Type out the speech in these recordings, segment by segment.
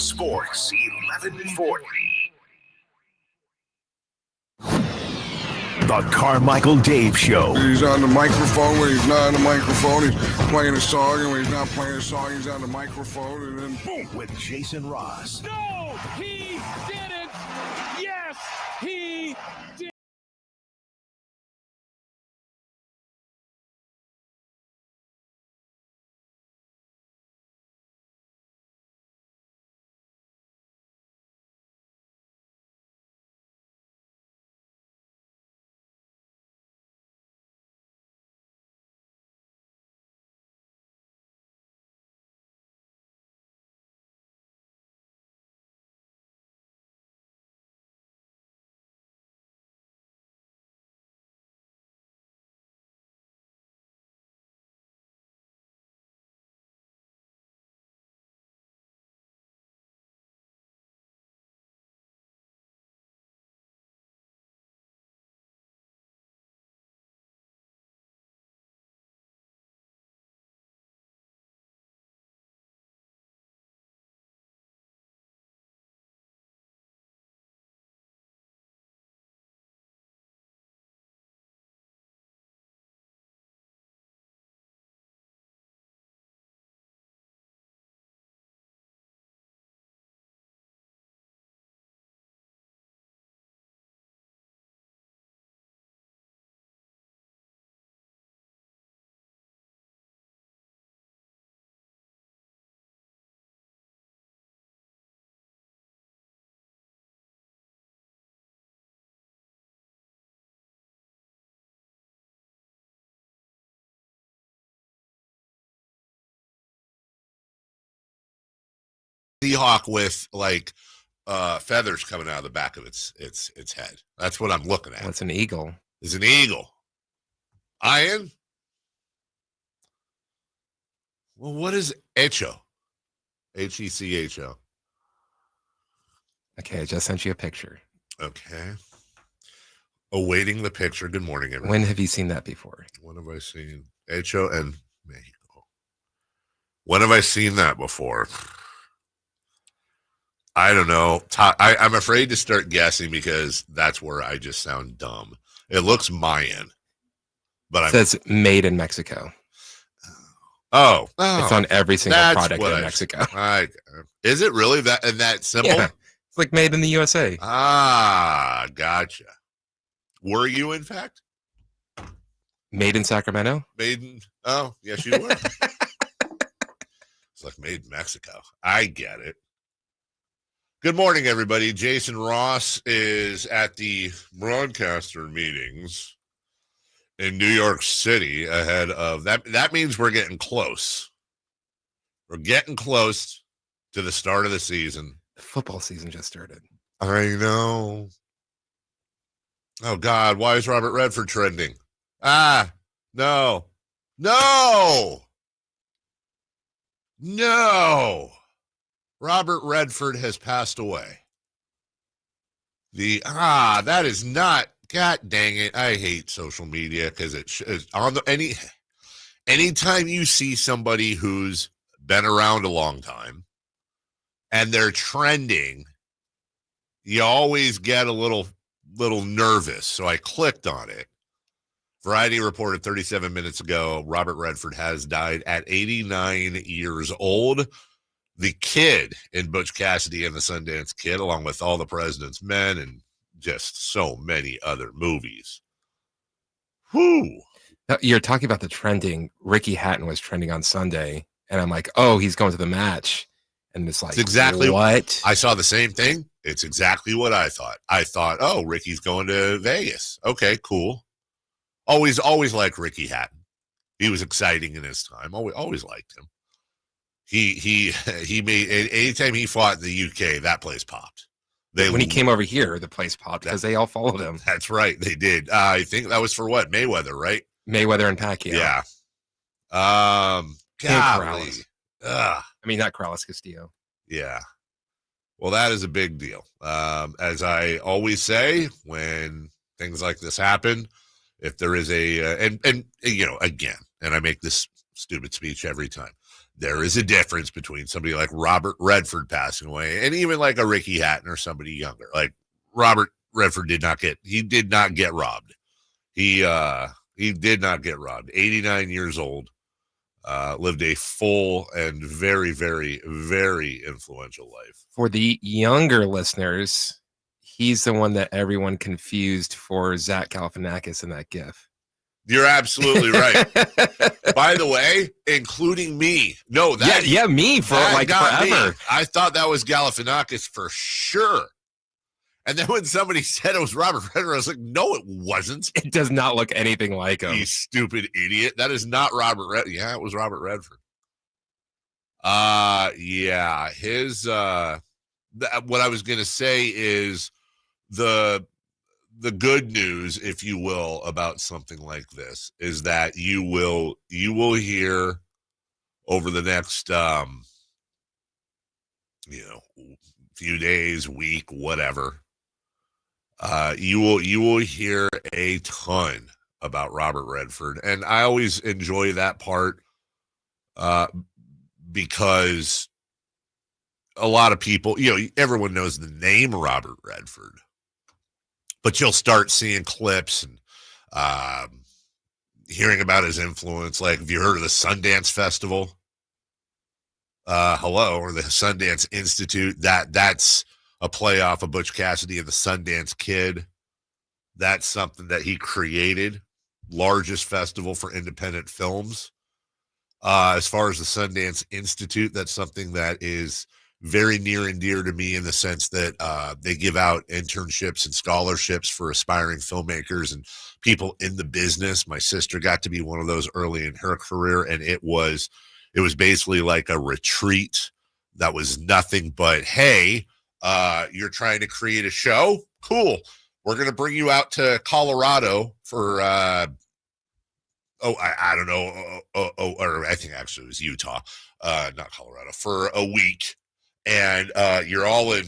Sports 1140. The Carmichael Dave Show. He's on the microphone when he's not on the microphone. He's playing a song, and when he's not playing a song, he's on the microphone, and then boom. With Jason Ross. No, he didn't. Yes, he did. Seahawk with like feathers coming out of the back of its head. That's what I'm looking at. That's an eagle. It's an eagle. Ian? Well, what is Hecho? Hecho. Okay, I just sent you a picture. Okay. Awaiting the picture. Good morning, everyone. When have you seen that before? When have I seen Hecho and Mexico? When have I seen that before? I don't know. I'm afraid to start guessing because that's where I just sound dumb. It looks Mayan, but it says made in Mexico. Oh, it's on every single product in Mexico. Is it really that simple? Yeah, it's like made in the USA. Ah, gotcha. Were you, in fact? Made in Sacramento? Oh, yes, you were. It's like made in Mexico. I get it. Good morning, everybody. Jason Ross is at the broadcaster meetings in New York City ahead of that. That means we're getting close. We're getting close to the start of the season. The football season just started. I know. Oh, God. Why is Robert Redford trending? No. Robert Redford has passed away. That is not, God dang it. I hate social media because it's on anytime you see somebody who's been around a long time and they're trending, you always get a little nervous. So I clicked on it. Variety reported 37 minutes ago, Robert Redford has died at 89 years old. The Kid in Butch Cassidy and the Sundance Kid, along with All the President's Men and just so many other movies. Whew. You're talking about the trending. Ricky Hatton was trending on Sunday, and I'm like, oh, he's going to the match. And it's like, it's exactly what? I saw the same thing. It's exactly what I thought. I thought, oh, Ricky's going to Vegas. Okay, cool. Always liked Ricky Hatton. He was exciting in his time. Always liked him. He made, anytime he fought in the UK, that place popped. When he came over here, the place popped because they all followed him. That's right, they did. I think that was for what? Mayweather, right? Mayweather and Pacquiao. Yeah. Golly. I mean, not Corrales, Castillo. Yeah. Well, that is a big deal. As I always say, when things like this happen, if there is and you know, again, and I make this stupid speech every time, there is a difference between somebody like Robert Redford passing away and even like a Ricky Hatton or somebody younger. Like Robert Redford did not get robbed. He did not get robbed. 89 years old, lived a full and very, very, very influential life. For the younger listeners, he's the one that everyone confused for Zach Galifianakis in that GIF. You're absolutely right. By the way, including me. No, that me for like forever. Me. I thought that was Galifianakis for sure. And then when somebody said it was Robert Redford, I was like, no, it wasn't. It does not look anything like him. You stupid idiot. That is not Robert Redford. Yeah, it was Robert Redford. Yeah, his what I was going to say is the good news, if you will, about something like this is that you will hear over the next few days, week, whatever. You will hear a ton about Robert Redford, and I always enjoy that part because a lot of people, everyone knows the name Robert Redford. But you'll start seeing clips and hearing about his influence. Like, have you heard of the Sundance Festival? Or the Sundance Institute? That's a play off of Butch Cassidy and the Sundance Kid. That's something that he created. Largest festival for independent films. As far as the Sundance Institute, that's something that is very near and dear to me in the sense that they give out internships and scholarships for aspiring filmmakers and people in the business. My sister got to be one of those early in her career, and it was basically like a retreat that was nothing but, hey, you're trying to create a show? Cool. We're going to bring you out to Colorado for, I don't know, or I think actually it was Utah, not Colorado, for a week. And you're all in,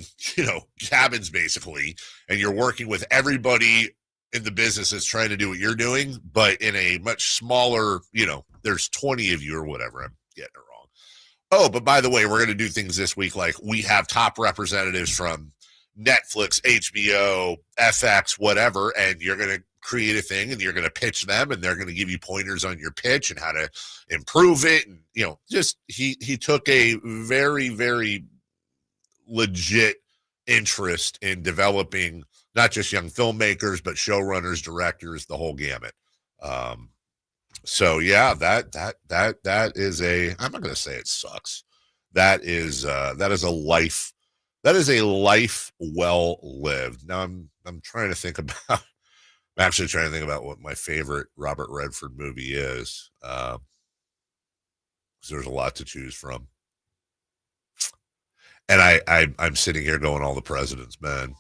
cabins basically, and you're working with everybody in the business that's trying to do what you're doing, but in a much smaller, there's 20 of you or whatever. I'm getting it wrong. Oh, but by the way, we're going to do things this week. Like we have top representatives from Netflix, HBO, FX, whatever, and you're going to create a thing and you're going to pitch them and they're going to give you pointers on your pitch and how to improve it. And, just he took a very, very legit interest in developing not just young filmmakers, but showrunners, directors, the whole gamut. So yeah, that is I'm not going to say it sucks. That is a life well lived. Now I'm actually trying to think about what my favorite Robert Redford movie is. 'Cause there's a lot to choose from. And I'm sitting here going All the President's Men,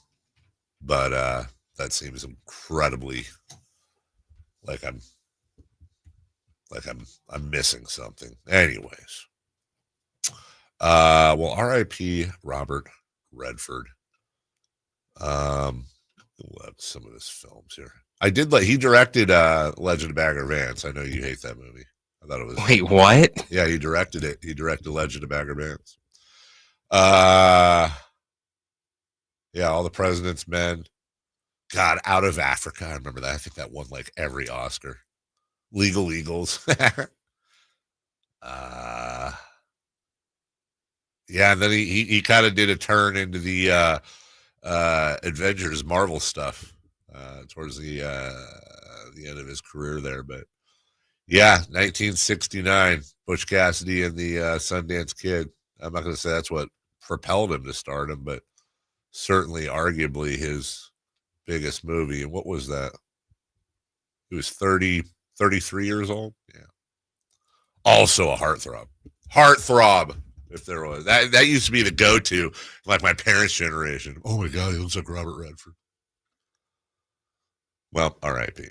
but that seems incredibly like I'm missing something. Anyways, well, R.I.P. Robert Redford. Look, some of his films here. He directed Legend of Bagger Vance. I know you hate that movie. I thought it was. Wait, what? Yeah, he directed it. He directed Legend of Bagger Vance. Yeah, All the President's Men. God, Out of Africa. I remember that. I think that won like every Oscar. Legal Eagles. Yeah, and then he kind of did a turn into the Avengers Marvel stuff towards the end of his career there. But yeah, 1969, Butch Cassidy and the Sundance Kid. I'm not going to say that's what propelled him to stardom, but certainly arguably his biggest movie. And what was that? He was 33 years old. Yeah. Also a heartthrob. If there was. That used to be the go-to, like my parents' generation. Oh my God, he looks like Robert Redford. Well, R.I.P.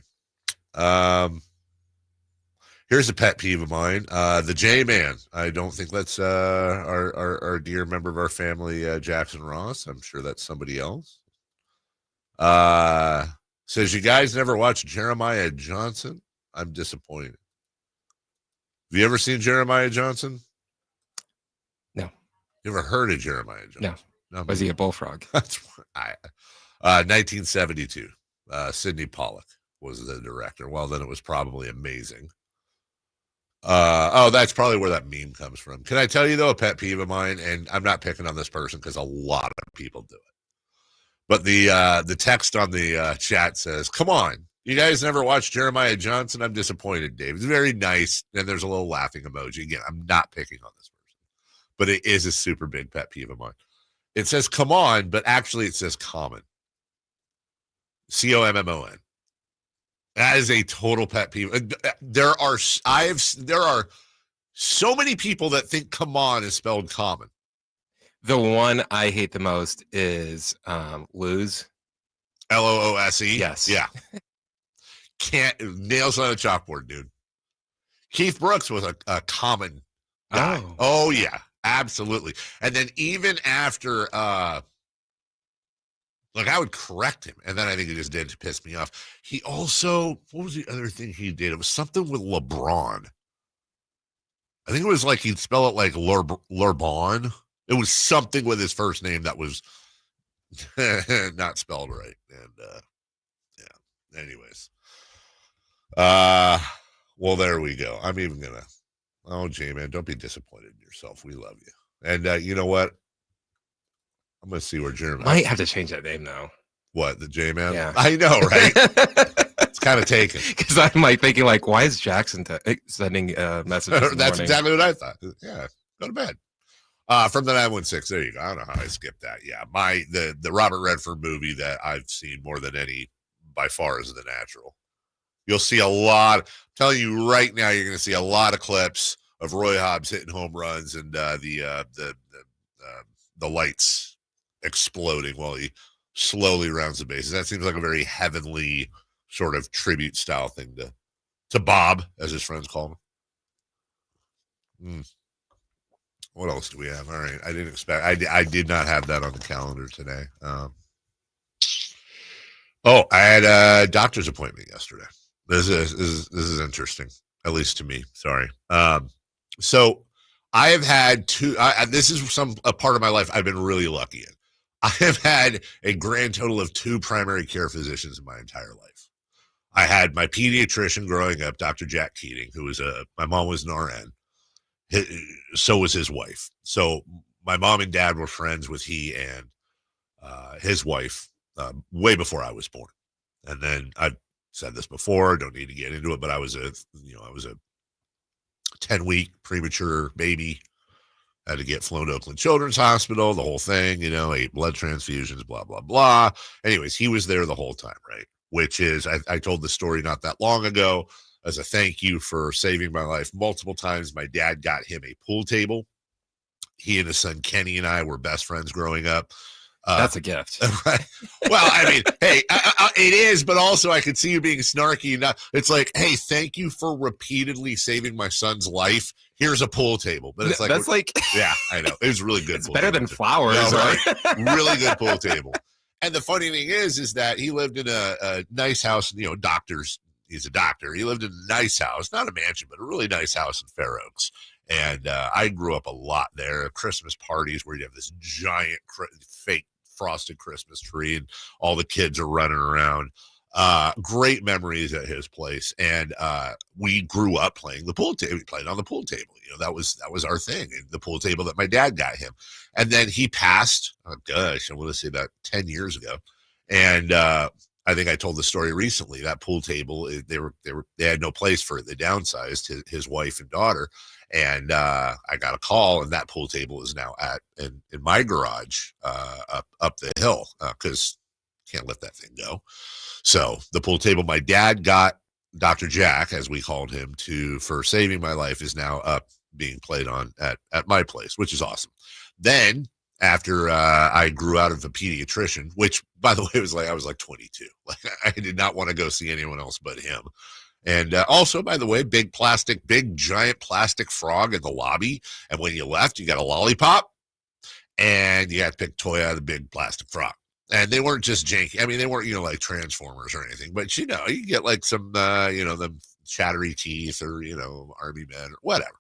Here's a pet peeve of mine. The J-Man. I don't think that's our dear member of our family, Jackson Ross. I'm sure that's somebody else. Says, you guys never watched Jeremiah Johnson? I'm disappointed. Have you ever seen Jeremiah Johnson? You ever heard of Jeremiah Johnson? No. Was he a bullfrog? That's 1972. Sidney Pollack was the director. Well, then it was probably amazing. That's probably where that meme comes from. Can I tell you, though, a pet peeve of mine? And I'm not picking on this person because a lot of people do it. But the text on the chat says, come on, you guys never watched Jeremiah Johnson? I'm disappointed, Dave. It's very nice. And there's a little laughing emoji. Again, I'm not picking on this person. But it is a super big pet peeve of mine. It says, come on, but actually it says common. COMMON. That is a total pet peeve. There are so many people that think come on is spelled common. The one I hate the most is lose. LOOSE? Yes. Yeah. Can't nails on a chalkboard, dude. Keith Brooks was a common guy. Oh, yeah. Absolutely. And then even after I would correct him, and then I think he just did to piss me off. He also, what was the other thing he did? It was something with LeBron. I think it was like he'd spell it like Lerbon. It was something with his first name that was not spelled right. And yeah. Anyways. Well, there we go. I'm even gonna. Oh, J-Man, don't be disappointed in yourself. We love you. And you know what? I'm gonna see where Jeremy might have to change that name now. What, the J-Man? Yeah. I know, right? It's kind of taken. Because I'm like thinking, like, why is Jackson sending messages? That's exactly what I thought. Yeah, go to bed. From the 916. There you go. I don't know how I skipped that. Yeah, the Robert Redford movie that I've seen more than any by far is The Natural. You'll see a lot. I'm telling you right now, you're going to see a lot of clips of Roy Hobbs hitting home runs and the lights exploding while he slowly rounds the bases. That seems like a very heavenly sort of tribute style thing to Bob, as his friends call him. What else do we have? All right, I didn't expect. I did not have that on the calendar today. I had a doctor's appointment yesterday. This is interesting, at least to me. Sorry. So I have had two. This is a part of my life I've been really lucky in. I have had a grand total of 2 primary care physicians in my entire life. I had my pediatrician growing up, Dr. Jack Keating, who was my mom was an RN. So was his wife. So my mom and dad were friends with he and his wife way before I was born. And then I've said this before, don't need to get into it, but I was a 10-week premature baby. Had to get flown to Oakland Children's Hospital, the whole thing, 8 blood transfusions, blah, blah, blah. Anyways, he was there the whole time, right? Which is, I told the story not that long ago as a thank you for saving my life multiple times. My dad got him a pool table. He and his son Kenny and I were best friends growing up. That's a gift. Right. Well, I mean, hey, it is, but also I could see you being snarky. It's like, hey, thank you for repeatedly saving my son's life. Here's a pool table. But it's like, that's like, yeah, I know. It was really good. It's better than flowers. No, right? Really good pool table. And the funny thing is that he lived in a nice house, doctors. He's a doctor. He lived in a nice house, not a mansion, but a really nice house in Fair Oaks. And I grew up a lot there. Christmas parties where you have this giant fake frosted Christmas tree and all the kids are running around. Great memories at his place. And we grew up playing the pool table. We played on the pool table. That was our thing. And the pool table that my dad got him. And then he passed, I want to say about 10 years ago. And I think I told the story recently. That pool table, they had no place for it. They downsized his wife and daughter. And I got a call, and that pool table is now in my garage up the hill because can't let that thing go. So the pool table my dad got Dr. Jack, as we called him, for saving my life, is now up being played on at my place, which is awesome. Then after I grew out of a pediatrician, which by the way was like I was like 22, like I did not want to go see anyone else but him. And also, by the way, big giant plastic frog in the lobby. And when you left, you got a lollipop and you got to pick a toy out of the big plastic frog. And they weren't just janky. I mean, they weren't, like Transformers or anything, but you get like some, them chattery teeth or, army men or whatever.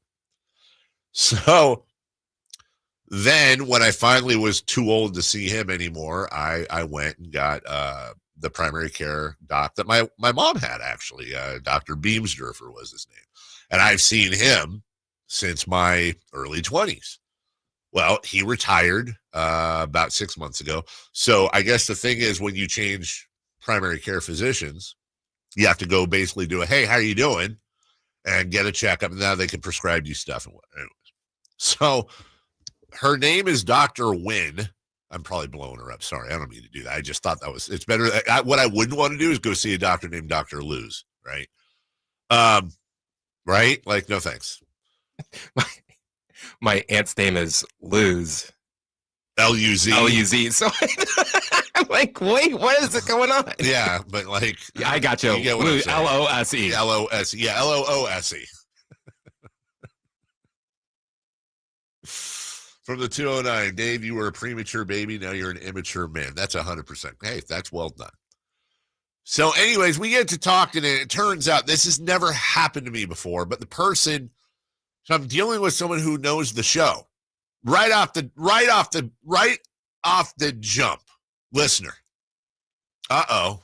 So Then when I finally was too old to see him anymore, I went and got the primary care doc that my mom had, actually. Dr. Beamsdorfer was his name. And I've seen him since my early 20s. Well, he retired about 6 months ago. So I guess the thing is, when you change primary care physicians, you have to go basically do a, hey, how are you doing? And get a checkup. And now they can prescribe you stuff. And anyways. So her name is Dr. Wynn. I'm probably blowing her up. Sorry, I don't mean to do that. I just thought it's better. What I wouldn't want to do is go see a doctor named Dr. Luz, right? Right? Like, no thanks. My aunt's name is Luz. L-U-Z. L-U-Z. So I'm like, wait, what is it going on? Yeah, but like. Yeah, I got you. Get what I'm saying. L-O-S-E. L-O-S-E. Yeah, L-O-O-S-E. From the 209, Dave, you were a premature baby. Now you're an immature man. That's 100%. Hey, that's well done. So anyways, we get to talking, and it turns out this has never happened to me before, but the person, so I'm dealing with someone who knows the show right off the jump. Listener. Uh-oh.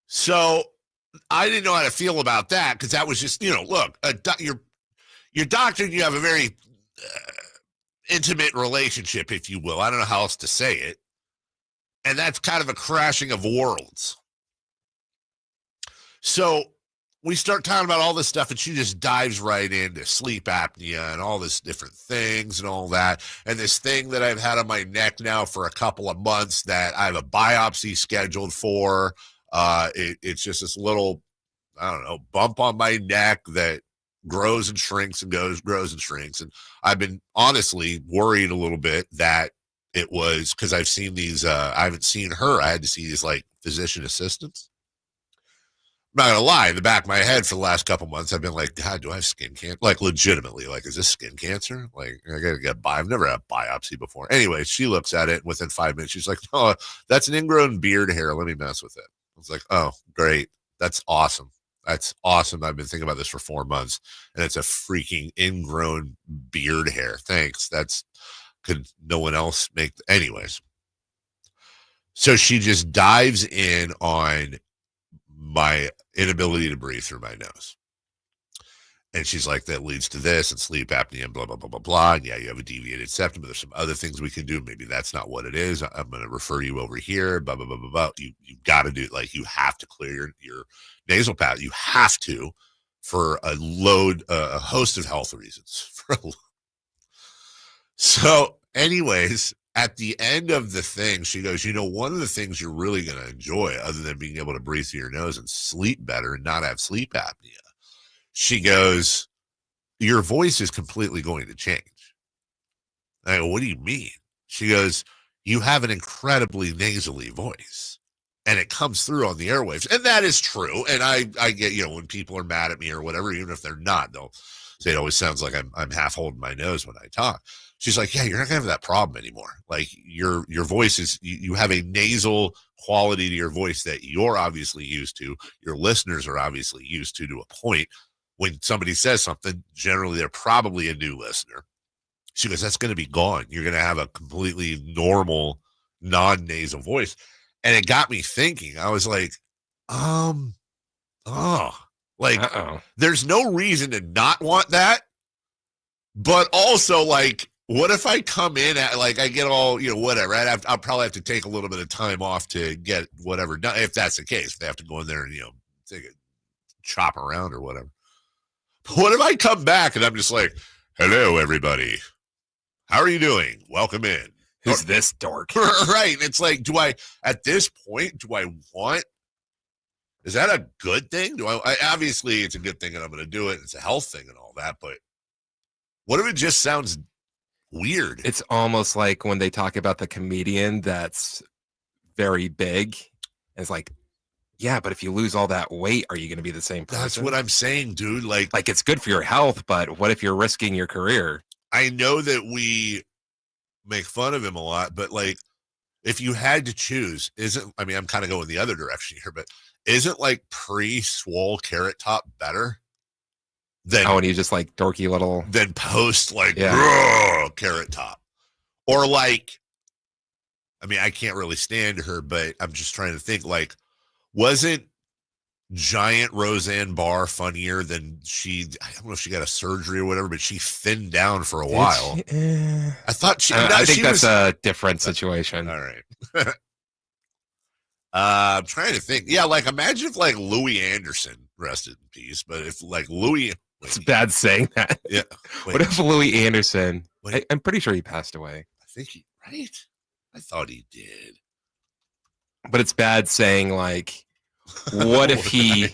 So I didn't know how to feel about that, because that was just, look, your doctor and you have a very intimate relationship, if you will. I don't know how else to say it. And that's kind of a crashing of worlds. So we start talking about all this stuff, and she just dives right into sleep apnea and all this different things and all that. And this thing that I've had on my neck now for a couple of months that I have a biopsy scheduled for. It's just this little, I don't know, bump on my neck that grows and shrinks and grows and shrinks. And I've been honestly worried a little bit that it was because I've seen these, I haven't seen her. I had to see these like physician assistants. I'm not gonna lie, in the back of my head for the last couple months, I've been like, God, do I have skin cancer? Like, legitimately, like, is this skin cancer? Like, I gotta get I've never had a biopsy before. Anyway, she looks at it, and within 5 minutes, she's like, no, that's an ingrown beard hair. Let me mess with it. I was like, oh, great. That's awesome. That's awesome. I've been thinking about this for 4 months, and it's a freaking ingrown beard hair. Thanks. Could no one else make? Anyways. So she just dives in on my inability to breathe through my nose. And she's like, that leads to this and sleep apnea and blah, blah, blah, blah, blah. And yeah, you have a deviated septum, but there's some other things we can do. Maybe that's not what it is. I'm going to refer you over here, blah, blah, blah, blah, blah. You got to do, like, you have to clear your nasal passage. You have to, for a host of health reasons. So anyways, at the end of the thing, she goes, one of the things you're really going to enjoy, other than being able to breathe through your nose and sleep better and not have sleep apnea, she goes, your voice is completely going to change. I go, what do you mean? She goes, you have an incredibly nasally voice, and it comes through on the airwaves. And that is true. And I get, when people are mad at me or whatever, even if they're not, they'll say it always sounds like I'm half holding my nose when I talk. She's like, yeah, you're not gonna have that problem anymore. Like your voice is, you have a nasal quality to your voice that you're obviously used to. Your listeners are obviously used to a point. When somebody says something, generally they're probably a new listener. She goes, that's going to be gone. You're going to have a completely normal, non-nasal voice. And it got me thinking. I was like, there's no reason to not want that. But also, like, what if I come in at, like, I get all, whatever. I'll probably have to take a little bit of time off to get whatever done, if that's the case. If they have to go in there and, take a chop around or whatever. What if I come back and I'm just like, hello, everybody. How are you doing? Welcome in. Who's this dork? Right. It's like, at this point, is that a good thing? Obviously it's a good thing and I'm going to do it. It's a health thing and all that, but what if it just sounds weird? It's almost like when they talk about the comedian that's very big. It's like, yeah, but if you lose all that weight, are you going to be the same person? That's what I'm saying, dude. Like it's good for your health, but what if you're risking your career? I know that we make fun of him a lot, but like, if you had to choose, I'm kind of going the other direction here, but isn't like pre-swole carrot top better than Oh, and you just like dorky little. than post like Yeah. Carrot Top. Or like, I mean, I can't really stand her, but I'm just trying to think, like, wasn't giant Roseanne Barr funnier than I don't know if she got a surgery or whatever, but she thinned down for a while. I thought I think she that's was a different situation. all right. I'm trying to think. Yeah, like imagine if like Louis Anderson, rested in peace, but if like Louis, It's bad saying that. yeah. What if Louis Anderson? Wait. I'm pretty sure he passed away. I think right? I thought he did. But it's bad saying like, what if he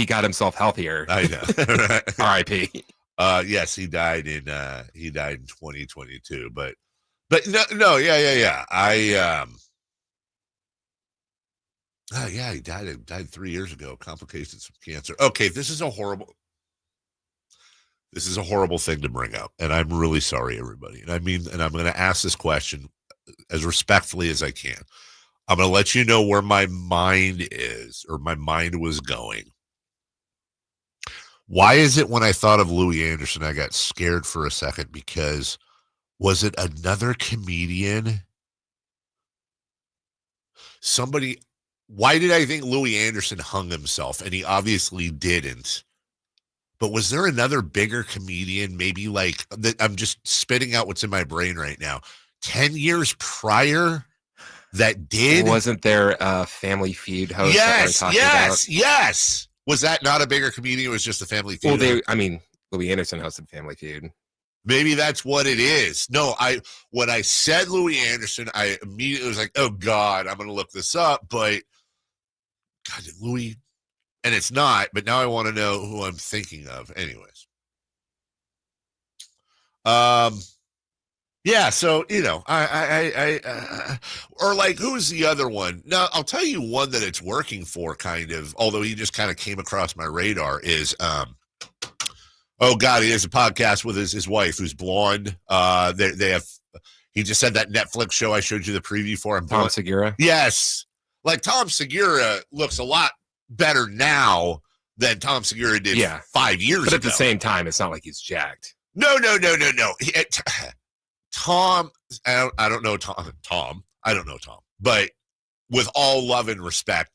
got himself healthier? I know. R.I.P. Yes, he died in 2022, but no, yeah. He died 3 years ago, complications from cancer. Okay, this is a horrible thing to bring up, and I'm really sorry, everybody. And I'm going to ask this question as respectfully as I can. I'm going to let you know where my mind is, or my mind was going. Why is it when I thought of Louis Anderson, I got scared for a second? Because was it another comedian? Why did I think Louis Anderson hung himself? And he obviously didn't. But was there another bigger comedian, maybe like, I'm just spitting out what's in my brain right now, 10 years prior that did? Wasn't there a Family Feud host? Yes. Was that not a bigger comedian? It was just a Family Feud? Well, Louis Anderson hosted Family Feud. Maybe that's what it is. No, when I said Louis Anderson, I immediately was like, oh God, I'm going to look this up. But God, Louis, and it's not, but now I want to know who I'm thinking of. Anyways. Yeah, so, or like, who's the other one? Now, I'll tell you one that it's working for, kind of, although he just kind of came across my radar, is, oh God, he has a podcast with his wife who's blonde. He just said that Netflix show I showed you the preview for. Tom Segura? Yes. Like, Tom Segura looks a lot better now than Tom Segura did 5 years ago. But at the same time, it's not like he's jacked. No. Tom, I don't know Tom. I don't know Tom. But with all love and respect,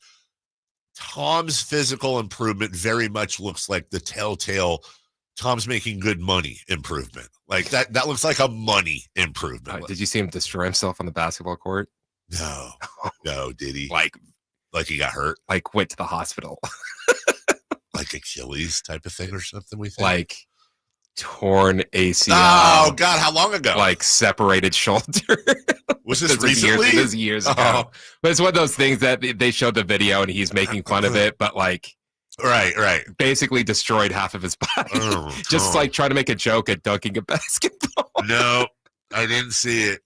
Tom's physical improvement very much looks like the telltale Tom's making good money improvement. Like that looks like a money improvement. Did you see him destroy himself on the basketball court? No, did he? Like he got hurt? Like went to the hospital. Like Achilles type of thing or something, we think? Like torn ACL. Oh God, how long ago? Like separated shoulder. Was this recently? This was years ago. But it's one of those things that they showed the video and he's making fun of it, but like right. Basically destroyed half of his body. Just like trying to make a joke at dunking a basketball. No, I didn't see it.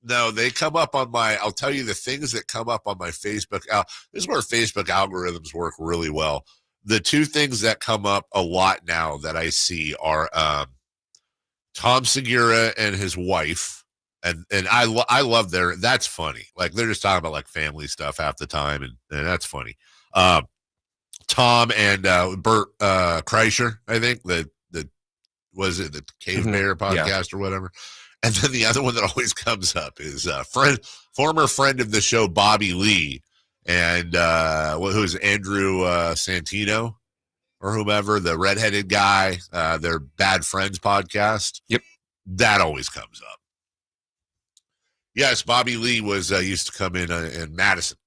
No, they come up on I'll tell you the things that come up on my Facebook. This is where Facebook algorithms work really well. The two things that come up a lot now that I see are Tom Segura and his wife. And I love that's funny. Like they're just talking about like family stuff half the time. And that's funny. Tom and Bert Kreischer, I think the Cave Bear podcast or whatever. And then the other one that always comes up is former friend of the show, Bobby Lee, and who's Andrew Santino or whomever, the redheaded guy, their Bad Friends podcast. Yep. That always comes up. Yes, Bobby Lee used to come in Madison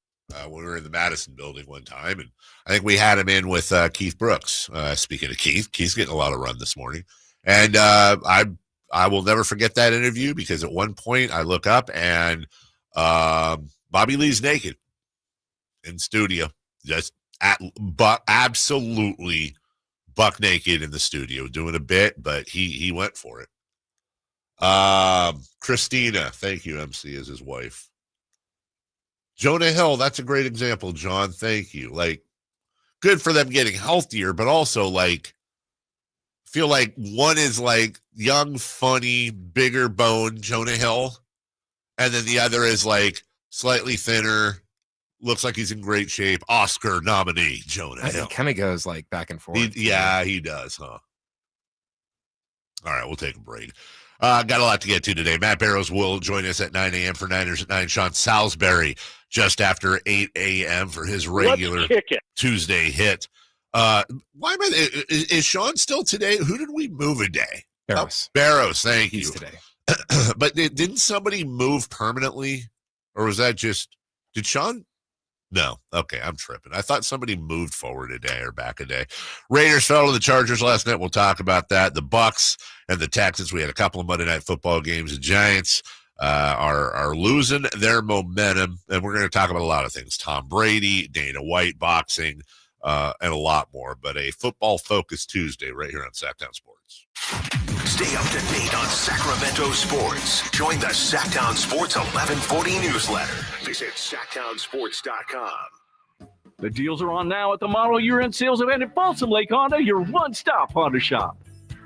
when we were in the Madison building one time. And I think we had him in with Keith Brooks. Speaking of Keith's getting a lot of run this morning. And I will never forget that interview because at one point I look up and Bobby Lee's naked in studio, just absolutely buck naked in the studio doing a bit, but he went for it. Christina, thank you, MC, is his wife. Jonah Hill, that's a great example, John. Thank you. Like, good for them getting healthier, but also like feel like one is like young, funny, bigger bone Jonah Hill, and then the other is like slightly thinner, looks like he's in great shape. Oscar nominee, Jonah Hill. He kind of goes like back and forth. He does, huh? All right, we'll take a break. Got a lot to get to today. Matt Barrows will join us at 9 a.m. for Niners at 9. Sean Salisbury just after 8 a.m. for his regular Tuesday hit. Why am I? Is Sean still today? Who did we move a day? Barrows. Barrows, thank you. He's today. But didn't somebody move permanently? Or was that just, did Sean? No. Okay, I'm tripping. I thought somebody moved forward a day or back a day. Raiders fell to the Chargers last night. We'll talk about that. The Bucks and the Texans. We had a couple of Monday Night Football games. The Giants are losing their momentum. And we're going to talk about a lot of things. Tom Brady, Dana White, boxing, and a lot more. But a football-focused Tuesday right here on Sactown Sports. Stay up to date on Sacramento sports. Join the Sactown Sports 1140 newsletter. Visit SactownSports.com. The deals are on now at the model year-end sales event at Folsom Lake Honda, your one-stop Honda shop.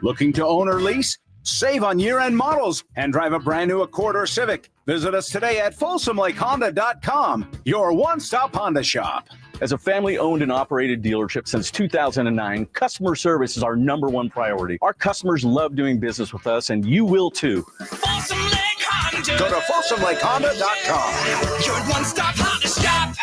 Looking to own or lease? Save on year-end models and drive a brand new Accord or Civic. Visit us today at FolsomLakeHonda.com, your one-stop Honda shop. As a family-owned and operated dealership since 2009, customer service is our number one priority. Our customers love doing business with us, and you will too. Folsom Lake Honda. Go to FolsomLakeHonda.com. Your one-stop Honda shop.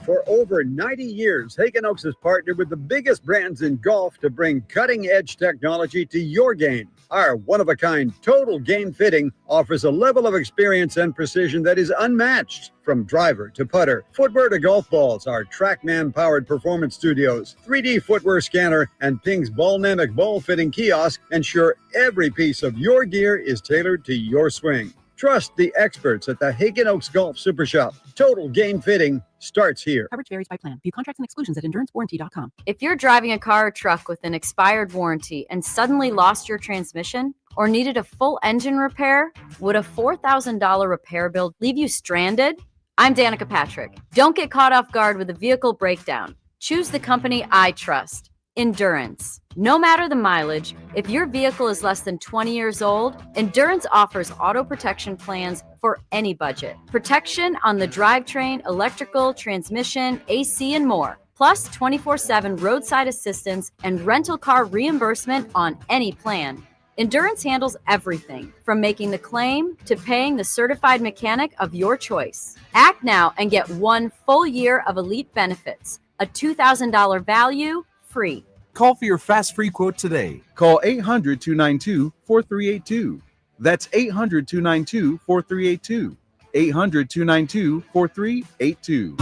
For over 90 years, Hagen Oaks has partnered with the biggest brands in golf to bring cutting-edge technology to your game. Our one-of-a-kind total game fitting offers a level of experience and precision that is unmatched. From driver to putter, footwear to golf balls, our TrackMan-powered performance studios, 3D footwear scanner, and Ping's Ballnamic ball fitting kiosk ensure every piece of your gear is tailored to your swing. Trust the experts at the Hagen Oaks Golf Super Shop. Total game fitting starts here. Coverage varies by plan. View contracts and exclusions at endurancewarranty.com. If you're driving a car or truck with an expired warranty and suddenly lost your transmission or needed a full engine repair, would a $4,000 repair bill leave you stranded? I'm Danica Patrick. Don't get caught off guard with a vehicle breakdown. Choose the company I trust. Endurance. No matter the mileage, if your vehicle is less than 20 years old, Endurance offers auto protection plans for any budget. Protection on the drivetrain, electrical, transmission, AC, and more. Plus 24/7 roadside assistance and rental car reimbursement on any plan. Endurance handles everything from making the claim to paying the certified mechanic of your choice. Act now and get 1 full year of elite benefits. A $2,000 value, free. Call for your fast free quote today. Call 800-292-4382. That's 800-292-4382. 800-292-4382.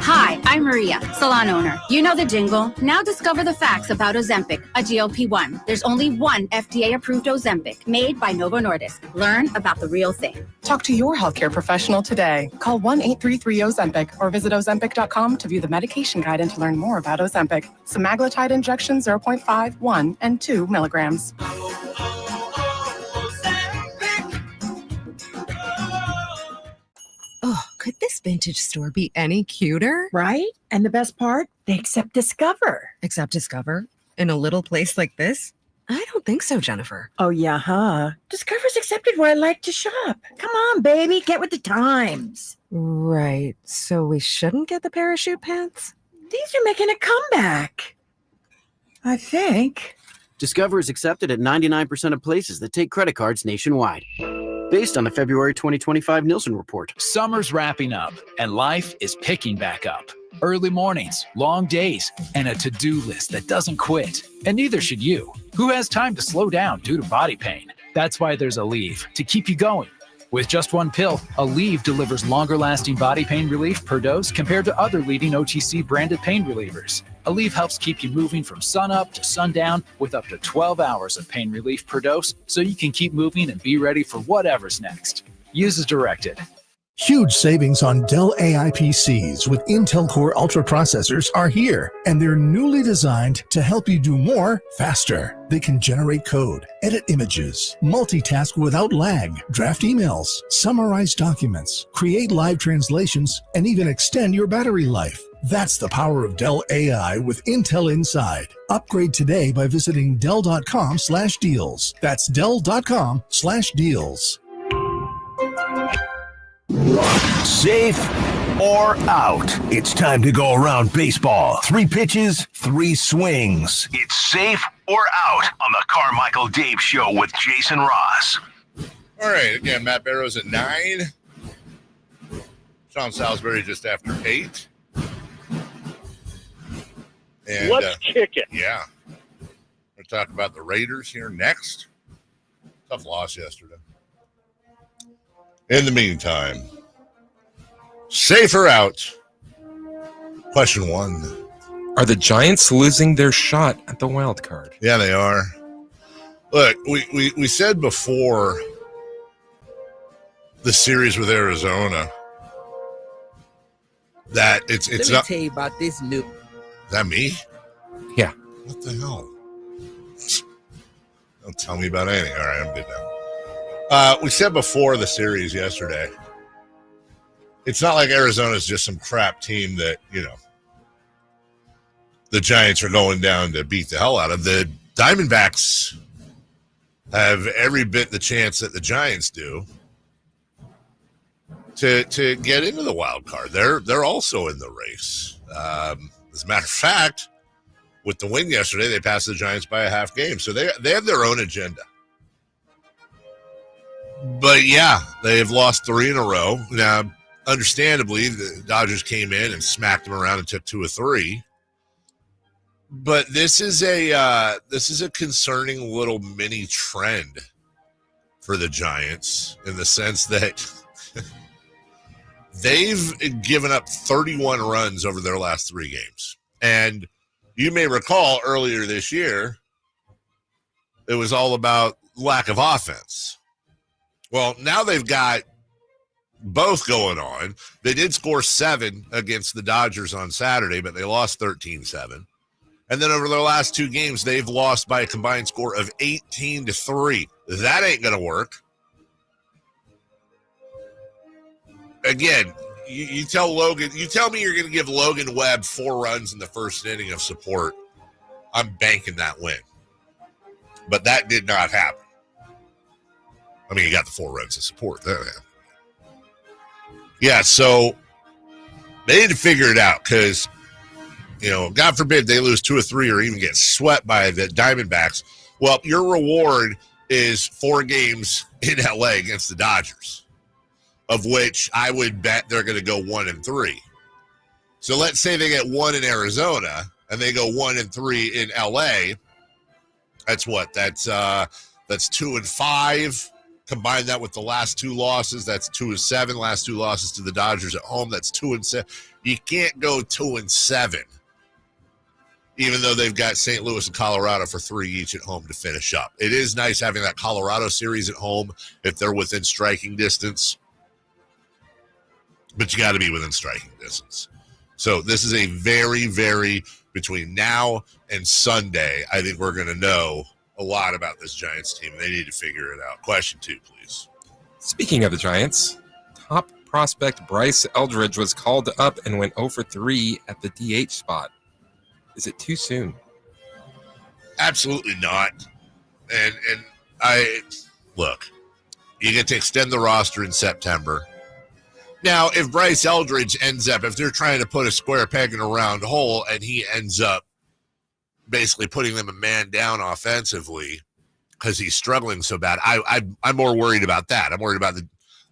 Hi, I'm Maria, salon owner. You know the jingle. Now discover the facts about Ozempic, a GLP-1. There's only one FDA-approved Ozempic made by Novo Nordisk. Learn about the real thing. Talk to your healthcare professional today. Call 1-833-OZEMPIC or visit Ozempic.com to view the medication guide and to learn more about Ozempic. Semaglutide injection 0.5, 1, and 2 milligrams. Oh, could this vintage store be any cuter? Right? And the best part, they accept Discover. Accept Discover? In a little place like this? I don't think so, Jennifer. Oh, yeah, huh? Discover's accepted where I like to shop. Come on, baby, get with the times. Right. So we shouldn't get the parachute pants? These are making a comeback. I think. Discover is accepted at 99% of places that take credit cards nationwide. Based on the February 2025 Nielsen report. Summer's wrapping up, and life is picking back up. Early mornings, long days, and a to-do list that doesn't quit. And neither should you. Who has time to slow down due to body pain? That's why there's Aleve, to keep you going. With just one pill, Aleve delivers longer-lasting body pain relief per dose compared to other leading OTC branded pain relievers. Aleve helps keep you moving from sunup to sundown with up to 12 hours of pain relief per dose, so you can keep moving and be ready for whatever's next. Use as directed. Huge savings on Dell AI PCs with Intel Core Ultra processors are here, and they're newly designed to help you do more faster. They can generate code, edit images, multitask without lag, draft emails, summarize documents, create live translations, and even extend your battery life. That's the power of Dell AI with Intel inside. Upgrade today by visiting Dell.com/deals. That's Dell.com/deals. Safe or out? It's time to go around baseball. 3 pitches, 3 swings. It's safe or out on the Carmichael Dave Show with Jason Ross. All right, again, Matt Barrows at 9. Sean Salisbury just after 8. And, let's kick it. Yeah. We're talking about the Raiders here next. Tough loss yesterday. In the meantime, safe or out? Question 1. Are the Giants losing their shot at the wild card? Yeah, they are. Look, we said before the series with Arizona that it's Let me not. tell you about this new. Is that me? Yeah. What the hell? Don't tell me about anything. All right, I'm good now. We said before the series yesterday, it's not like Arizona's just some crap team that, the Giants are going down to beat the hell out of. The Diamondbacks have every bit the chance that the Giants do to get into the wild card. They're also in the race. As a matter of fact, with the win yesterday, they passed the Giants by a half game. So they have their own agenda. But, yeah, they have lost 3 in a row. Now, understandably, the Dodgers came in and smacked them around and took 2 of 3. But this is a concerning little mini trend for the Giants in the sense that they've given up 31 runs over their last 3 games. And you may recall earlier this year, it was all about lack of offense. Well, now they've got both going on. They did score 7 against the Dodgers on Saturday, but they lost 13-7. And then over their last 2 games, they've lost by a combined score of 18-3. That ain't going to work. Again, you tell Logan, you tell me you're going to give Logan Webb 4 runs in the first inning of support. I'm banking that win. But that did not happen. I mean, you got the 4 runs of support. Yeah, so they need to figure it out because, God forbid they lose 2 or 3 or even get swept by the Diamondbacks. Well, your reward is 4 games in LA against the Dodgers, of which I would bet they're going to go 1-3. So let's say they get 1 in Arizona and they go 1-3 in LA. That's what? That's 2-5. Combine that with the last 2 losses. That's 2-7. Last 2 losses to the Dodgers at home. That's 2-7. You can't go 2-7, even though they've got St. Louis and Colorado for 3 each at home to finish up. It is nice having that Colorado series at home if they're within striking distance. But you got to be within striking distance. So this is a very, very, between now and Sunday, I think we're going to know a lot about this Giants team. They need to figure it out. Question 2, please. Speaking of the Giants, top prospect Bryce Eldridge was called up and went 0-3 at the DH spot. Is it too soon? Absolutely not. And I look, you get to extend the roster in September. Now, if Bryce Eldridge ends up, if they're trying to put a square peg in a round hole and he ends up basically putting them a man down offensively because he's struggling so bad, I'm more worried about that. I'm worried about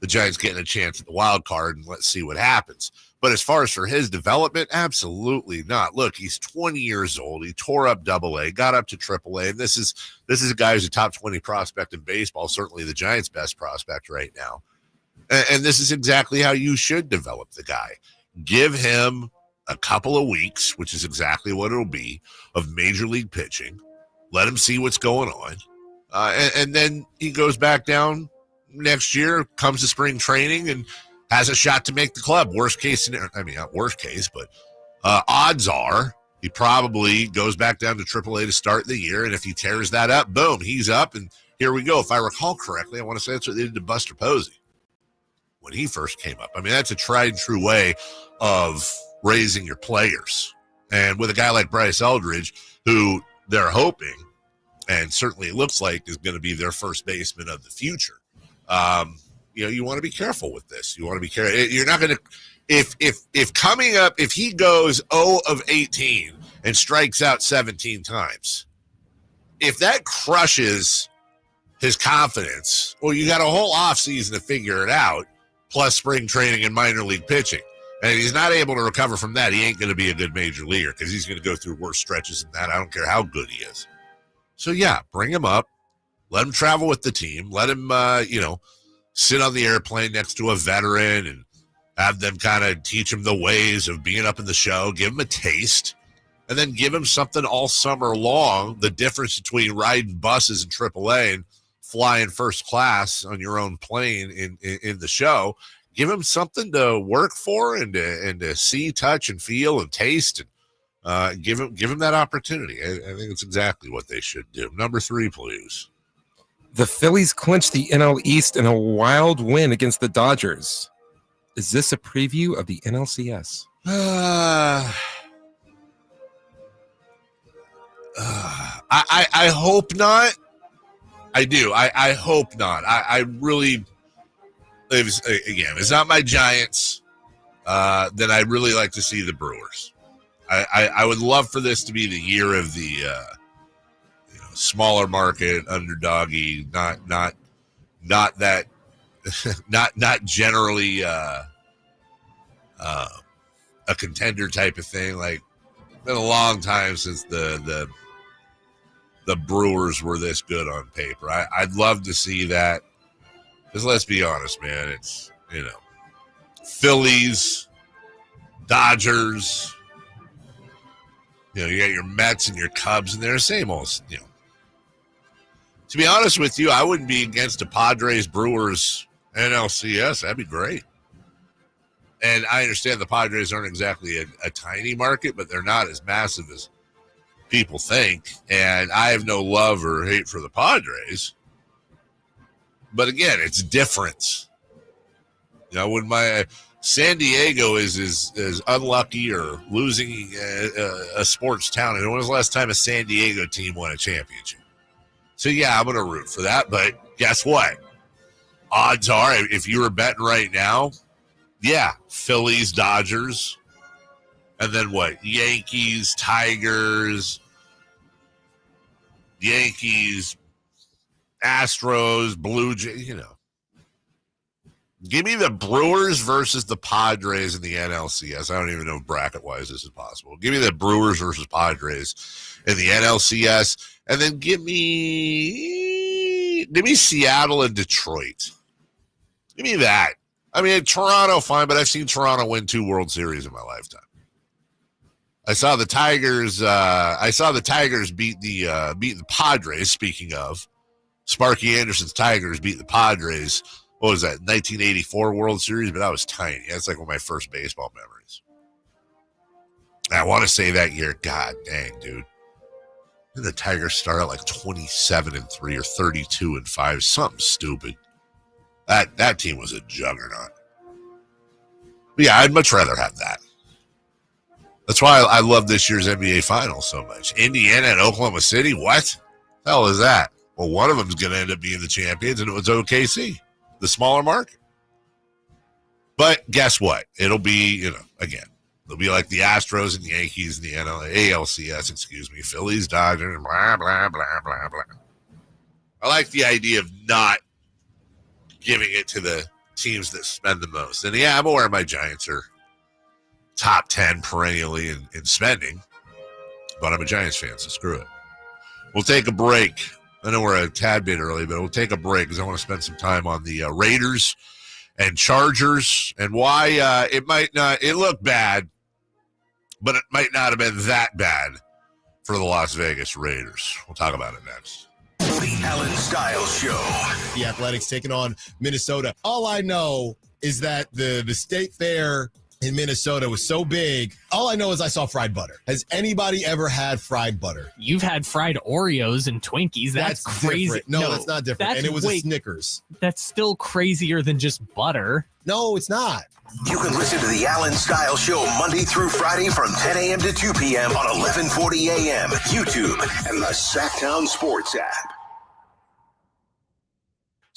the Giants getting a chance at the wild card, and let's see what happens. But as far as for his development, absolutely not. Look, he's 20 years old. He tore up AA, got up to AAA, and this is a guy who's a top 20 prospect in baseball, certainly the Giants' best prospect right now. And this is exactly how you should develop the guy. Give him a couple of weeks, which is exactly what it'll be, of major league pitching. Let him see what's going on. And then he goes back down next year, comes to spring training, and has a shot to make the club. Worst case scenario, I mean, not worst case, but odds are he probably goes back down to AAA to start the year. And if he tears that up, boom, he's up. And here we go. If I recall correctly, I want to say that's what they did to Buster Posey when he first came up. I mean, that's a tried and true way of raising your players. And with a guy like Bryce Eldridge, who they're hoping, and certainly it looks like is going to be their first baseman of the future, you want to be careful with this. You want to be careful. You're not going to if coming up, if he goes 0 of 18 and strikes out 17 times, if that crushes his confidence, well, you got a whole offseason to figure it out, plus spring training and minor league pitching. And if he's not able to recover from that, he ain't going to be a good major leaguer because he's going to go through worse stretches than that. I don't care how good he is. So, yeah, bring him up. Let him travel with the team. Let him, sit on the airplane next to a veteran and have them kind of teach him the ways of being up in the show. Give him a taste. And then give him something all summer long, the difference between riding buses in AAA and flying first class on your own plane in the show. Give him something to work for and to see, touch, and feel and taste, and give him that opportunity. I think it's exactly what they should do. Number 3, please. The Phillies clinched the NL East in a wild win against the Dodgers. Is this a preview of the NLCS? I hope not. I do. I hope not. I really, if it's not my Giants, then I'd really like to see the Brewers. I would love for this to be the year of the smaller market, underdoggy, not that, not generally a contender type of thing. Like, been a long time since the Brewers were this good on paper. I'd love to see that. Because let's be honest, man, it's, Phillies, Dodgers, you got your Mets and your Cubs, and they're the same old, To be honest with you, I wouldn't be against a Padres-Brewers NLCS. That'd be great. And I understand the Padres aren't exactly a tiny market, but they're not as massive as people think. And I have no love or hate for the Padres. But again, it's different. When my San Diego is unlucky or losing a sports town, and when was the last time a San Diego team won a championship? So, yeah, I'm going to root for that. But guess what? Odds are, if you were betting right now, yeah, Phillies, Dodgers, and then what? Yankees, Tigers, Astros, Blue Jays, Give me the Brewers versus the Padres in the NLCS. I don't even know bracket-wise this is possible. Give me the Brewers versus Padres in the NLCS, and then give me Seattle and Detroit. Give me that. I mean, Toronto, fine, but I've seen Toronto win 2 World Series in my lifetime. I saw the Tigers beat the Padres. Speaking of, Sparky Anderson's Tigers beat the Padres. What was that, 1984 World Series? But I was tiny. That's like one of my first baseball memories. I want to say that year, god dang, dude. Did the Tigers start out like 27-3 or 32-5? Something stupid. That team was a juggernaut. But yeah, I'd much rather have that. That's why I love this year's NBA Finals so much. Indiana and Oklahoma City, what the hell is that? Well, one of them is going to end up being the champions, and it was OKC, the smaller market. But guess what? It'll be, again, it'll be like the Astros and the Yankees and the ALCS, Phillies, Dodgers, blah, blah, blah, blah, blah. I like the idea of not giving it to the teams that spend the most. And yeah, I'm aware my Giants are top 10 perennially in spending, but I'm a Giants fan, so screw it. We'll take a break. I know we're a tad bit early, but we'll take a break because I want to spend some time on the Raiders and Chargers and why it looked bad, but it might not have been that bad for the Las Vegas Raiders. We'll talk about it next. The Alan Styles Show. The Athletics taking on Minnesota. All I know is that the state fair in Minnesota was so big. All I know is I saw fried butter. Has anybody ever had fried butter? You've had fried Oreos and Twinkies. That's crazy. Different. No, that's not different. And it was a Snickers. That's still crazier than just butter. No, it's not. You can listen to the Alan Styles Show Monday through Friday from 10 a.m. to 2 p.m. on 1140 a.m., YouTube, and the Sactown Sports app.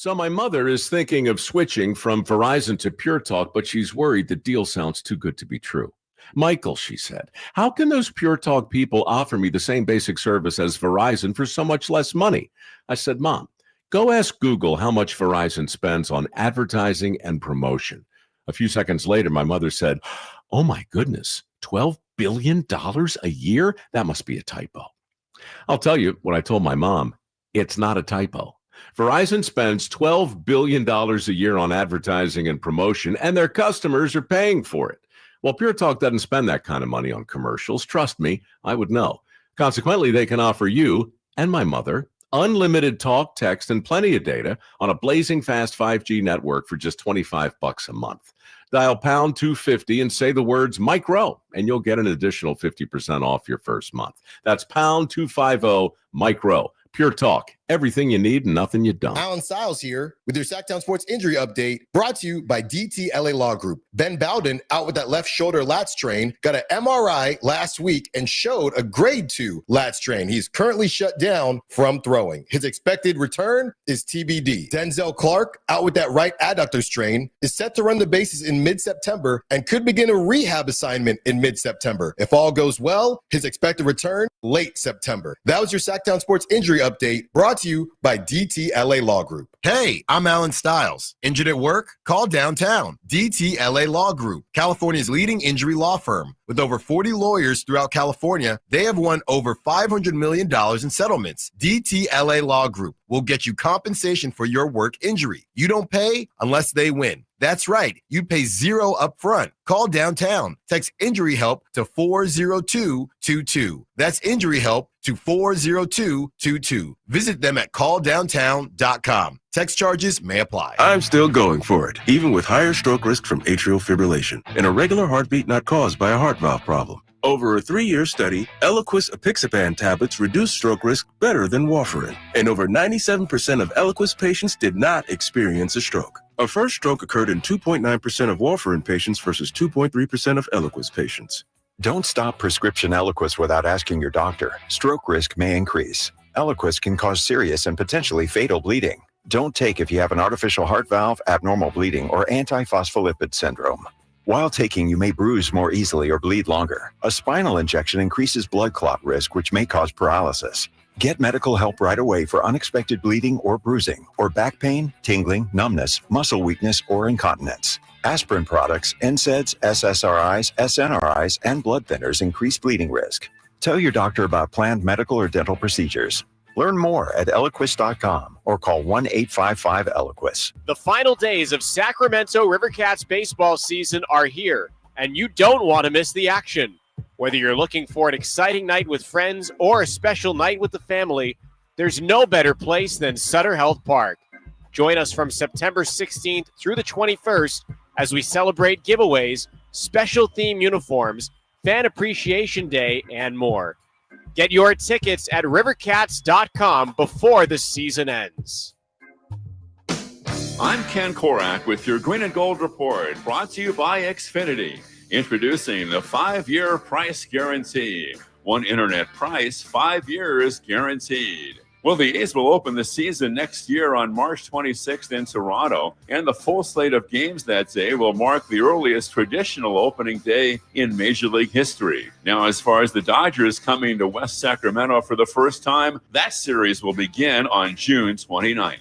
So my mother is thinking of switching from Verizon to Pure Talk, but she's worried the deal sounds too good to be true. Michael, she said, how can those Pure Talk people offer me the same basic service as Verizon for so much less money? I said, Mom, go ask Google how much Verizon spends on advertising and promotion. A few seconds later, my mother said, oh my goodness, $12 billion a year? That must be a typo. I'll tell you what I told my mom. It's not a typo. Verizon spends $12 billion a year on advertising and promotion, and their customers are paying for it. Well, Pure Talk doesn't spend that kind of money on commercials. Trust me, I would know. Consequently, they can offer you and my mother unlimited talk, text, and plenty of data on a blazing fast 5G network for just $25 a month. Dial pound 250 and say the words Mike Rowe, and you'll get an additional 50% off your first month. That's pound 250 Mike Rowe. Pure Talk, everything you need and nothing you don't. Alan Stiles here with your Sactown Sports injury update, brought to you by DTLA Law Group. Ben Bowden, out with that left shoulder lat strain, got an MRI last week and showed a grade 2 lat strain. He's currently shut down from throwing. His expected return is TBD. Denzel Clark, out with that right adductor strain, is set to run the bases in mid-September and could begin a rehab assignment in mid-September. If all goes well, his expected return late September. That was your Sactown Sports injury update, brought to you by DTLA Law Group. Hey, I'm Alan Stiles. Injured at work? Call downtown. DTLA Law Group, California's leading injury law firm. With over 40 lawyers throughout California, they have won over $500 million in settlements. DTLA Law Group will get you compensation for your work injury. You don't pay unless they win. That's right. You pay zero up front. Call downtown. Text injury help to 40222. That's injury help to 40222. Visit them at calldowntown.com. Text charges may apply. I'm still going for it, even with higher stroke risk from atrial fibrillation, an irregular heartbeat not caused by a heart valve problem. Over a 3-year study, Eliquis apixaban tablets reduced stroke risk better than warfarin, and over 97% of Eliquis patients did not experience a stroke. A first stroke occurred in 2.9% of warfarin patients versus 2.3% of Eliquis patients. Don't stop prescription Eliquis without asking your doctor. Stroke risk may increase. Eliquis can cause serious and potentially fatal bleeding. Don't take if you have an artificial heart valve, abnormal bleeding, or antiphospholipid syndrome. While taking, you may bruise more easily or bleed longer. A spinal injection increases blood clot risk, which may cause paralysis. Get medical help right away for unexpected bleeding or bruising, or back pain, tingling, numbness, muscle weakness, or incontinence. Aspirin products, NSAIDs, SSRIs, SNRIs, and blood thinners increase bleeding risk. Tell your doctor about planned medical or dental procedures. Learn more at Eliquis.com or call 1-855-ELIQUIS. The final days of Sacramento Rivercats baseball season are here, and you don't want to miss the action. Whether you're looking for an exciting night with friends or a special night with the family, there's no better place than Sutter Health Park. Join us from September 16th through the 21st as we celebrate giveaways, special theme uniforms, Fan Appreciation Day, and more. Get your tickets at rivercats.com before the season ends. I'm Ken Korak with your Green and Gold Report, brought to you by Xfinity. Introducing the 5-year price guarantee. One internet price, 5 years guaranteed. Well, the A's will open the season next year on March 26th in Toronto, and the full slate of games that day will mark the earliest traditional opening day in Major League history. Now, as far as the Dodgers coming to West Sacramento for the first time, that series will begin on June 29th.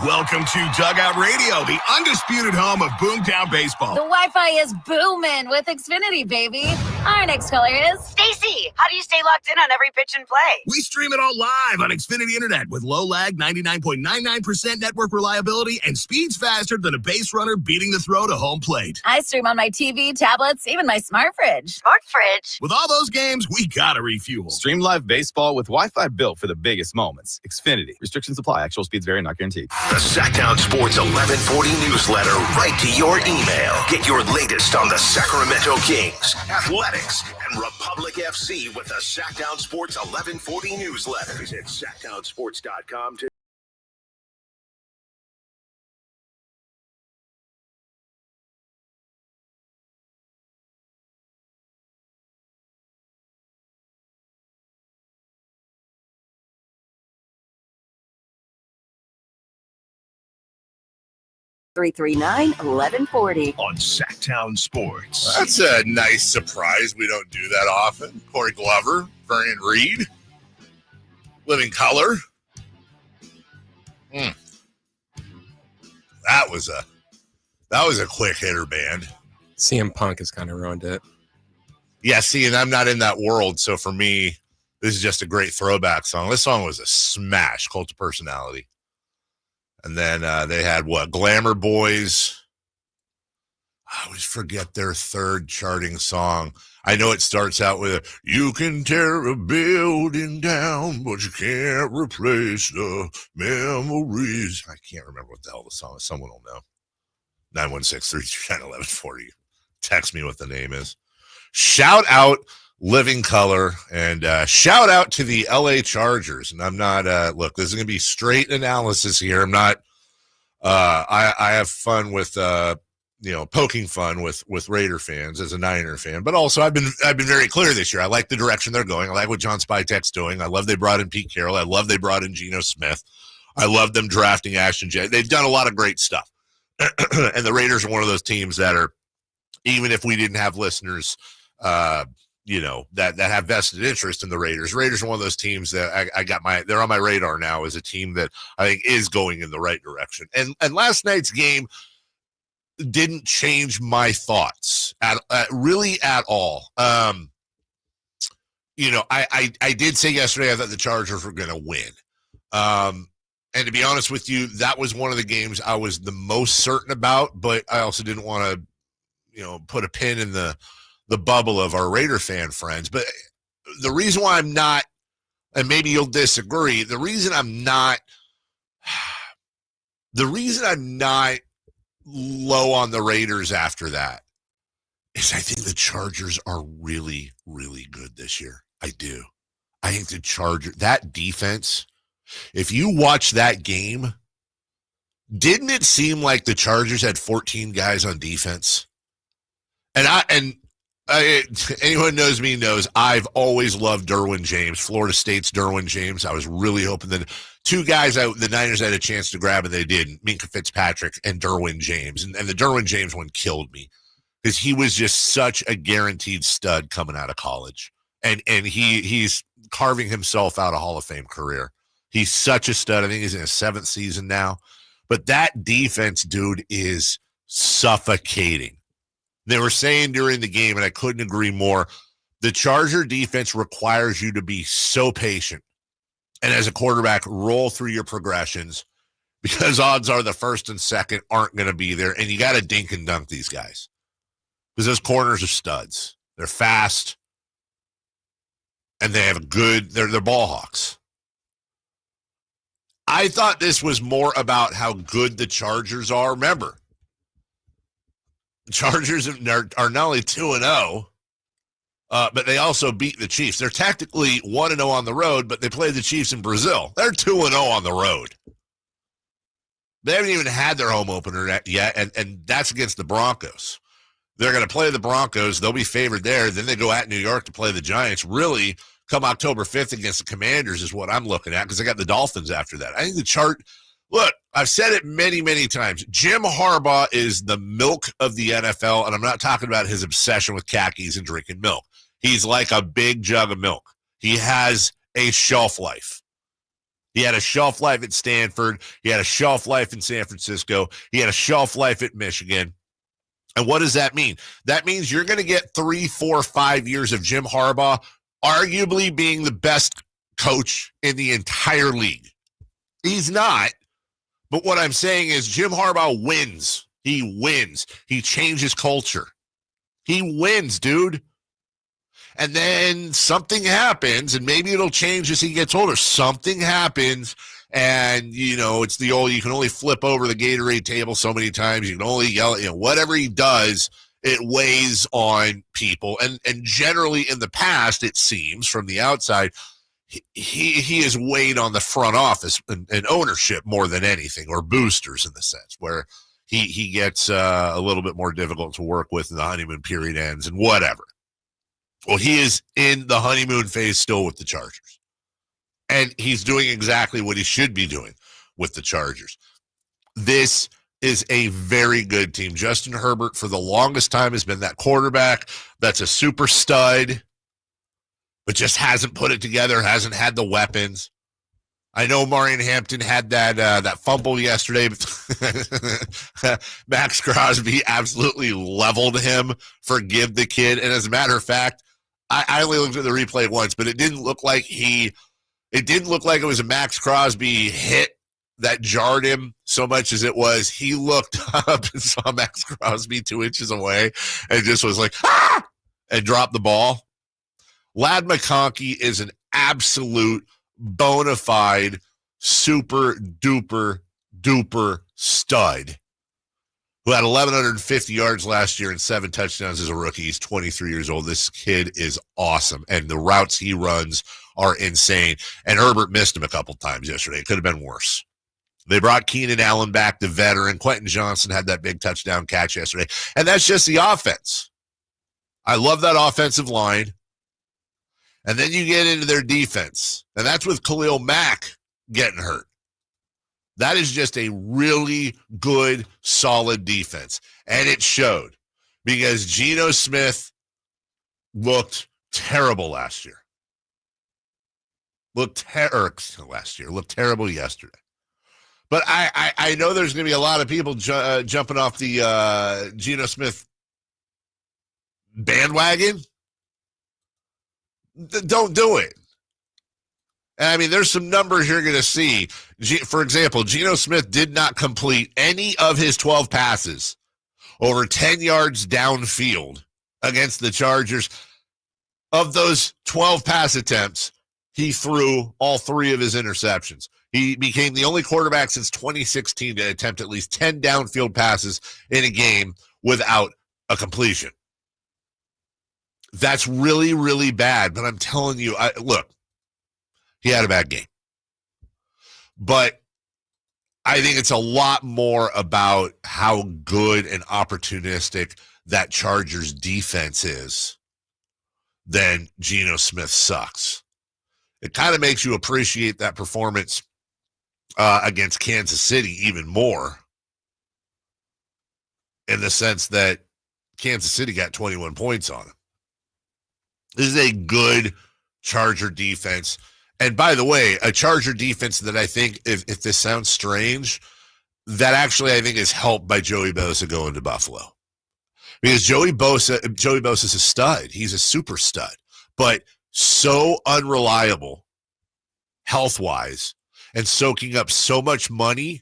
Welcome to Dugout Radio, the undisputed home of Boomtown Baseball. The Wi-Fi is booming with Xfinity, baby. Our next caller is Stacy. How do you stay locked in on every pitch and play? We stream it all live on Xfinity Internet with low lag, 99.99% network reliability, and speeds faster than a base runner beating the throw to home plate. I stream on my TV, tablets, even my smart fridge. Smart fridge. With all those games, we gotta refuel. Stream live baseball with Wi-Fi built for the biggest moments. Xfinity. Restrictions apply. Actual speeds vary, not guaranteed. The Sactown Sports 1140 newsletter right to your email. Get your latest on the Sacramento Kings, Athletics, and Republic FC with the Sactown Sports 1140 newsletter. Visit SactownSports.com to 339-1140. On Sactown Sports. That's a nice surprise. We don't do that often. Corey Glover, Vernon Reed, Living Color. That was a quick hitter band. CM Punk has kind of ruined it. Yeah, see, and I'm not in that world, so for me, this is just a great throwback song. This song was a smash, Cult of Personality. And then they had, Glamour Boys. I always forget their third charting song. I know it starts out with, you can tear a building down, but you can't replace the memories. I can't remember what the hell the song is. Someone will know. 916-339-1140. Text me what the name is. Shout out Living Color, and shout out to the LA Chargers. And I'm not, look, this is going to be straight analysis here. I'm not, I have fun with, poking fun with Raider fans as a Niner fan, but also I've been very clear this year. I like the direction they're going. I like what John Spytek's doing. I love they brought in Pete Carroll. I love they brought in Geno Smith. I love them drafting Ashton Jay. They've done a lot of great stuff. And the Raiders are one of those teams that are, even if we didn't have listeners, that have vested interest in the Raiders. Raiders are one of those teams that they're on my radar now as a team that I think is going in the right direction. And last night's game didn't change my thoughts really at all. I did say yesterday I thought the Chargers were going to win. And to be honest with you, that was one of the games I was the most certain about, but I also didn't want to, put a pin in the bubble of our Raider fan friends. But the reason why I'm not, and maybe you'll disagree, the reason I'm not low on the Raiders after that is I think the Chargers are really, really good this year. I do. I think the that defense, if you watch that game, didn't it seem like the Chargers had 14 guys on defense? And anyone knows me knows I've always loved Derwin James, Florida State's Derwin James. I was really hoping that two guys the Niners had a chance to grab, and they didn't. Minka Fitzpatrick and Derwin James. And the Derwin James one killed me because he was just such a guaranteed stud coming out of college. And he's carving himself out a Hall of Fame career. He's such a stud. I think he's in his 7th season now. But that defense, dude, is suffocating. They were saying during the game, and I couldn't agree more, the Charger defense requires you to be so patient. And as a quarterback, roll through your progressions because odds are the first and second aren't going to be there. And you got to dink and dunk these guys because those corners are studs. They're fast. And they have they're ball hawks. I thought this was more about how good the Chargers are. Remember, the Chargers are not only 2-0, but they also beat the Chiefs. They're tactically 1-0 on the road, but they played the Chiefs in Brazil. They're 2-0 on the road. They haven't even had their home opener yet, and that's against the Broncos. They're going to play the Broncos. They'll be favored there. Then they go at New York to play the Giants. Really, come October 5th against the Commanders is what I'm looking at because they got the Dolphins after that. I think look, I've said it many, many times. Jim Harbaugh is the milk of the NFL, and I'm not talking about his obsession with khakis and drinking milk. He's like a big jug of milk. He has a shelf life. He had a shelf life at Stanford. He had a shelf life in San Francisco. He had a shelf life at Michigan. And what does that mean? That means you're going to get 3, 4, 5 years of Jim Harbaugh arguably being the best coach in the entire league. He's not. But what I'm saying is Jim Harbaugh wins. He wins. He changes culture. He wins, dude. And then something happens, and maybe it'll change as he gets older. Something happens, and, it's the old, you can only flip over the Gatorade table so many times. You can only yell at, whatever he does, it weighs on people. And generally in the past, it seems, from the outside, he is weighed on the front office and ownership more than anything, or boosters in the sense where he gets a little bit more difficult to work with and the honeymoon period ends and whatever. Well, he is in the honeymoon phase still with the Chargers, and he's doing exactly what he should be doing with the Chargers. This is a very good team. Justin Herbert, for the longest time, has been that quarterback that's a super stud, but just hasn't put it together, hasn't had the weapons. I know Marion Hampton had that fumble yesterday, but Max Crosby absolutely leveled him. Forgive the kid. And as a matter of fact, I only looked at the replay once, but it didn't look like it was a Max Crosby hit that jarred him so much as it was he looked up and saw Max Crosby 2 inches away and just was like, ah! And dropped the ball. Ladd McConkey is an absolute bona fide super duper stud who had 1,150 yards last year and 7 touchdowns as a rookie. He's 23 years old. This kid is awesome, and the routes he runs are insane. And Herbert missed him a couple times yesterday. It could have been worse. They brought Keenan Allen back, the veteran. Quentin Johnson had that big touchdown catch yesterday. And that's just the offense. I love that offensive line. And then you get into their defense. And that's with Khalil Mack getting hurt. That is just a really good, solid defense. And it showed because Geno Smith looked terrible last year. Looked terrible yesterday. But I know there's going to be a lot of people jumping off the Geno Smith bandwagon. Don't do it. And I mean, there's some numbers you're going to see. For example, Geno Smith did not complete any of his 12 passes over 10 yards downfield against the Chargers. Of those 12 pass attempts, he threw all 3 of his interceptions. He became the only quarterback since 2016 to attempt at least 10 downfield passes in a game without a completion. That's really, really bad. But I'm telling you, look, he had a bad game. But I think it's a lot more about how good and opportunistic that Chargers defense is than Geno Smith sucks. It kind of makes you appreciate that performance against Kansas City even more, in the sense that Kansas City got 21 points on him. This is a good Charger defense. And by the way, a Charger defense that I think, if this sounds strange, that actually I think is helped by Joey Bosa going to Buffalo. Because Joey Bosa is a stud. He's a super stud. But so unreliable health-wise and soaking up so much money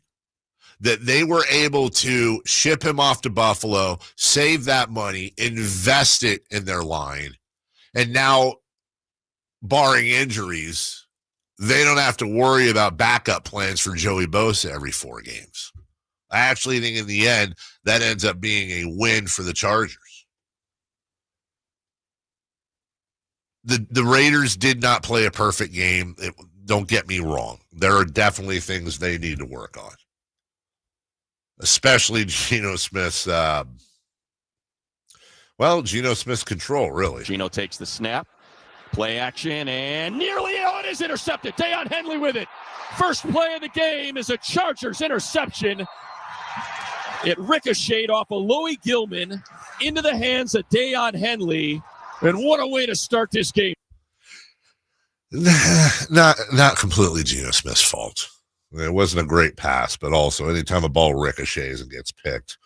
that they were able to ship him off to Buffalo, save that money, invest it in their line. And now, barring injuries, they don't have to worry about backup plans for Joey Bosa every 4 games. I actually think in the end, that ends up being a win for the Chargers. The Raiders did not play a perfect game. Don't get me wrong. There are definitely things they need to work on, especially Geno Smith's, Geno Smith's control, really. Geno takes the snap, play action, and nearly it is intercepted. Deion Henley with it. First play of the game is a Chargers interception. It ricocheted off of Louis Gilman into the hands of Deion Henley. And what a way to start this game. Not completely Geno Smith's fault. It wasn't a great pass, but also anytime a ball ricochets and gets picked,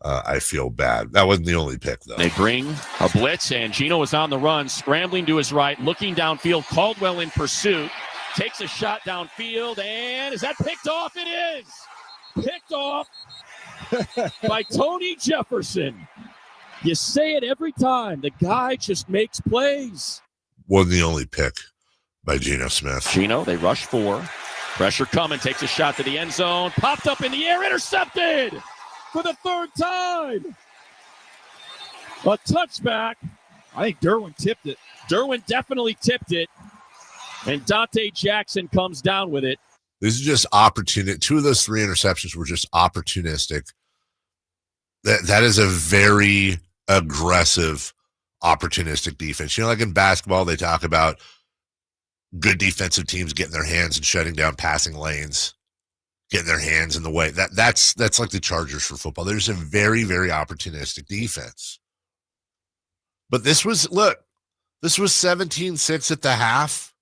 I feel bad. That wasn't the only pick, though. They bring a blitz, and Geno is on the run, scrambling to his right, looking downfield. Caldwell in pursuit, takes a shot downfield, and is that picked off? It is picked off by Tony Jefferson. You say it every time. The guy just makes plays. Wasn't the only pick by Geno Smith. Geno, they rush 4. Pressure coming, takes a shot to the end zone. Popped up in the air, intercepted for the 3rd time. A touchback. I think Derwin tipped it. Derwin definitely tipped it. And Dante Jackson comes down with it. This is just opportunistic. 2 of those 3 interceptions were just opportunistic. That is a very aggressive, opportunistic defense. You know, like in basketball, they talk about good defensive teams getting their hands and shutting down passing lanes. getting their hands in the way. That's like the Chargers for football. There's a very, very opportunistic defense. But this was 17-6 at the half.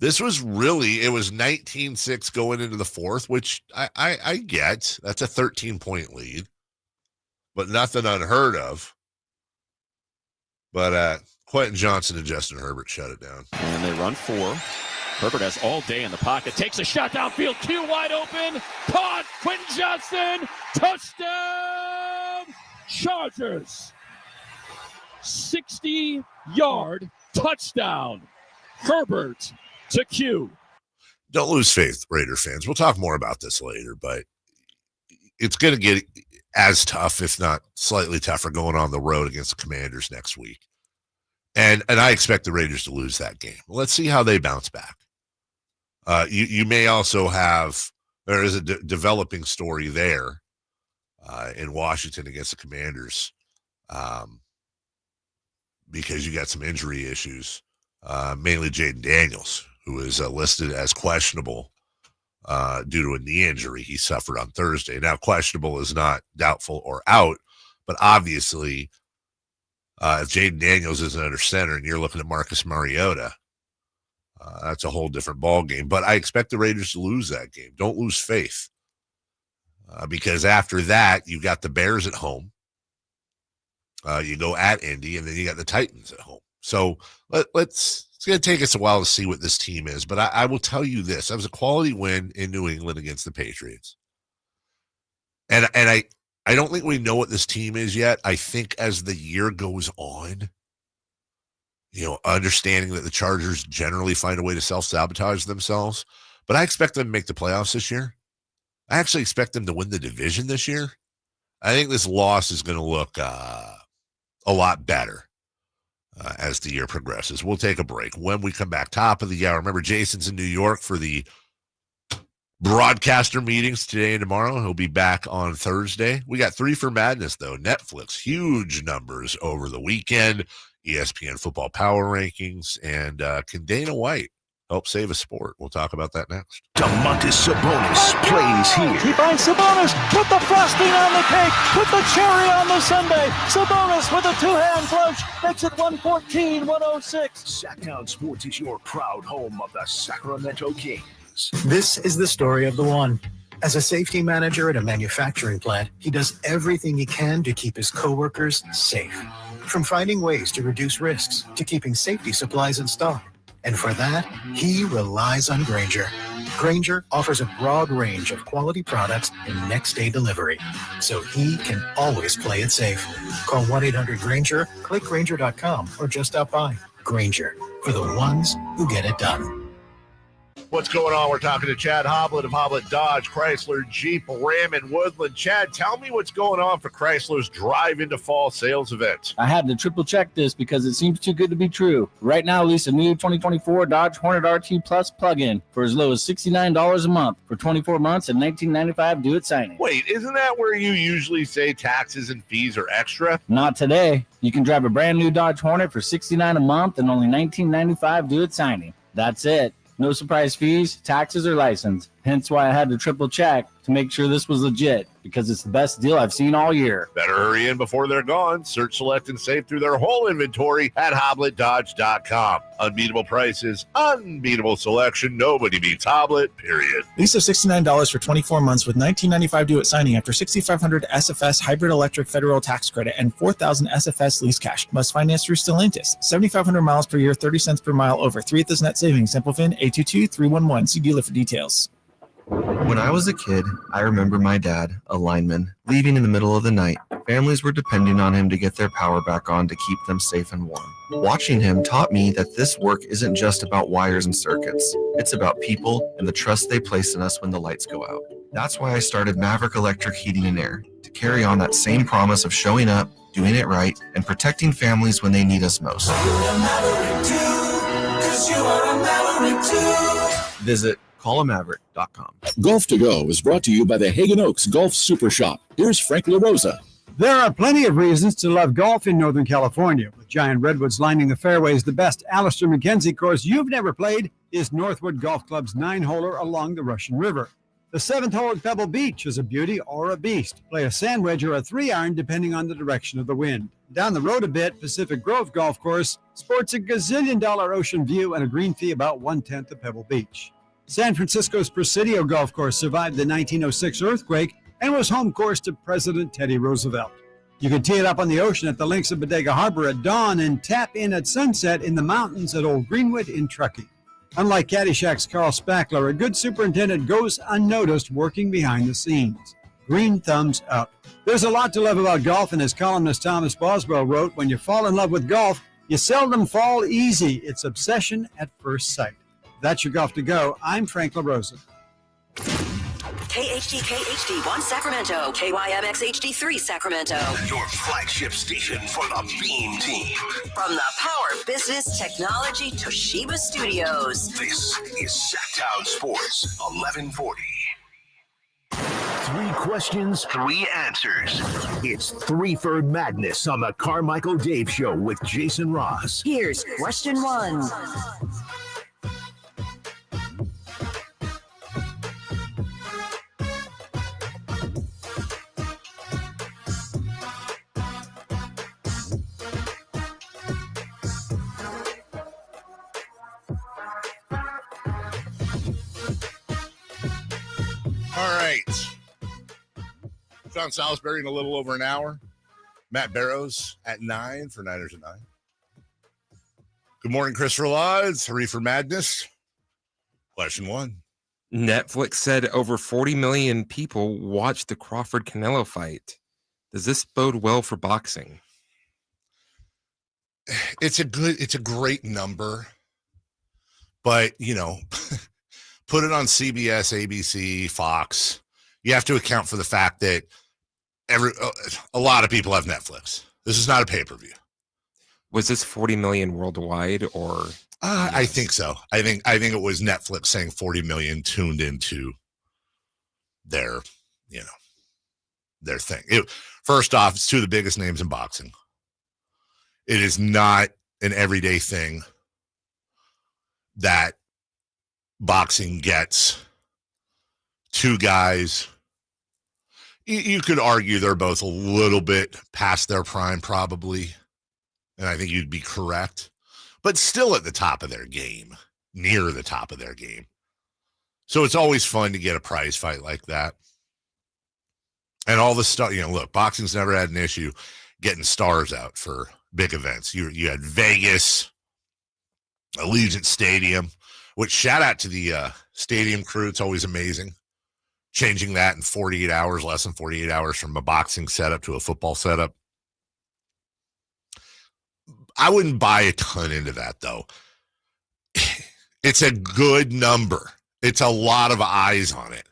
This was really, it was 19-6 going into the fourth, which I get. That's a 13-point lead, but nothing unheard of. But Quentin Johnson and Justin Herbert shut it down. And they run 4. Herbert has all day in the pocket. Takes a shot downfield. Q wide open. Caught. Quentin Johnson. Touchdown. Chargers. 60-yard touchdown. Herbert to Q. Don't lose faith, Raider fans. We'll talk more about this later, but it's going to get as tough, if not slightly tougher, going on the road against the Commanders next week. And I expect the Raiders to lose that game. Let's see how they bounce back. You may also have, there is a developing story there in Washington against the Commanders because you got some injury issues, mainly Jaden Daniels, who is listed as questionable due to a knee injury he suffered on Thursday. Now, questionable is not doubtful or out, but obviously if Jaden Daniels isn't under center and you're looking at Marcus Mariota, that's a whole different ball game. But I expect the Raiders to lose that game. Don't lose faith because after that, you got the Bears at home. You go at Indy, and then you got the Titans at home. So it's going to take us a while to see what this team is. But I will tell you this. That was a quality win in New England against the Patriots. And I don't think we know what this team is yet. I think as the year goes on, understanding that the Chargers generally find a way to self-sabotage themselves. But I expect them to make the playoffs this year. I actually expect them to win the division this year. I think this loss is going to look a lot better as the year progresses. We'll take a break. When we come back, top of the hour. Remember, Jason's in New York for the broadcaster meetings today and tomorrow. He'll be back on Thursday. We got 3 for Madness, though. Netflix, huge numbers over the weekend. ESPN football power rankings. And can Dana White help save a sport? We'll talk about that next. Domantas Sabonis plays here. He finds Sabonis. Put the frosting on the cake. Put the cherry on the sundae. Sabonis with a 2-hand flush. Makes it 114-106. Sactown Sports is your proud home of the Sacramento Kings. This is the story of the one. As a safety manager at a manufacturing plant, he does everything he can to keep his coworkers safe. From finding ways to reduce risks to keeping safety supplies in stock. And for that, he relies on Grainger. Grainger offers a broad range of quality products and next-day delivery, so he can always play it safe. Call 1-800-GRAINGER, click Grainger.com, or just stop by. Grainger, for the ones who get it done. What's going on? We're talking to Chad Hoblet of Hoblet Dodge, Chrysler, Jeep, Ram, and Woodland. Chad, tell me what's going on for Chrysler's Drive into Fall sales event. I had to triple check this because it seems too good to be true. Right now, lease a new 2024 Dodge Hornet RT Plus plug-in for as low as $69 a month for 24 months and $19.95 due at signing. Wait, isn't that where you usually say taxes and fees are extra? Not today. You can drive a brand new Dodge Hornet for $69 a month and only $19.95 due at signing. That's it. No surprise fees, taxes, or license. Hence why I had to triple check to make sure this was legit, because it's the best deal I've seen all year. Better hurry in before they're gone. Search, select, and save through their whole inventory at HobletDodge.com. Unbeatable prices, unbeatable selection. Nobody beats Hoblet, period. Lease of $69 for 24 months with $19.95 due at signing after $6,500 SFS hybrid electric federal tax credit and $4,000 SFS lease cash. Must finance through Stellantis. 7,500 miles per year, 30 cents per mile over. 3 at this net savings. Sample VIN 822-311. See dealer for details. When I was a kid, I remember my dad, a lineman, leaving in the middle of the night. Families were depending on him to get their power back on to keep them safe and warm. Watching him taught me that this work isn't just about wires and circuits. It's about people and the trust they place in us when the lights go out. That's why I started Maverick Electric Heating and Air, to carry on that same promise of showing up, doing it right, and protecting families when they need us most. Visit callamaverick.com. Golf to Go is brought to you by the Hagen Oaks Golf Super Shop. Here's Frank LaRosa. There are plenty of reasons to love golf in Northern California. With giant redwoods lining the fairways, the best Alistair McKenzie course you've never played is Northwood Golf Club's 9-holer along the Russian River. The 7th hole at Pebble Beach is a beauty or a beast. Play a sand wedge or a 3-iron depending on the direction of the wind. Down the road a bit, Pacific Grove Golf Course sports a gazillion-dollar ocean view and a green fee about 1/10 of Pebble Beach. San Francisco's Presidio Golf Course survived the 1906 earthquake and was home course to President Teddy Roosevelt. You can tee it up on the ocean at the links of Bodega Harbor at dawn and tap in at sunset in the mountains at Old Greenwood in Truckee. Unlike Caddyshack's Carl Spackler, a good superintendent goes unnoticed working behind the scenes. Green thumbs up. There's a lot to love about golf, and as columnist Thomas Boswell wrote, when you fall in love with golf, you seldom fall easy. It's obsession at first sight. That's your Golf to Go. I'm Frank LaRosa. KHD1 Sacramento, KYMX HD3 Sacramento. Your flagship station for the Beam Team. From the Power Business Technology Toshiba Studios. This is Sactown Sports, 1140. 3 questions, 3 answers. It's Threeford Madness on the Carmichael Dave Show with Jason Ross. Here's question 1. All right. Sean Salisbury in a little over an hour. Matt Barrows at 9 for Niners at 9. Good morning, Christopher Law. It's Threeford Madness. Question 1. Netflix said over 40 million people watched the Crawford-Canelo fight. Does this bode well for boxing? It's a great number, but put it on CBS, ABC, Fox. You have to account for the fact that a lot of people have Netflix. This is not a pay-per-view. Was this 40 million worldwide, or? I think so. I think it was Netflix saying 40 million tuned into their thing. First off, it's 2 of the biggest names in boxing. It is not an everyday thing that boxing gets 2 guys. You could argue they're both a little bit past their prime, probably, and I think you'd be correct, but still at the top of their game, near the top of their game. So it's always fun to get a prize fight like that. And all the stuff, look, boxing's never had an issue getting stars out for big events. You had Vegas, Allegiant Stadium, which shout out to the stadium crew. It's always amazing. Changing that in 48 hours, less than 48 hours from a boxing setup to a football setup. I wouldn't buy a ton into that, though. It's a good number. It's a lot of eyes on it.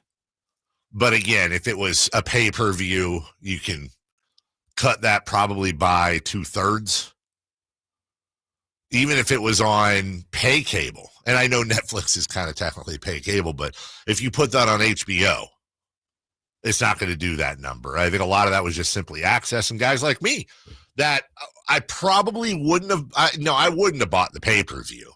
But again, if it was a pay-per-view, you can cut that probably by 2/3. Even if it was on pay cable, and I know Netflix is kind of technically pay cable, but if you put that on HBO, it's not going to do that number. I think a lot of that was just simply access, and guys like me that I probably wouldn't have. I wouldn't have bought the pay-per-view.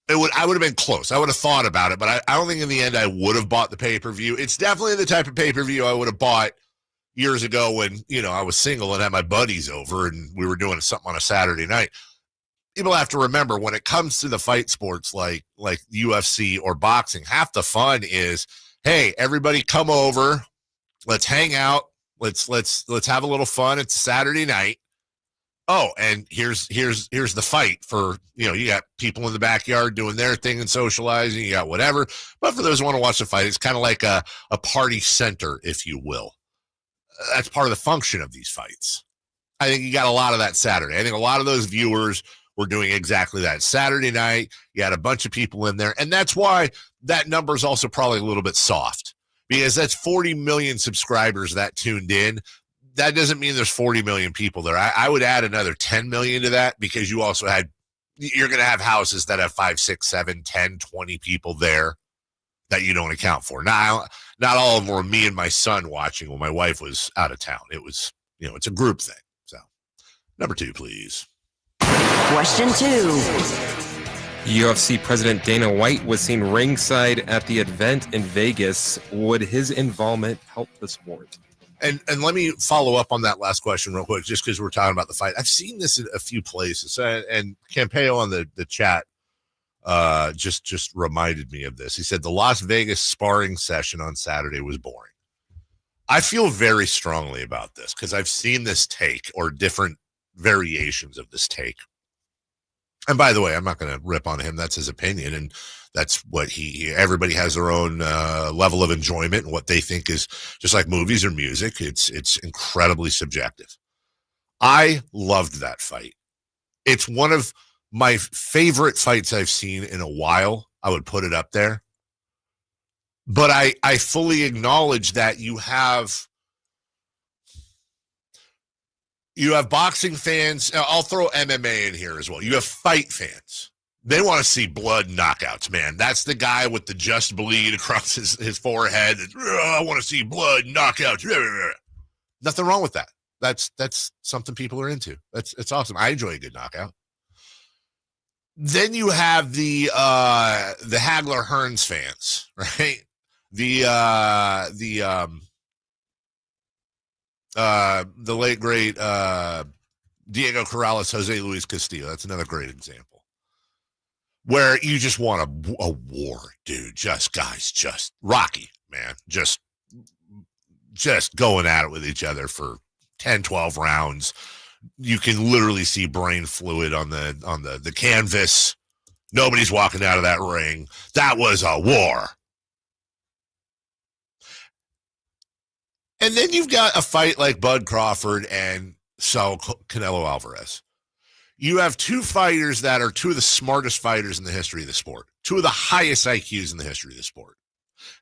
I would have been close. I would have thought about it, but I don't think in the end I would have bought the pay-per-view. It's definitely the type of pay-per-view I would have bought years ago when, I was single and had my buddies over and we were doing something on a Saturday night. People have to remember when it comes to the fight sports like UFC or boxing, half the fun is, hey, everybody come over, let's hang out, let's have a little fun. It's a Saturday night. Oh, and here's the fight for, you got people in the backyard doing their thing and socializing, you got whatever. But for those who want to watch the fight, it's kind of like a party center, if you will. That's part of the function of these fights. I think you got a lot of that Saturday. I think a lot of those viewers were doing exactly that. Saturday night, you had a bunch of people in there. And that's why that number is also probably a little bit soft, because that's 40 million subscribers that tuned in. That doesn't mean there's 40 million people there. I would add another 10 million to that, because you're going to have houses that have 5, 6, 7, 10, 20 people there that you don't account for. Now, not all of them were me and my son watching when my wife was out of town. It was, it's a group thing. So, number 2, please. Question 2. UFC President Dana White was seen ringside at the event in Vegas. Would his involvement help the sport? And let me follow up on that last question real quick, just because we're talking about the fight. I've seen this in a few places, and Campeo on the chat just reminded me of this. He said the Las Vegas sparring session on Saturday was boring. I feel very strongly about this because I've seen this take or different variations of this take. And by the way, I'm not going to rip on him. That's his opinion. And that's what everybody has their own level of enjoyment and what they think is just like movies or music. It's incredibly subjective. I loved that fight. It's one of my favorite fights I've seen in a while. I would put it up there. But I fully acknowledge that you have boxing fans. I'll throw MMA in here as well. You have fight fans. They want to see blood knockouts, man. That's the guy with the just bleed across his forehead. I want to see blood knockouts. Nothing wrong with that. That's something people are into. It's awesome. I enjoy a good knockout. Then you have the Hagler Hearns fans, right? The late great Diego Corrales, Jose Luis Castillo. That's another great example where you just want a war, dude. Just Rocky, man. Just going at it with each other for 10, 12 rounds. You can literally see brain fluid on the canvas. Nobody's walking out of that ring. That was a war. And then you've got a fight like Bud Crawford and Saul Canelo Alvarez. You have two fighters that are two of the smartest fighters in the history of the sport, two of the highest IQs in the history of the sport.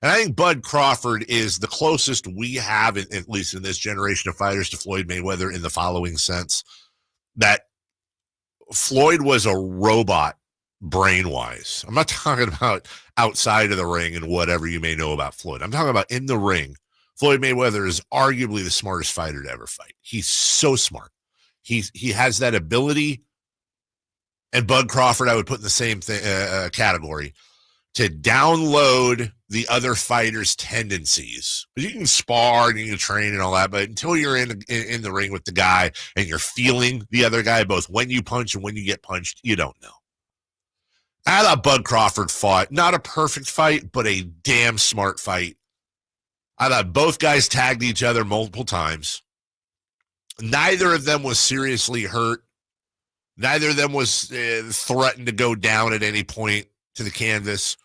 And I think Bud Crawford is the closest we have, at least in this generation of fighters, to Floyd Mayweather in the following sense, that Floyd was a robot brain-wise. I'm not talking about outside of the ring and whatever you may know about Floyd. I'm talking about in the ring. Floyd Mayweather is arguably the smartest fighter to ever fight. He's so smart. He has that ability, and Bud Crawford I would put in the same category, to download the other fighter's tendencies. But you can spar and you can train and all that, but until you're in the ring with the guy and you're feeling the other guy, both when you punch and when you get punched, you don't know. I thought Bud Crawford fought not a perfect fight, but a damn smart fight. I thought both guys tagged each other multiple times. Neither of them was seriously hurt. Neither of them was threatened to go down at any point to the canvas.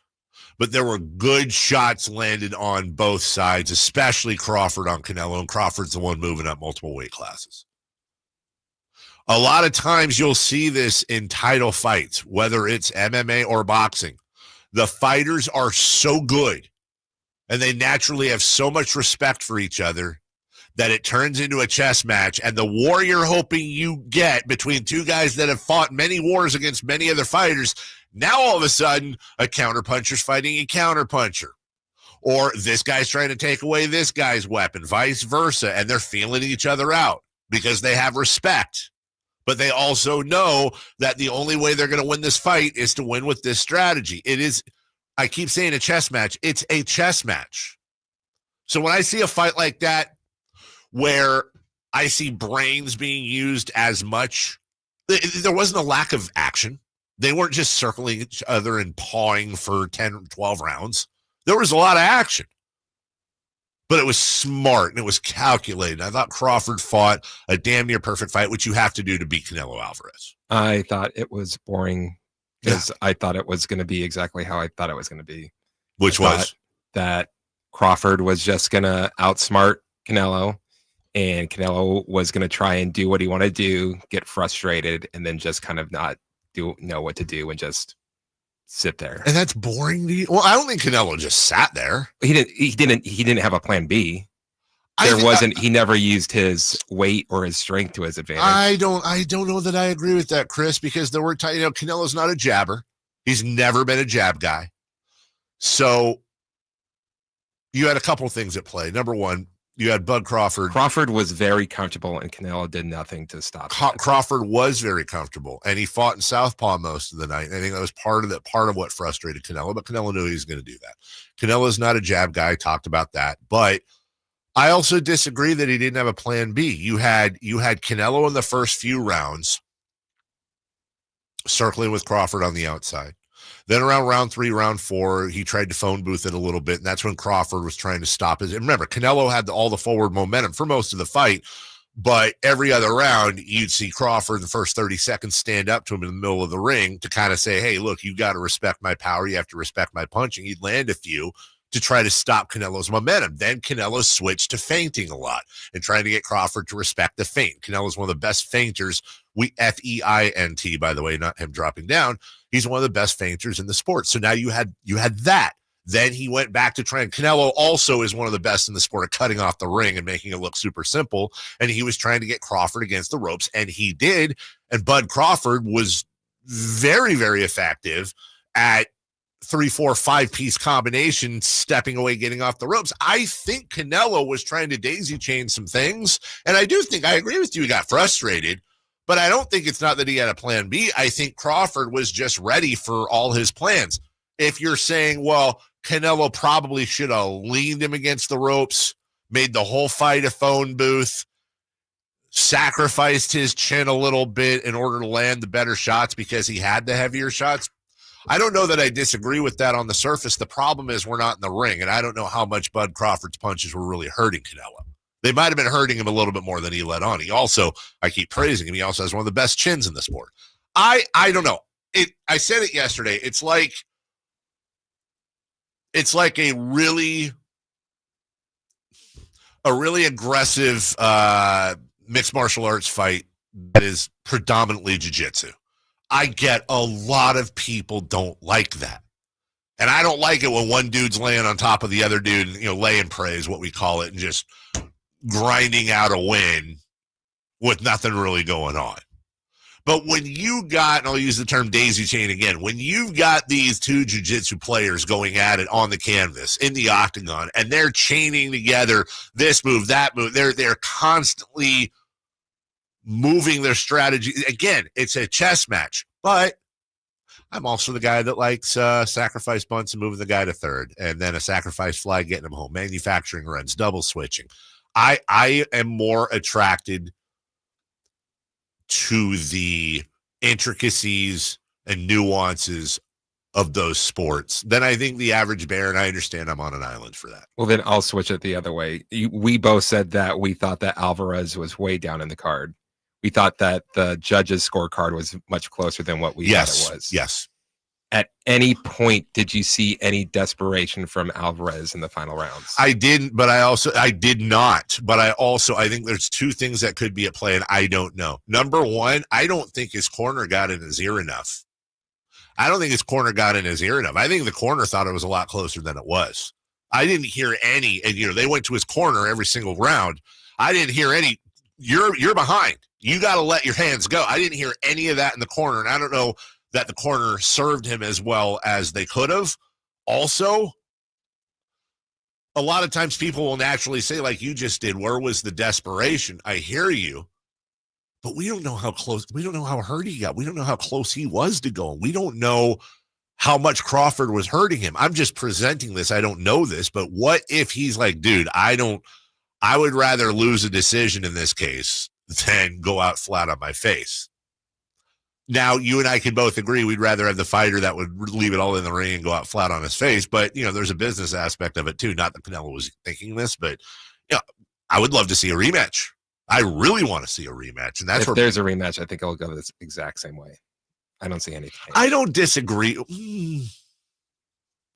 But there were good shots landed on both sides, especially Crawford on Canelo, and Crawford's the one moving up multiple weight classes. A lot of times you'll see this in title fights, whether it's MMA or boxing. The fighters are so good, and they naturally have so much respect for each other that it turns into a chess match. And the war you're hoping you get between two guys that have fought many wars against many other fighters, now all of a sudden a counterpuncher's fighting a counterpuncher. Or this guy's trying to take away this guy's weapon, vice versa. And they're feeling each other out because they have respect. But they also know that the only way they're going to win this fight is to win with this strategy. It is, I keep saying a chess match. It's a chess match. So when I see a fight like that, where I see brains being used as much, there wasn't a lack of action. They weren't just circling each other and pawing for 10 or 12 rounds. There was a lot of action. But it was smart and it was calculated. I thought Crawford fought a damn near perfect fight, which you have to do to beat Canelo Alvarez. I thought it was boring because I thought it was going to be exactly how I thought it was going to be. Which was? That Crawford was just going to outsmart Canelo, and Canelo was going to try and do what he wanted to do, get frustrated, and then just kind of not know what to do and just sit there. And that's boring to you? Well, I don't think Canelo just sat there. He didn't have a plan B. He never used his weight or his strength to his advantage. I don't know that I agree with that, Chris, because there were times, Canelo's not a jabber. He's never been a jab guy. So you had a couple things at play. Number one, You had Bud Crawford. Crawford was very comfortable, and Canelo did nothing to stop him. Crawford was very comfortable, and he fought in southpaw most of the night. I think that was part of what frustrated Canelo, but Canelo knew he was going to do that. Canelo's not a jab guy. I talked about that, but I also disagree that he didn't have a plan B. You had Canelo in the first few rounds circling with Crawford on the outside. Then around round 3, round 4, he tried to phone booth it a little bit, and that's when Crawford was trying to stop it. And remember, Canelo had all the forward momentum for most of the fight, but every other round, you'd see Crawford in the first 30 seconds stand up to him in the middle of the ring to kind of say, hey, look, you got to respect my power. You have to respect my punching. He'd land a few to try to stop Canelo's momentum. Then Canelo switched to feinting a lot and trying to get Crawford to respect the feint. Canelo's one of the best feinters. F-E-I-N-T, by the way, not him dropping down. He's one of the best feinters in the sport. So now you had that. Then he went back to trying. Canelo also is one of the best in the sport of cutting off the ring and making it look super simple. And he was trying to get Crawford against the ropes, and he did. And Bud Crawford was very, very effective at 3, 4, 5-piece combination, stepping away, getting off the ropes. I think Canelo was trying to daisy chain some things. And I do think, I agree with you, he got frustrated. But I don't think it's not that he had a plan B. I think Crawford was just ready for all his plans. If you're saying, well, Canelo probably should have leaned him against the ropes, made the whole fight a phone booth, sacrificed his chin a little bit in order to land the better shots because he had the heavier shots. I don't know that I disagree with that on the surface. The problem is we're not in the ring, and I don't know how much Bud Crawford's punches were really hurting Canelo. They might have been hurting him a little bit more than he let on. He also, I keep praising him, he also has one of the best chins in the sport. I don't know. I said it yesterday. It's like a really aggressive mixed martial arts fight that is predominantly jiu-jitsu. I get a lot of people don't like that. And I don't like it when one dude's laying on top of the other dude, lay and pray is what we call it, and just grinding out a win with nothing really going on. But when you got, and I'll use the term daisy chain again, when you've got these two jiu-jitsu players going at it on the canvas in the octagon, and they're chaining together this move, that move, they're constantly moving their strategy. Again, it's a chess match, but I'm also the guy that likes sacrifice bunts and moving the guy to third, and then a sacrifice fly getting him home, manufacturing runs, double switching. I am more attracted to the intricacies and nuances of those sports than I think the average bear, and I understand I'm on an island for that. Well, then I'll switch it the other way. We both said that we thought that Alvarez was way down in the card. We thought that the judges' scorecard was much closer than what we thought it was. Yes. At any point, did you see any desperation from Alvarez in the final rounds? I didn't, but I did not. But I think there's two things that could be at play, and I don't know. Number one, I don't think his corner got in his ear enough. I think the corner thought it was a lot closer than it was. I didn't hear any, and they went to his corner every single round. I didn't hear any, you're behind. You got to let your hands go. I didn't hear any of that in the corner, and I don't know that the corner served him as well as they could have. Also, a lot of times people will naturally say, like you just did, where was the desperation? I hear you, but we don't know how close, we don't know how hurt he got. We don't know how close he was to going. We don't know how much Crawford was hurting him. I'm just presenting this. I don't know this, but what if he's like, dude, I would rather lose a decision in this case than go out flat on my face. Now, you and I can both agree we'd rather have the fighter that would leave it all in the ring and go out flat on his face. But, there's a business aspect of it, too. Not that Canelo was thinking this, but, I would love to see a rematch. I really want to see a rematch. And that's if there's a rematch, I think it'll go this exact same way. I don't see anything. I don't disagree.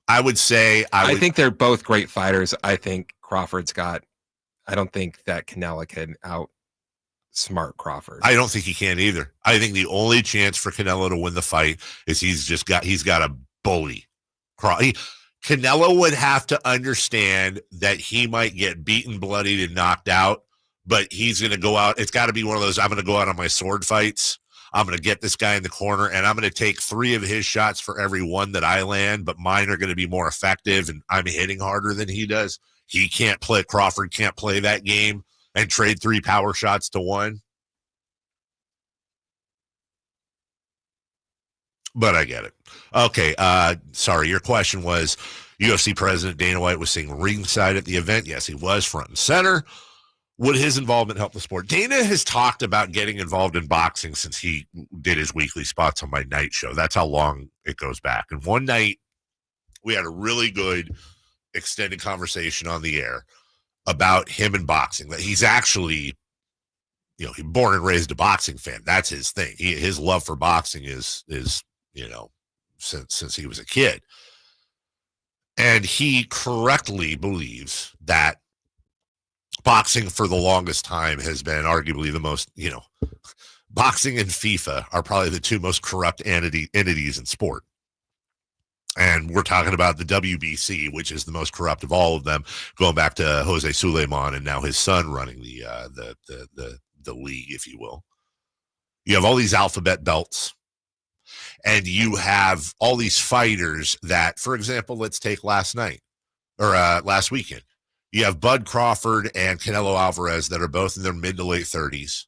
I would say I think they're both great fighters. I think I don't think that Canelo can outsmart Crawford. I don't think he can either. I think the only chance for Canelo to win the fight is he's got a bully. Canelo would have to understand that he might get beaten, bloodied, and knocked out, but he's going to go out. It's got to be one of those, I'm going to go out on my sword fights. I'm going to get this guy in the corner, and I'm going to take 3 of his shots for every one that I land, but mine are going to be more effective, and I'm hitting harder than he does. he can't play, Crawford can't play that game and trade 3 power shots to 1. But I get it. Okay, sorry, your question was UFC President Dana White was sitting ringside at the event. Yes, he was front and center. Would his involvement help the sport? Dana has talked about getting involved in boxing since he did his weekly spots on my night show. That's how long it goes back. And one night, we had a really good extended conversation on the air about him and boxing. That he's actually, he's born and raised a boxing fan. That's his thing. His love for boxing is since he was a kid. And he correctly believes that boxing for the longest time has been arguably the most, boxing and FIFA are probably the 2 most corrupt entities in sport. And we're talking about the WBC, which is the most corrupt of all of them, going back to Jose Suleiman and now his son running the league, if you will. You have all these alphabet belts, and you have all these fighters that, for example, let's take last weekend. You have Bud Crawford and Canelo Alvarez that are both in their mid to late 30s.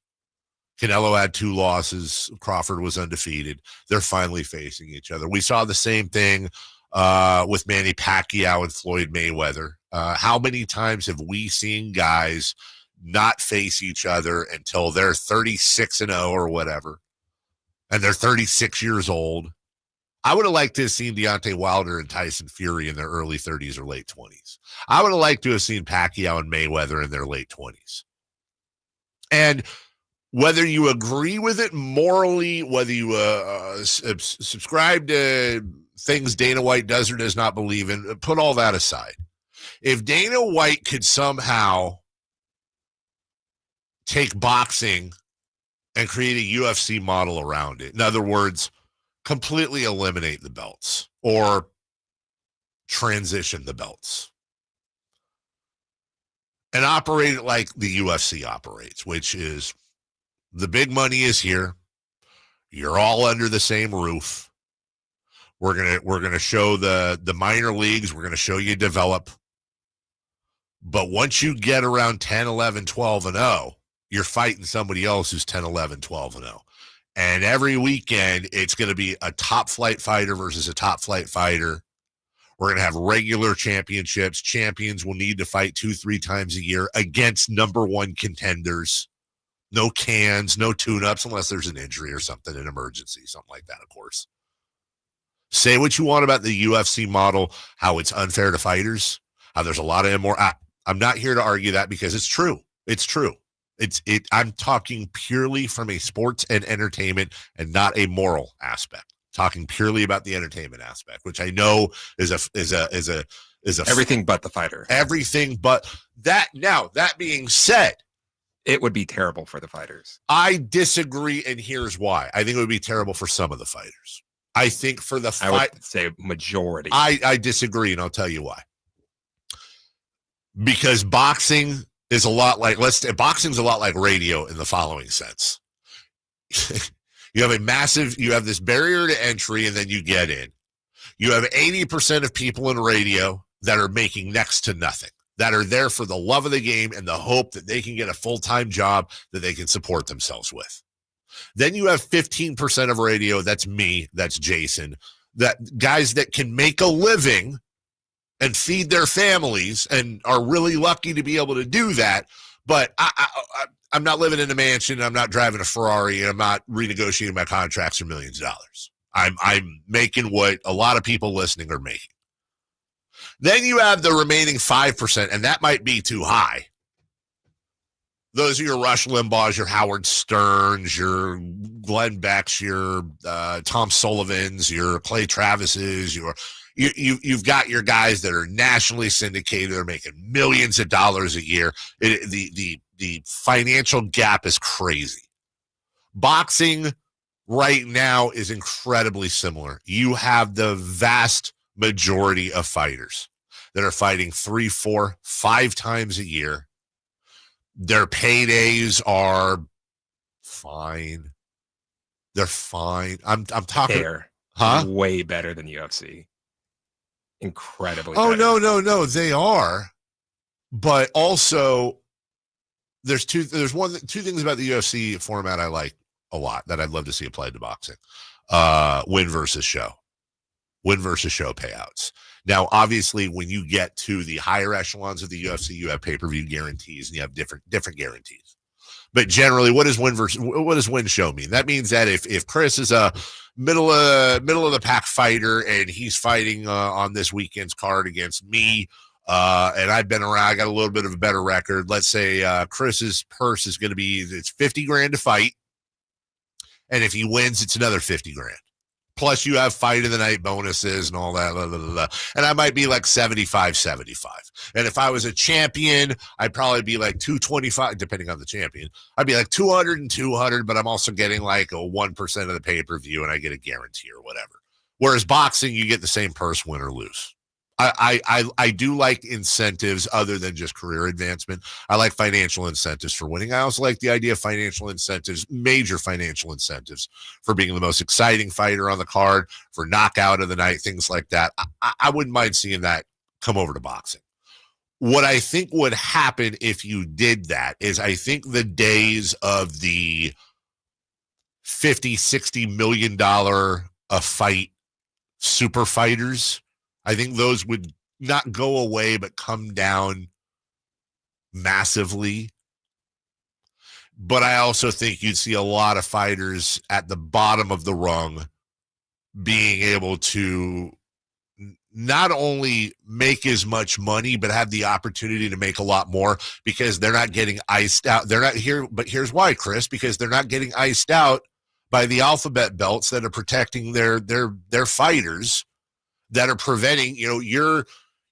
Canelo had 2 losses. Crawford was undefeated. They're finally facing each other. We saw the same thing with Manny Pacquiao and Floyd Mayweather. How many times have we seen guys not face each other until they're 36-0 or whatever, and they're 36 years old? I would have liked to have seen Deontay Wilder and Tyson Fury in their early 30s or late 20s. I would have liked to have seen Pacquiao and Mayweather in their late 20s. And whether you agree with it morally, whether you subscribe to things Dana White does or does not believe in, put all that aside. If Dana White could somehow take boxing and create a UFC model around it, in other words, completely eliminate the belts or transition the belts and operate it like the UFC operates, which is the big money is here. You're all under the same roof. We're gonna show the minor leagues. We're gonna show you develop. But once you get around 10, 11, 12-0, you're fighting somebody else who's 10, 11, 12-0. And every weekend, it's going to be a top flight fighter versus a top flight fighter. We're going to have regular championships. Champions will need to fight 2-3 times a year against number 1 contenders. No cans, no tune-ups, unless there's an injury or something, an emergency, something like that, of course. Say what you want about the UFC model, how it's unfair to fighters, how there's a lot of immoral. I'm not here to argue that because it's true. It's true. I'm talking purely from a sports and entertainment and not a moral aspect. Talking purely about the entertainment aspect, which I know is a everything but the fighter. Everything but that. Now, that being said, it would be terrible for the fighters. I disagree, and here's why. I think it would be terrible for some of the fighters. I think for the I would say majority. I disagree, and I'll tell you why. Because boxing is a lot like boxing's a lot like radio in the following sense. You have this barrier to entry, and then you get in. You have 80% of people in radio that are making next to nothing, that are there for the love of the game and the hope that they can get a full-time job that they can support themselves with. Then you have 15% of radio, that's me, that's Jason, that guys that can make a living and feed their families and are really lucky to be able to do that. But I'm not living in a mansion. I'm not driving a Ferrari. And I'm not renegotiating my contracts for millions of dollars. I'm making what a lot of people listening are making. Then you have the remaining 5%, and that might be too high. Those are your Rush Limbaughs, your Howard Sterns, your Glenn Becks, your Tom Sullivans, your Clay Travises, You've got your guys that are nationally syndicated. They're making millions of dollars a year. The financial gap is crazy. Boxing right now is incredibly similar. You have the vast majority of fighters that are fighting 3, 4, 5 times a year. Their paydays are fine. They're fine. I'm talking way better than UFC. Incredibly. Oh, better. no. They are. But also, there's two things about the UFC format I like a lot that I'd love to see applied to boxing. Win versus show payouts. Now, obviously, when you get to the higher echelons of the UFC, you have pay-per-view guarantees and you have different guarantees. But generally, what does win show mean? That means that if Chris is a middle of the pack fighter and he's fighting on this weekend's card against me, and I've been around, I got a little bit of a better record. Let's say Chris's purse is going to be, it's $50,000 to fight. And if he wins, it's another $50,000. Plus you have fight of the night bonuses and all that. Blah, blah, blah, blah. And I might be like 75-75. And if I was a champion, I'd probably be like 225, depending on the champion. I'd be like 200 and 200, but I'm also getting like a 1% of the pay-per-view and I get a guarantee or whatever. Whereas boxing, you get the same purse, win or lose. I do like incentives other than just career advancement. I like financial incentives for winning. I also like the idea of financial incentives, major financial incentives for being the most exciting fighter on the card, for knockout of the night, things like that. I wouldn't mind seeing that come over to boxing. What I think would happen if you did that is I think the days of the $50-60 million a fight super fighters, I think those would not go away, but come down massively. But I also think you'd see a lot of fighters at the bottom of the rung being able to not only make as much money, but have the opportunity to make a lot more because they're not getting iced out. They're not here, but here's why, Chris, because they're not getting iced out by the alphabet belts that are protecting their fighters, that are preventing, you're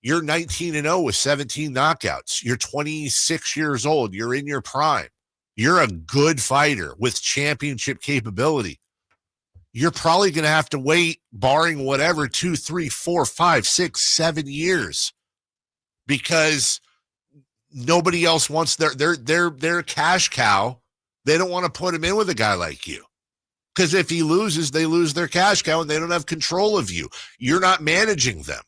19-0 with 17 knockouts. You're 26 years old. You're in your prime. You're a good fighter with championship capability. You're probably going to have to wait, barring whatever, 2, 3, 4, 5, 6, 7 years, because nobody else wants their cash cow. They don't want to put him in with a guy like you. Because if he loses, they lose their cash cow and they don't have control of you. You're not managing them.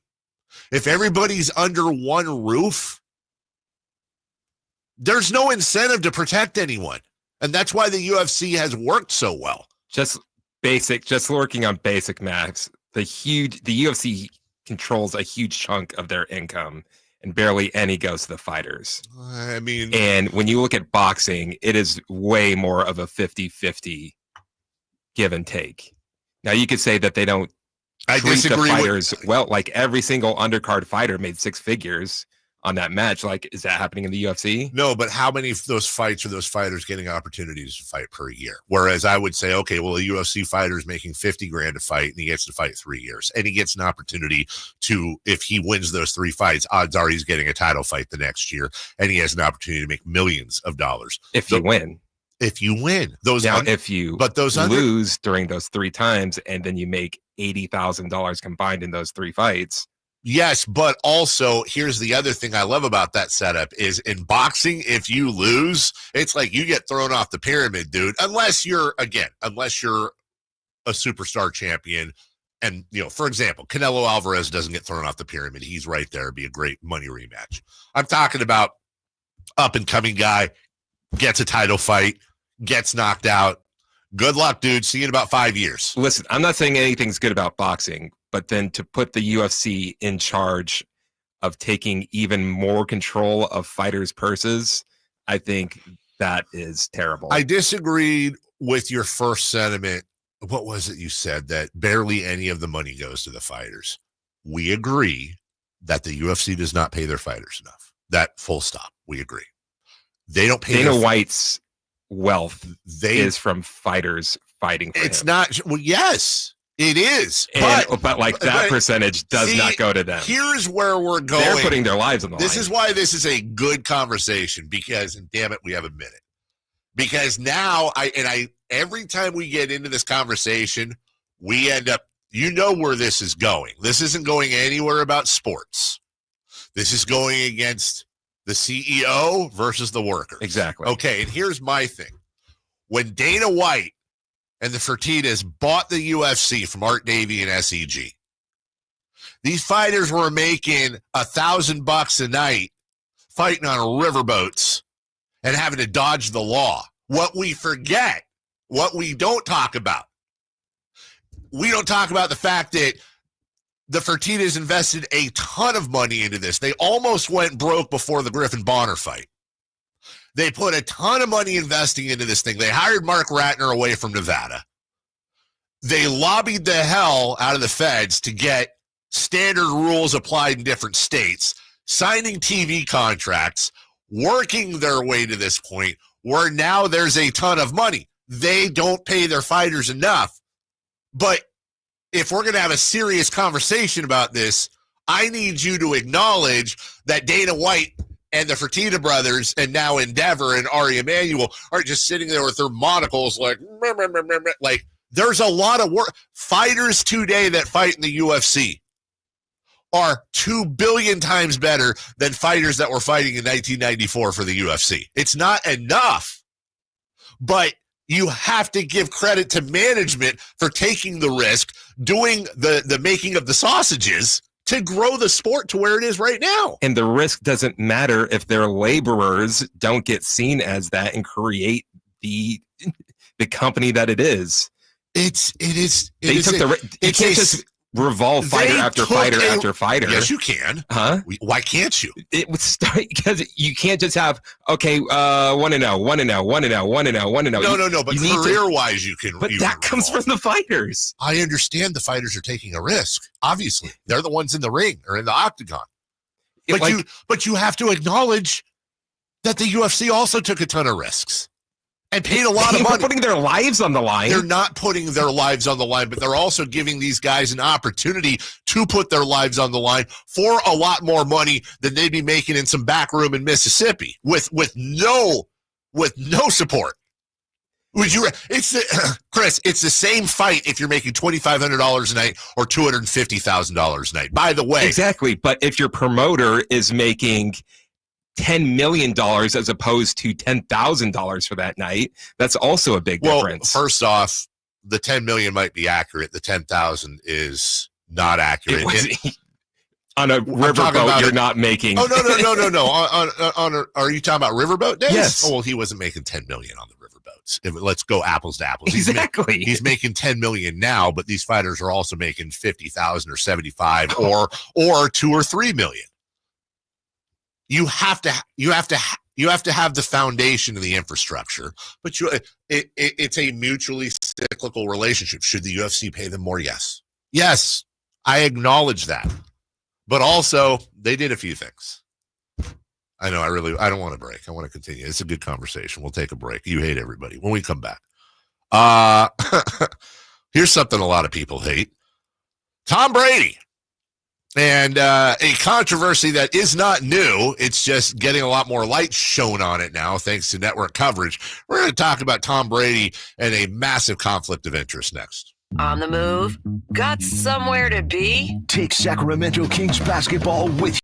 If everybody's under one roof, there's no incentive to protect anyone. And that's why the UFC has worked so well. Just working on basic max. The UFC controls a huge chunk of their income and barely any goes to the fighters. I mean, and when you look at boxing, it is way more of a 50-50 give and take. Now you could say that they don't treat the fighters well. Like every single undercard fighter made 6 figures on that match. Like, is that happening in the UFC? No, but how many of those fights are those fighters getting opportunities to fight per year? Whereas I would say, okay, well, a UFC fighter is making $50,000 to fight and he gets to fight 3 years and he gets an opportunity to, if he wins those 3 fights, odds are he's getting a title fight the next year and he has an opportunity to make millions of dollars. If you win. If you win, if you lose during those 3 times and then you make $80,000 combined in those 3 fights. Yes, but also here's the other thing I love about that setup is in boxing, if you lose, it's like you get thrown off the pyramid, dude. Unless you're a superstar champion. And, for example, Canelo Alvarez doesn't get thrown off the pyramid. He's right there. It'd be a great money rematch. I'm talking about up and coming guy, gets a title fight, gets knocked out. Good luck, dude. See you in about 5 years. Listen, I'm not saying anything's good about boxing, but then to put the UFC in charge of taking even more control of fighters' purses, I think that is terrible. I disagreed with your first sentiment. What was it you said? That barely any of the money goes to the fighters. We agree that the UFC does not pay their fighters enough. That full stop. We agree. They don't pay. Dana White's wealth is from fighters fighting for him. Not. Well, yes, it is. But like that percentage does not go to them. Here's where we're going. They're putting their lives on the line. This is why this is a good conversation because, and damn it, we have a minute. Because now every time we get into this conversation, we end up, where this is going. This isn't going anywhere about sports. This is going against the CEO versus the worker. Exactly. Okay, and here's my thing. When Dana White and the Fertittas bought the UFC from Art Davie and SEG, these fighters were making $1,000 a night fighting on riverboats and having to dodge the law. What we forget, what we don't talk about, we don't talk about the fact that the Fertittas invested a ton of money into this. They almost went broke before the Griffin Bonner fight. They put a ton of money investing into this thing. They hired Mark Ratner away from Nevada. They lobbied the hell out of the feds to get standard rules applied in different states, signing TV contracts, working their way to this point where now there's a ton of money. They don't pay their fighters enough. But if we're going to have a serious conversation about this, I need you to acknowledge that Dana White and the Fertitta brothers and now Endeavor and Ari Emanuel are just sitting there with their monocles like there's a lot of work. Fighters today that fight in the UFC are 2 billion times better than fighters that were fighting in 1994 for the UFC. It's not enough, but you have to give credit to management for taking the risk, doing the making of the sausages to grow the sport to where it is right now. And the risk doesn't matter if their laborers don't get seen as that and create the company that it is. You can't just revolve fighter after fighter after fighter. Yes, you can. Huh? Why can't you? It would start because you can't just have 1-0. No. But career-wise, you can. But that comes from the fighters. I understand the fighters are taking a risk. Obviously, they're the ones in the ring or in the octagon. But you have to acknowledge that the UFC also took a ton of risks and paid a lot of money. Putting their lives on the line. They're not putting their lives on the line, but they're also giving these guys an opportunity to put their lives on the line for a lot more money than they'd be making in some back room in Mississippi with no support. Chris, it's the same fight if you're making $2,500 a night or $250,000 a night. By the way. Exactly. But if your promoter is making $10 million as opposed to $10,000 for that night, that's also a big difference. First off, the 10 million might be accurate. The 10,000 is not accurate. On a riverboat, you're not making. Oh, no. Are you talking about riverboat days? Yes. Oh, well, he wasn't making 10 million on the riverboats. Let's go apples to apples. Exactly. He's making 10 million now, but these fighters are also making 50,000 or 75 or 2 or 3 million. You have to have the foundation of the infrastructure, but it's a mutually cyclical relationship. Should the UFC pay them more? Yes, I acknowledge that, but also they did a few things. I know. I don't want to break. I want to continue. It's a good conversation. We'll take a break. You hate everybody when we come back. Here's something a lot of people hate: Tom Brady. And a controversy that is not new. It's just getting a lot more light shown on it now, thanks to network coverage. We're going to talk about Tom Brady and a massive conflict of interest next. On the move? Got somewhere to be? Take Sacramento Kings basketball with you.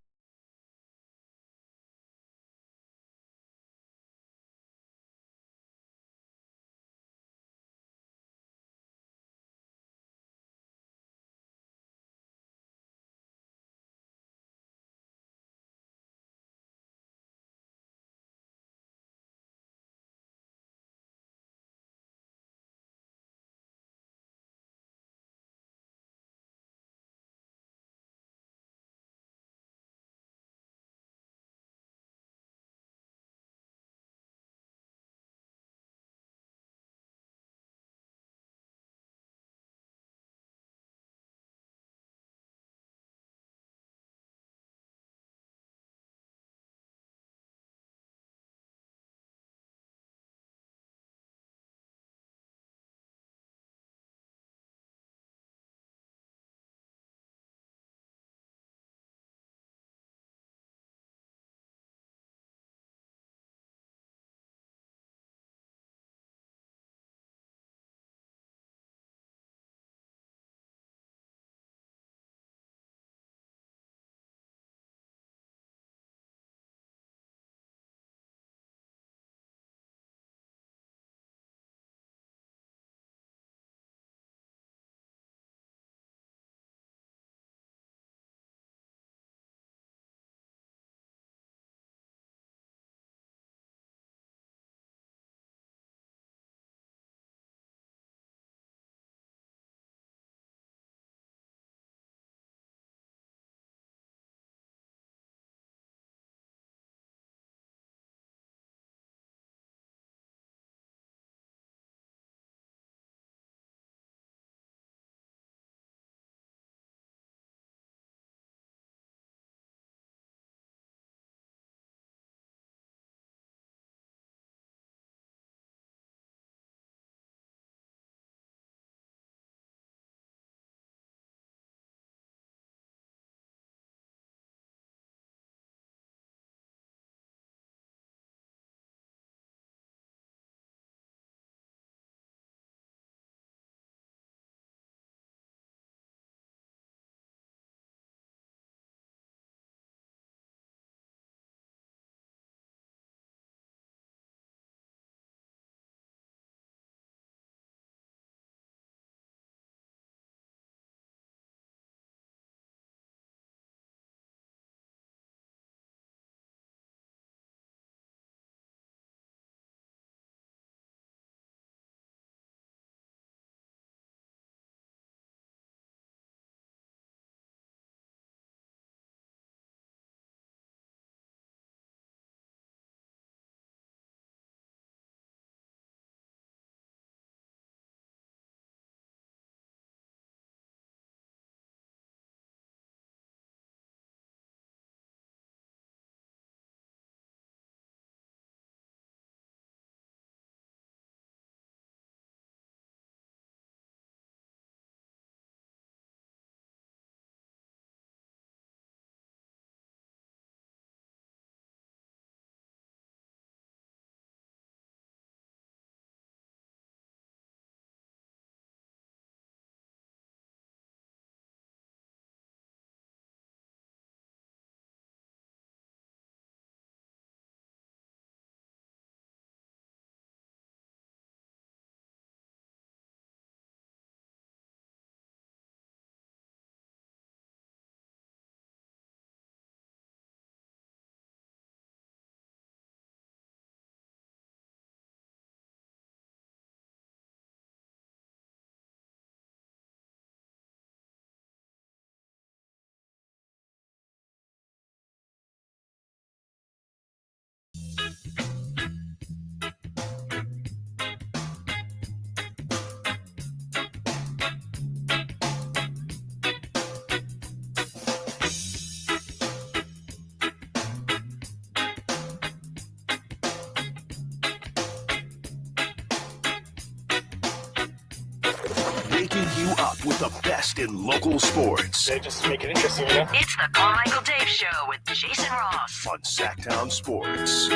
waking you up with the best in local sports. They just make it interesting, you know? It's the Carmichael Dave Show with Jason Ross on Sactown Sports.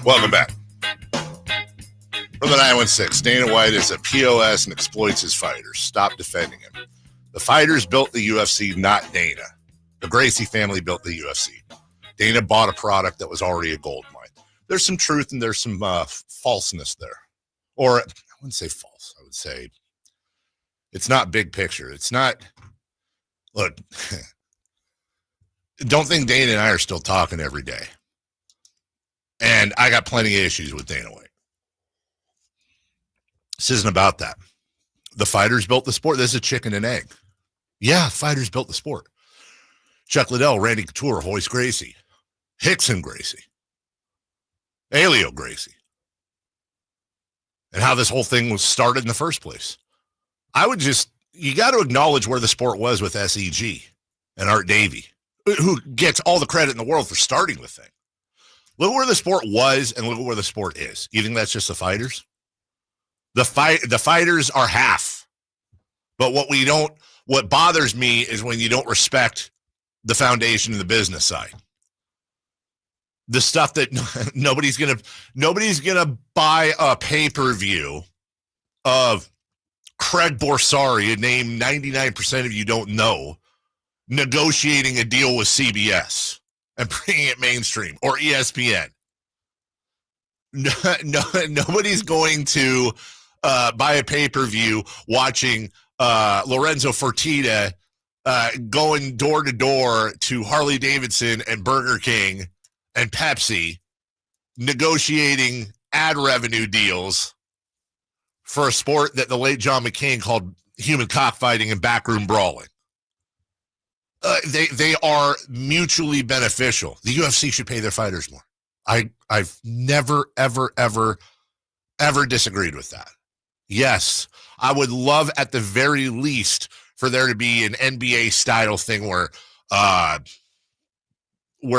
Welcome back. From the 916, Dana White is a POS and exploits his fighters. Stop defending him. The fighters built the UFC, not Dana. The Gracie family built the UFC. Dana bought a product that was already a gold mine. There's some truth and there's some falseness there. Or I wouldn't say false. I would say it's not big picture. It's not, look, don't think Dana and I are still talking every day. And I got plenty of issues with Dana White. This isn't about that. The fighters built the sport. This is a chicken and egg. Yeah, fighters built the sport. Chuck Liddell, Randy Couture, Royce Gracie, Hickson Gracie, Aiyuk Gracie, and how this whole thing was started in the first place. You got to acknowledge where the sport was with SEG and Art Davie, who gets all the credit in the world for starting the thing. Look where the sport was and look where the sport is. You think that's just the fighters? The fighters are half. But what bothers me is when you don't respect the foundation and the business side. The stuff that nobody's gonna buy a pay-per-view of Craig Borsari, a name 99% of you don't know, negotiating a deal with CBS and bringing it mainstream or ESPN. Nobody's going to buy a pay-per-view watching Lorenzo Fertitta going door to door to Harley Davidson and Burger King and Pepsi, negotiating ad revenue deals for a sport that the late John McCain called human cockfighting and backroom brawling. They are mutually beneficial. The UFC should pay their fighters more. I've never, ever, ever, ever disagreed with that. Yes, I would love at the very least for there to be an NBA style thing where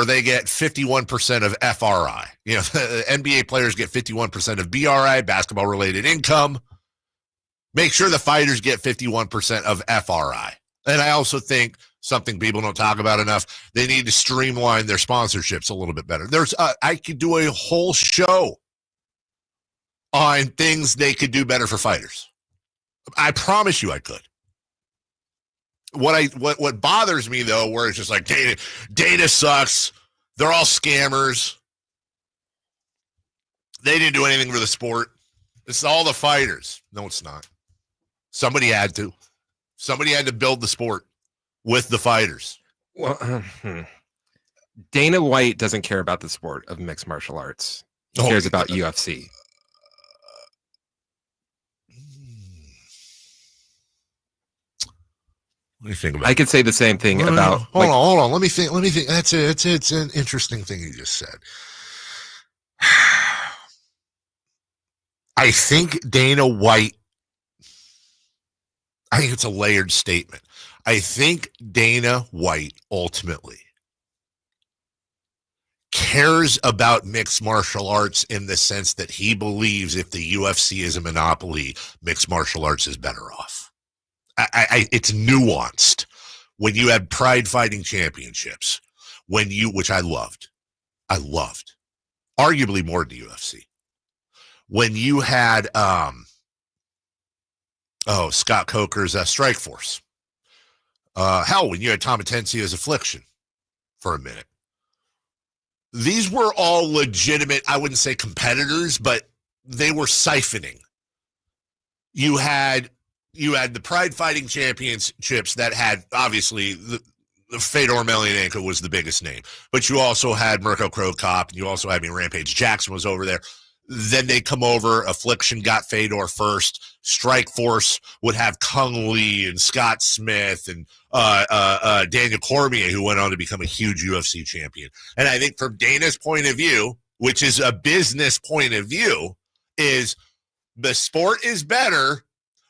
they get 51% of FRI. You know, the NBA players get 51% of BRI, basketball related income. Make sure the fighters get 51% of FRI. And I also think something people don't talk about enough, they need to streamline their sponsorships a little bit better. I could do a whole show on things they could do better for fighters. I promise you I could. What bothers me though, where it's just like data sucks. They're all scammers. They didn't do anything for the sport. It's all the fighters. No, it's not. Somebody had to. Somebody had to build the sport with the fighters. Well, Dana White doesn't care about the sport of mixed martial arts. He cares about UFC. What do you think about I could say the same thing about. Hold on. Let me think. It's an interesting thing you just said. I think Dana White. I think it's a layered statement. I think Dana White ultimately cares about mixed martial arts in the sense that he believes if the UFC is a monopoly, mixed martial arts is better off. It's nuanced. When you had Pride Fighting Championships, which I loved, arguably more than the UFC. When you had Scott Coker's Strike Force. When you had Tom Atensio's Affliction for a minute. These were all legitimate, I wouldn't say competitors, but they were siphoning. You had the Pride Fighting Championships that had, obviously, the Fedor Emelianenko was the biggest name. But you also had Mirko Cro Cop, and you also had Rampage Jackson was over there. Then they come over. Affliction got Fedor first. Strike Force would have Kung Lee and Scott Smith and Daniel Cormier, who went on to become a huge UFC champion. And I think from Dana's point of view, which is a business point of view, is the sport is better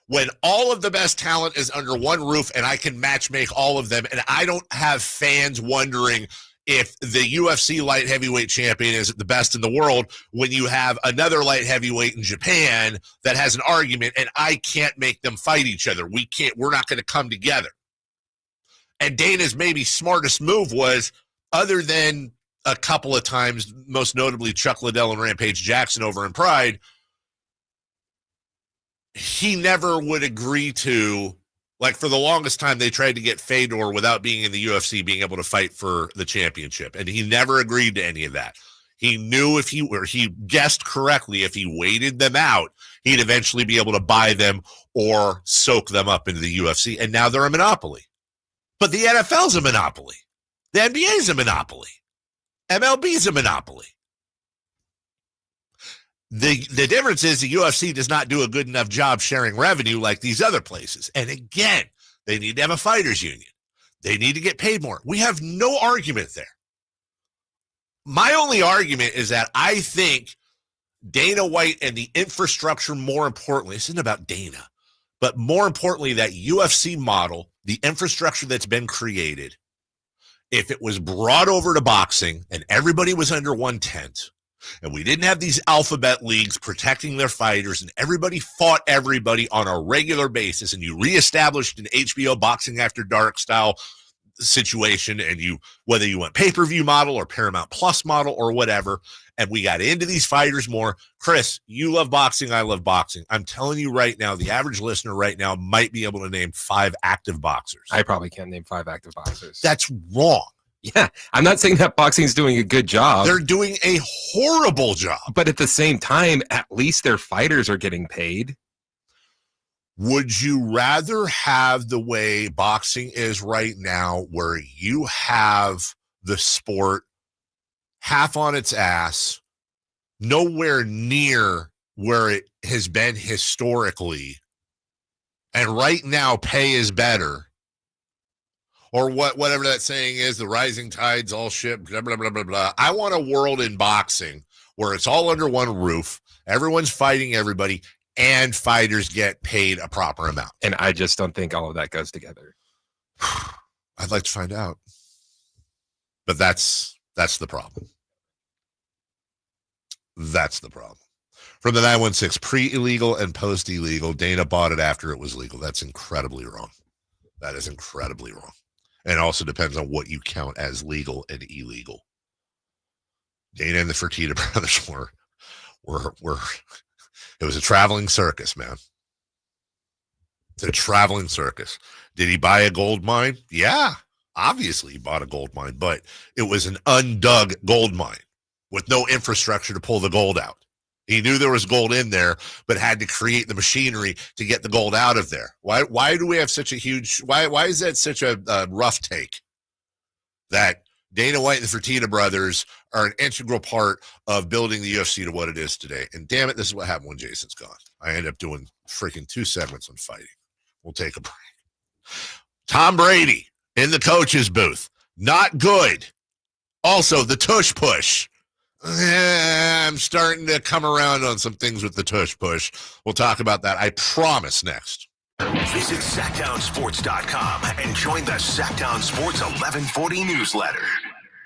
when all of the best talent is under one roof and I can match make all of them, and I don't have fans wondering if the UFC light heavyweight champion is the best in the world when you have another light heavyweight in Japan that has an argument and I can't make them fight each other. We're not going to come together. And Dana's maybe smartest move was, other than a couple of times, most notably Chuck Liddell and Rampage Jackson over in Pride, he never would agree to, like, for the longest time, they tried to get Fedor, without being in the UFC, being able to fight for the championship. And he never agreed to any of that. He knew he guessed correctly, if he waited them out, he'd eventually be able to buy them or soak them up into the UFC. And now they're a monopoly. But the NFL's a monopoly. The NBA's a monopoly. MLB's a monopoly. The difference is the UFC does not do a good enough job sharing revenue like these other places. And again, they need to have a fighters union. They need to get paid more. We have no argument there. My only argument is that I think Dana White and the infrastructure, more importantly, this isn't about Dana, but more importantly, that UFC model, the infrastructure that's been created, if it was brought over to boxing and everybody was under one tent, and we didn't have these alphabet leagues protecting their fighters, and everybody fought everybody on a regular basis, and you reestablished an HBO Boxing After Dark style situation, and whether you went pay-per-view model or Paramount Plus model or whatever, and we got into these fighters more. Chris, you love boxing, I love boxing. I'm telling you right now, the average listener right now might be able to name 5 active boxers. I probably can't name 5 active boxers. That's wrong. Yeah, I'm not saying that boxing is doing a good job. They're doing a horrible job. But at the same time, at least their fighters are getting paid. Would you rather have the way boxing is right now, where you have the sport half on its ass, nowhere near where it has been historically, and right now pay is better? Or whatever that saying is, the rising tides all ship, blah, blah, blah, blah, blah. I want a world in boxing where it's all under one roof, everyone's fighting everybody, and fighters get paid a proper amount. And I just don't think all of that goes together. I'd like to find out. But that's the problem. That's the problem. From the 916, pre-illegal and post-illegal, Dana bought it after it was legal. That's incredibly wrong. That is incredibly wrong. And also depends on what you count as legal and illegal. Dana and the Fertitta brothers were it was a traveling circus, man. It's a traveling circus. Did he buy a gold mine? Yeah, obviously he bought a gold mine, but it was an undug gold mine with no infrastructure to pull the gold out. He knew there was gold in there, but had to create the machinery to get the gold out of there. Why do we have such a huge, why is that such a rough take that Dana White and the Fertitta brothers are an integral part of building the UFC to what it is today? And damn it, this is what happened when Jason's gone. I end up doing freaking 2 segments on fighting. We'll take a break. Tom Brady in the coach's booth. Not good. Also, the tush push. I'm starting to come around on some things with the tush push. We'll talk about that, I promise, next. Visit SactownSports.com and join the Sactown Sports 1140 newsletter.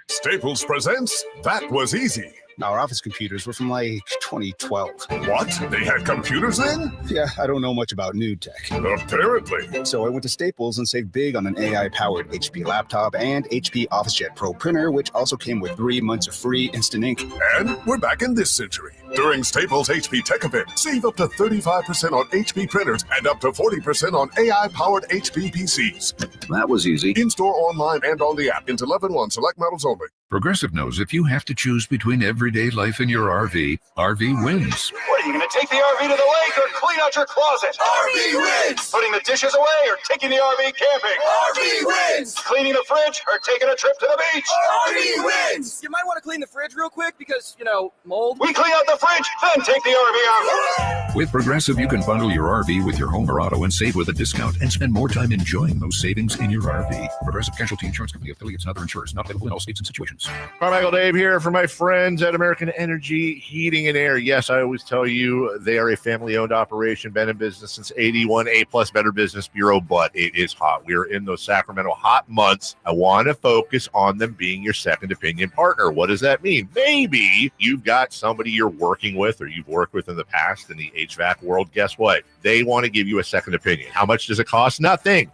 Staples presents That Was Easy. Our office computers were from like 2012. What? They had computers then? Yeah, I don't know much about new tech. Apparently. So I went to Staples and saved big on an AI-powered HP laptop and HP OfficeJet Pro printer, which also came with 3 months of free instant ink. And we're back in this century. During Staples HP Tech Event, save up to 35% on HP printers and up to 40% on AI-powered HP PCs. That was easy. In-store, online, and on the app. Until 11/1, select models only. Progressive knows if you have to choose between everyday life and your RV, RV wins. What, are you going to take the RV to the lake or clean out your closet? RV wins! Putting the dishes away or taking the RV camping? RV wins! Cleaning the fridge or taking a trip to the beach? RV wins! You might want to clean the fridge real quick because, mold. We clean out the fridge, then take the RV out. With Progressive, you can bundle your RV with your home or auto and save with a discount and spend more time enjoying those savings in your RV. Progressive Casualty Insurance Company, affiliates, and other insurers. Not available in all states and situations. Carmichael Dave here for my friends at American Energy Heating and Air. Yes, I always tell you they are a family-owned operation, been in business since 81, A-plus Better Business Bureau, but it is hot. We are in those Sacramento hot months. I want to focus on them being your second opinion partner. What does that mean? Maybe you've got somebody you're working with or you've worked with in the past in the HVAC world. Guess what? They want to give you a second opinion. How much does it cost? Nothing.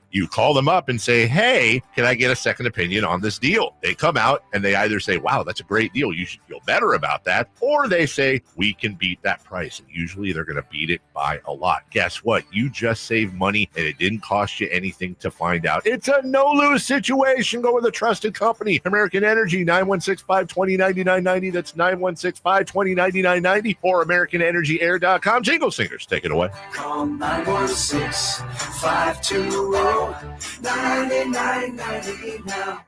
You call them up and say, hey, can I get a second opinion on this deal? They come out and they either say, wow, that's a great deal, you should feel better about that. Or they say, we can beat that price. And usually they're going to beat it by a lot. Guess what? You just saved money and it didn't cost you anything to find out. It's a no-lose situation. Go with a trusted company. American Energy, 916-520-9990. That's 916-520-9990 or AmericanEnergyAir.com. Jingle singers, take it away. Call 916-520-9990 now.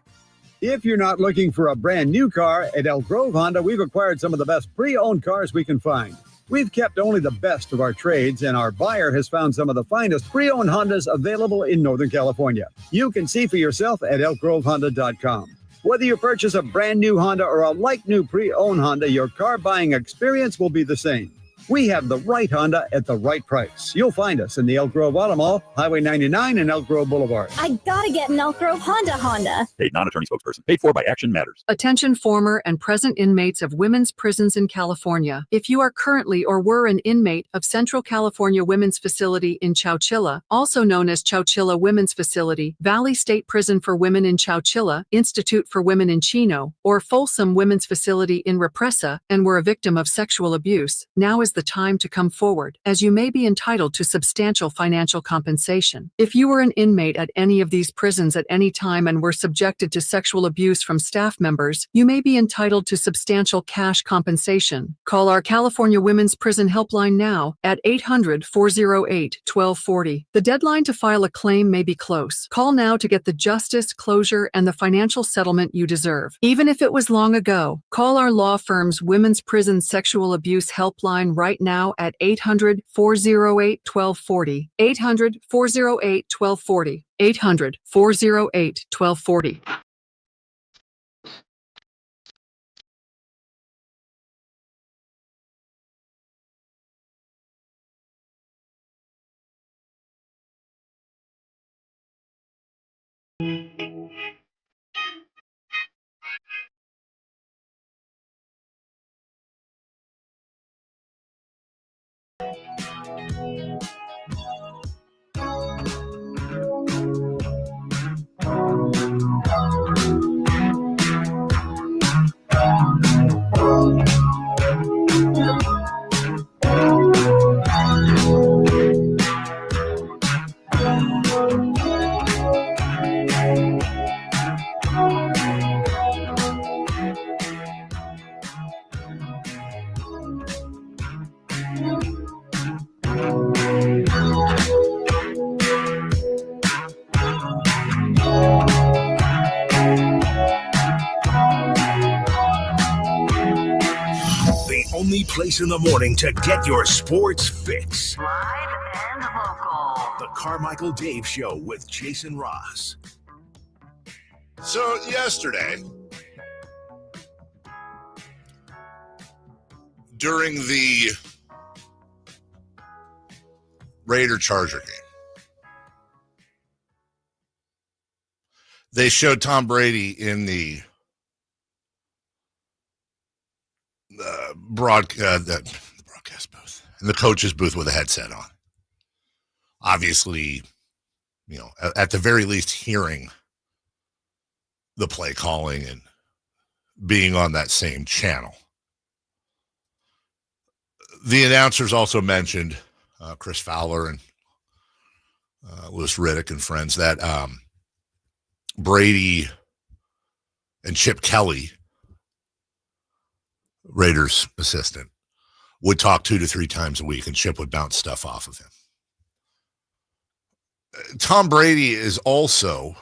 If you're not looking for a brand new car, at Elk Grove Honda, we've acquired some of the best pre-owned cars we can find. We've kept only the best of our trades, and our buyer has found some of the finest pre-owned Hondas available in Northern California. You can see for yourself at elkgrovehonda.com. Whether you purchase a brand new Honda or a like-new pre-owned Honda, your car buying experience will be the same. We have the right Honda at the right price. You'll find us in the Elk Grove Auto Mall, Highway 99 and Elk Grove Boulevard. I gotta get an Elk Grove Honda. Paid non-attorney spokesperson. Paid for by Action Matters. Attention former and present inmates of women's prisons in California. If you are currently or were an inmate of Central California Women's Facility in Chowchilla, also known as Chowchilla Women's Facility, Valley State Prison for Women in Chowchilla, Institute for Women in Chino, or Folsom Women's Facility in Represa, and were a victim of sexual abuse, now is the time to come forward, as you may be entitled to substantial financial compensation. If you were an inmate at any of these prisons at any time and were subjected to sexual abuse from staff members, you may be entitled to substantial cash compensation. Call our California Women's Prison Helpline now at 800-408-1240. The deadline to file a claim may be close. Call now to get the justice, closure, and the financial settlement you deserve. Even if it was long ago, call our law firm's Women's Prison Sexual Abuse Helpline right now at 800-408-1240. 800-408-1240. 800-408-1240. Only place in the morning to get your sports fix. Live and local. The Carmichael Dave Show with Jason Ross. So yesterday, during the Raider-Charger game, they showed Tom Brady in the broadcast booth, in the coach's booth with a headset on. Obviously, at the very least, hearing the play calling and being on that same channel. The announcers also mentioned Chris Fowler and Louis Riddick and friends that Brady and Chip Kelly, Raiders assistant, would talk 2 to 3 times a week, and Chip would bounce stuff off of him. Tom Brady is also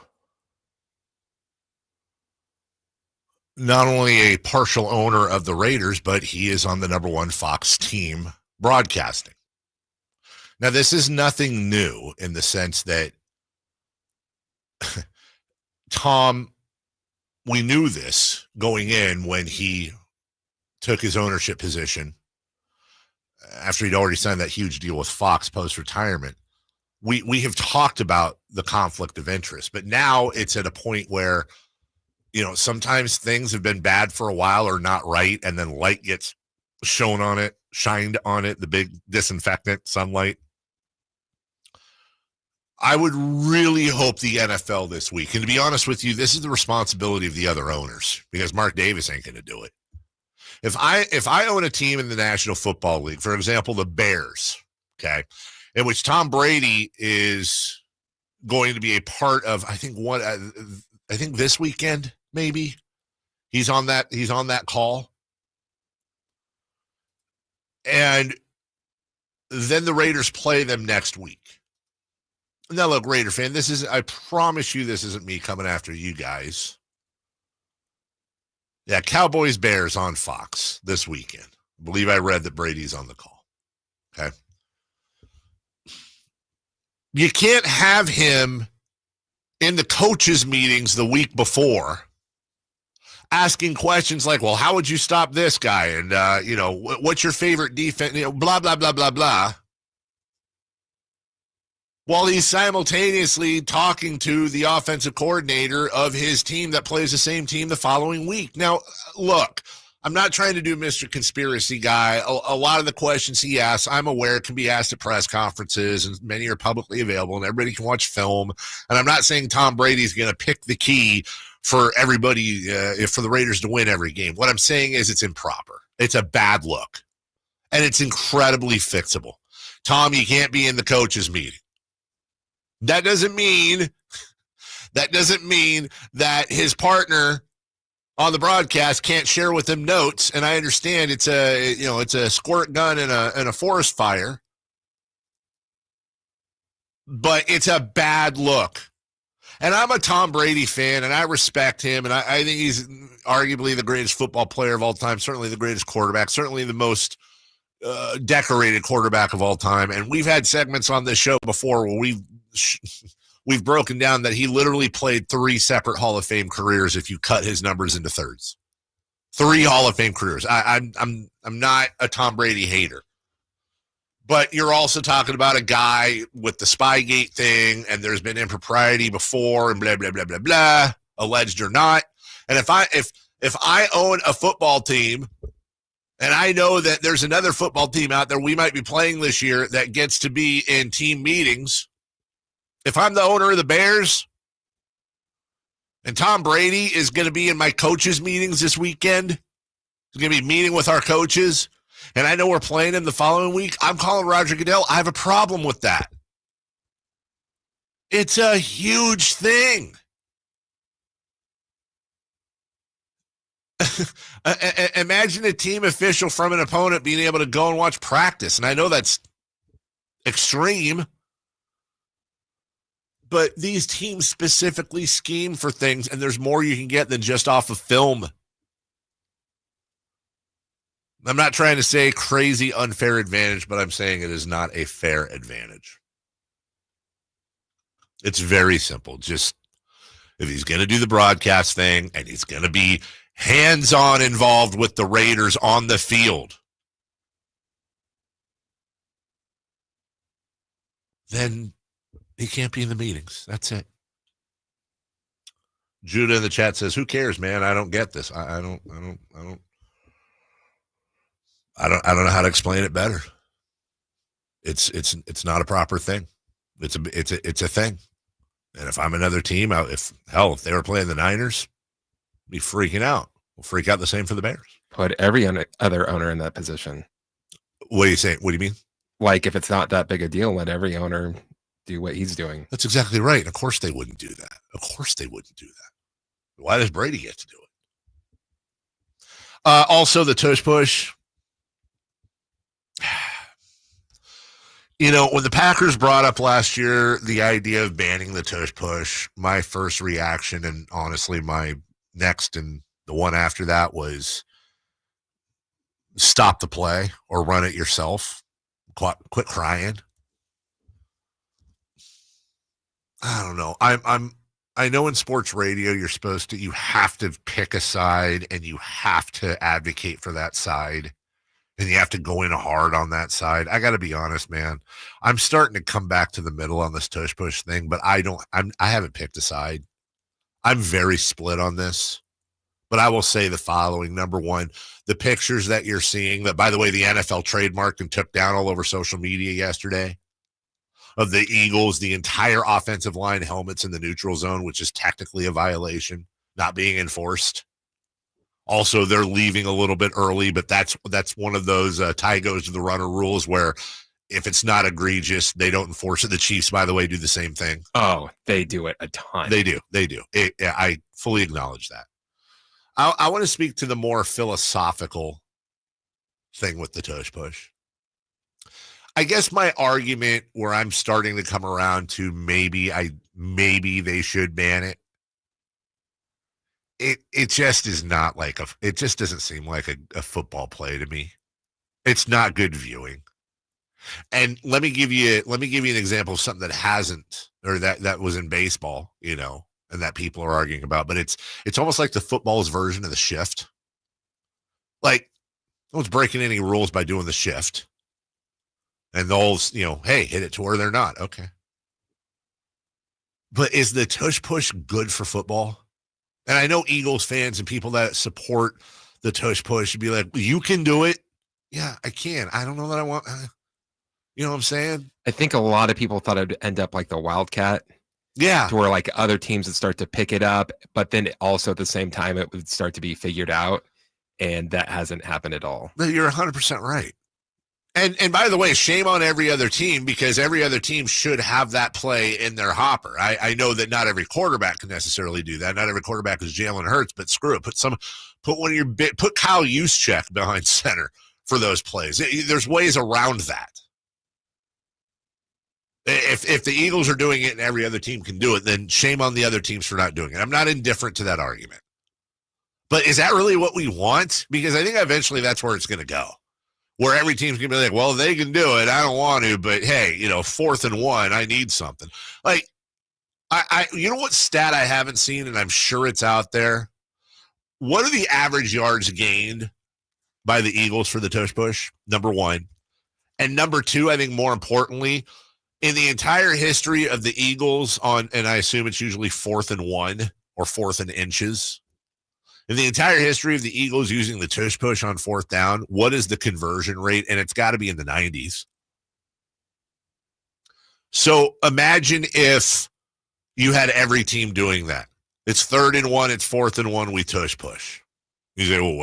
not only a partial owner of the Raiders, but he is on the #1 Fox team broadcasting. Now, this is nothing new in the sense that Tom, we knew this going in when he took his ownership position after he'd already signed that huge deal with Fox post-retirement. We have talked about the conflict of interest, but now it's at a point where, sometimes things have been bad for a while or not right, and then light gets shined on it, the big disinfectant, sunlight. I would really hope the NFL this week, and to be honest with you, this is the responsibility of the other owners, because Mark Davis ain't going to do it. If I own a team in the National Football League, for example, the Bears, okay, in which Tom Brady is going to be a part of, I think this weekend, maybe he's on that call. And then the Raiders play them next week. Now, look, Raider fan, I promise you this isn't me coming after you guys. Yeah, Cowboys Bears on Fox this weekend. I believe I read that Brady's on the call. Okay. You can't have him in the coaches' meetings the week before asking questions like, well, how would you stop this guy? And, what's your favorite defense? Blah, blah, blah, blah, blah. While he's simultaneously talking to the offensive coordinator of his team that plays the same team the following week. Now, look, I'm not trying to do Mr. Conspiracy Guy. A lot of the questions he asks, I'm aware, can be asked at press conferences, and many are publicly available, and everybody can watch film. And I'm not saying Tom Brady's going to pick the key for everybody, for the Raiders to win every game. What I'm saying is it's improper. It's a bad look, and it's incredibly fixable. Tom, you can't be in the coaches' meeting. That doesn't mean that his partner on the broadcast can't share with him notes. And I understand it's a squirt gun and a forest fire, but it's a bad look. And I'm a Tom Brady fan, and I respect him, and I think he's arguably the greatest football player of all time, certainly the greatest quarterback, certainly the most decorated quarterback of all time. And we've had segments on this show before where we've broken down that he literally played 3 separate Hall of Fame careers if you cut his numbers into thirds. 3 Hall of Fame careers. I'm not a Tom Brady hater. But you're also talking about a guy with the Spygate thing, and there's been impropriety before, and blah, blah, blah, blah, blah, alleged or not. And if I own a football team, and I know that there's another football team out there we might be playing this year that gets to be in team meetings, if I'm the owner of the Bears, and Tom Brady is going to be in my coaches' meetings this weekend, he's going to be meeting with our coaches, and I know we're playing him the following week, I'm calling Roger Goodell. I have a problem with that. It's a huge thing. Imagine a team official from an opponent being able to go and watch practice. And I know that's extreme, but these teams specifically scheme for things, and there's more you can get than just off of film. I'm not trying to say crazy unfair advantage, but I'm saying it is not a fair advantage. It's very simple. Just if he's going to do the broadcast thing and he's going to be hands-on involved with the Raiders on the field, then he can't be in the meetings. That's it. Judah in the chat says, "Who cares, man? I don't get this. I don't know how to explain it better. It's not a proper thing. It's a thing. And if I'm another team, if they were playing the Niners, I'd be freaking out. We'll freak out the same for the Bears. Put every other owner in that position. What are you saying? What do you mean? Like, if it's not that big a deal, let every owner do what he's doing. That's exactly right. Of course they wouldn't do that. Of course they wouldn't do that. Why does Brady get to do it? Also, the tush push. You know, when the Packers brought up last year the idea of banning the tush push, my first reaction, and honestly my next and the one after that, was stop the play or run it yourself. Quit crying. I don't know. I'm I know in sports radio you have to pick a side and you have to advocate for that side and you have to go in hard on that side. I got to be honest, man. I'm starting to come back to the middle on this tush push thing, but I haven't picked a side. I'm very split on this, but I will say the following. Number one, the pictures that you're seeing that, by the way, the NFL trademarked and took down all over social media yesterday, of the Eagles, the entire offensive line helmets in the neutral zone, which is technically a violation, not being enforced. Also, they're leaving a little bit early, but that's one of those tie goes to the runner rules where if it's not egregious, they don't enforce it. The Chiefs, by the way, do the same thing. Oh, they do it a ton. They do. I fully acknowledge that. I want to speak to the more philosophical thing with the tush push. I guess my argument where I'm starting to come around to maybe they should ban it. It just is not like it just doesn't seem like a football play to me. It's not good viewing. And let me give you an example of something that hasn't, or that was in baseball, and that people are arguing about, but it's almost like the football's version of the shift. Like, no one's breaking any rules by doing the shift. And those, hey, hit it to where they're not. Okay. But is the tush push good for football? And I know Eagles fans and people that support the tush push would be like, you can do it. Yeah, I can. I don't know that I want, you know what I'm saying? I think a lot of people thought it would end up like the Wildcat. Yeah. To where like other teams would start to pick it up, but then also at the same time, it would start to be figured out. And that hasn't happened at all. You're 100% right. And by the way, shame on every other team, because every other team should have that play in their hopper. I know that not every quarterback can necessarily do that. Not every quarterback is Jalen Hurts, but screw it. Put Kyle Juszczyk behind center for those plays. There's ways around that. If the Eagles are doing it and every other team can do it, then shame on the other teams for not doing it. I'm not indifferent to that argument. But is that really what we want? Because I think eventually that's where it's going to go. Where every team's going to be like, well, they can do it. I don't want to, but hey, 4th and 1, I need something. Like, you know what stat I haven't seen, and I'm sure it's out there? What are the average yards gained by the Eagles for the tush push? Number one. And number two, I think more importantly, in the entire history of the Eagles and I assume it's usually 4th and 1 or 4th and inches. In the entire history of the Eagles using the tush push on 4th down, what is the conversion rate? And it's got to be in the 90s. So imagine if you had every team doing that. It's 3rd and 1, it's 4th and 1, we tush push. You say, well,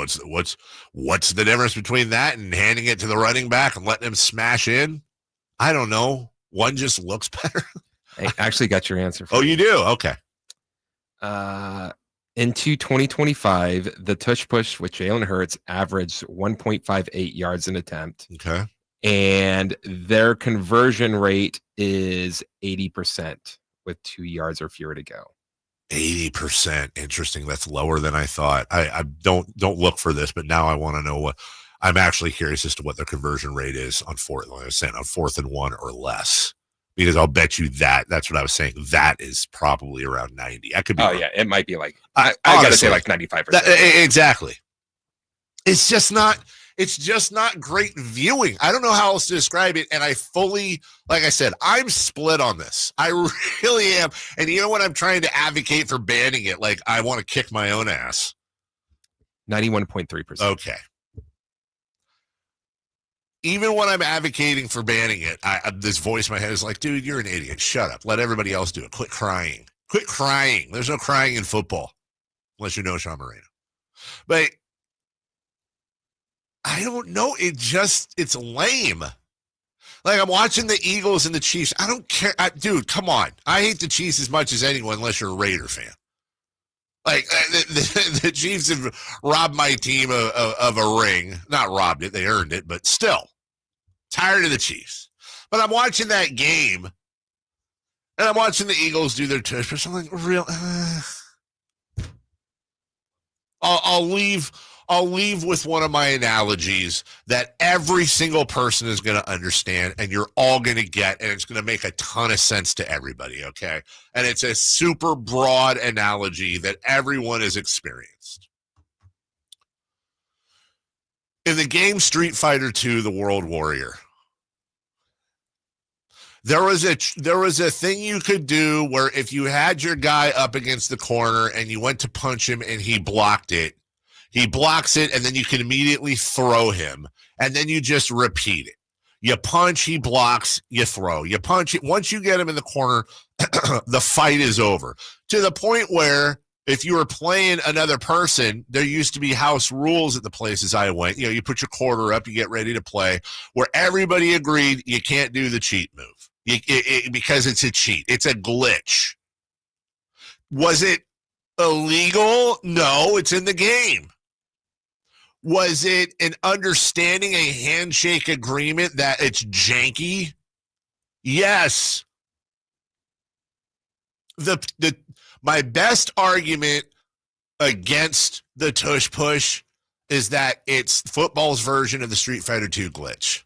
what's the difference between that and handing it to the running back and letting him smash in? I don't know. One just looks better. I actually got your answer. Oh, you do? Okay. Into 2025, the tush push with Jalen Hurts averaged 1.58 yards an attempt. Okay. And their conversion rate is 80% with 2 yards or fewer to go. 80%. Interesting. That's lower than I thought. I don't look for this, but now I want to know what. I'm actually curious as to what their conversion rate is on 4th. Like I was saying, on 4th and 1 or less. Because I'll bet you that's what I was saying. That is probably around 90. I could be wrong. Yeah, it might be like I got to say like 95%. Exactly. It's just not great viewing. I don't know how else to describe it. And I fully, like I said, I'm split on this. I really am. And when I'm trying to advocate for banning it, like I want to kick my own ass. 91.3%. Okay. Even when I'm advocating for banning it, this voice in my head is like, dude, you're an idiot. Shut up. Let everybody else do it. Quit crying. Quit crying. There's no crying in football. Unless you know Sean Moreno. But I don't know. It's lame. Like, I'm watching the Eagles and the Chiefs. I don't care. Dude, come on. I hate the Chiefs as much as anyone unless you're a Raider fan. Like, the Chiefs have robbed my team of a ring. Not robbed it. They earned it, but still. Tired of the Chiefs. But I'm watching that game, and I'm watching the Eagles do their tush. I'm like, I'll leave I'll leave with one of my analogies that every single person is going to understand and you're all going to get, and it's going to make a ton of sense to everybody, okay? And it's a super broad analogy that everyone has experienced. In the game Street Fighter II, The World Warrior, there was a thing you could do where if you had your guy up against the corner and you went to punch him and he blocked it, he blocks it, and then you can immediately throw him, and then you just repeat it. You punch, he blocks, you throw. You punch it. Once you get him in the corner, the fight is over. To the point where if you were playing another person, there used to be house rules at the places I went. You know, you put your quarter up, you get ready to play, where everybody agreed you can't do the cheat move because it's a cheat. It's a glitch. Was it illegal? No, it's in the game. Was it an understanding, a handshake agreement that it's janky? Yes. My best argument against the Tush push is that it's football's version of the Street Fighter II glitch.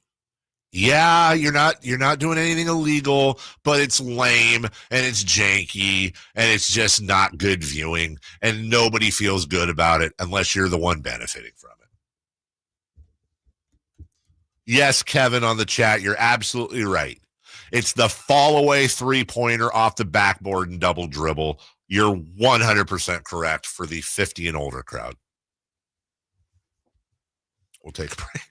Yeah, you're not doing anything illegal, but it's lame and it's janky and it's just not good viewing, and nobody feels good about it unless you're the one benefiting from it. Yes, Kevin on the chat, you're absolutely right. It's the fall away three-pointer off the backboard and double dribble. You're 100% correct for the 50 and older crowd. We'll take a break.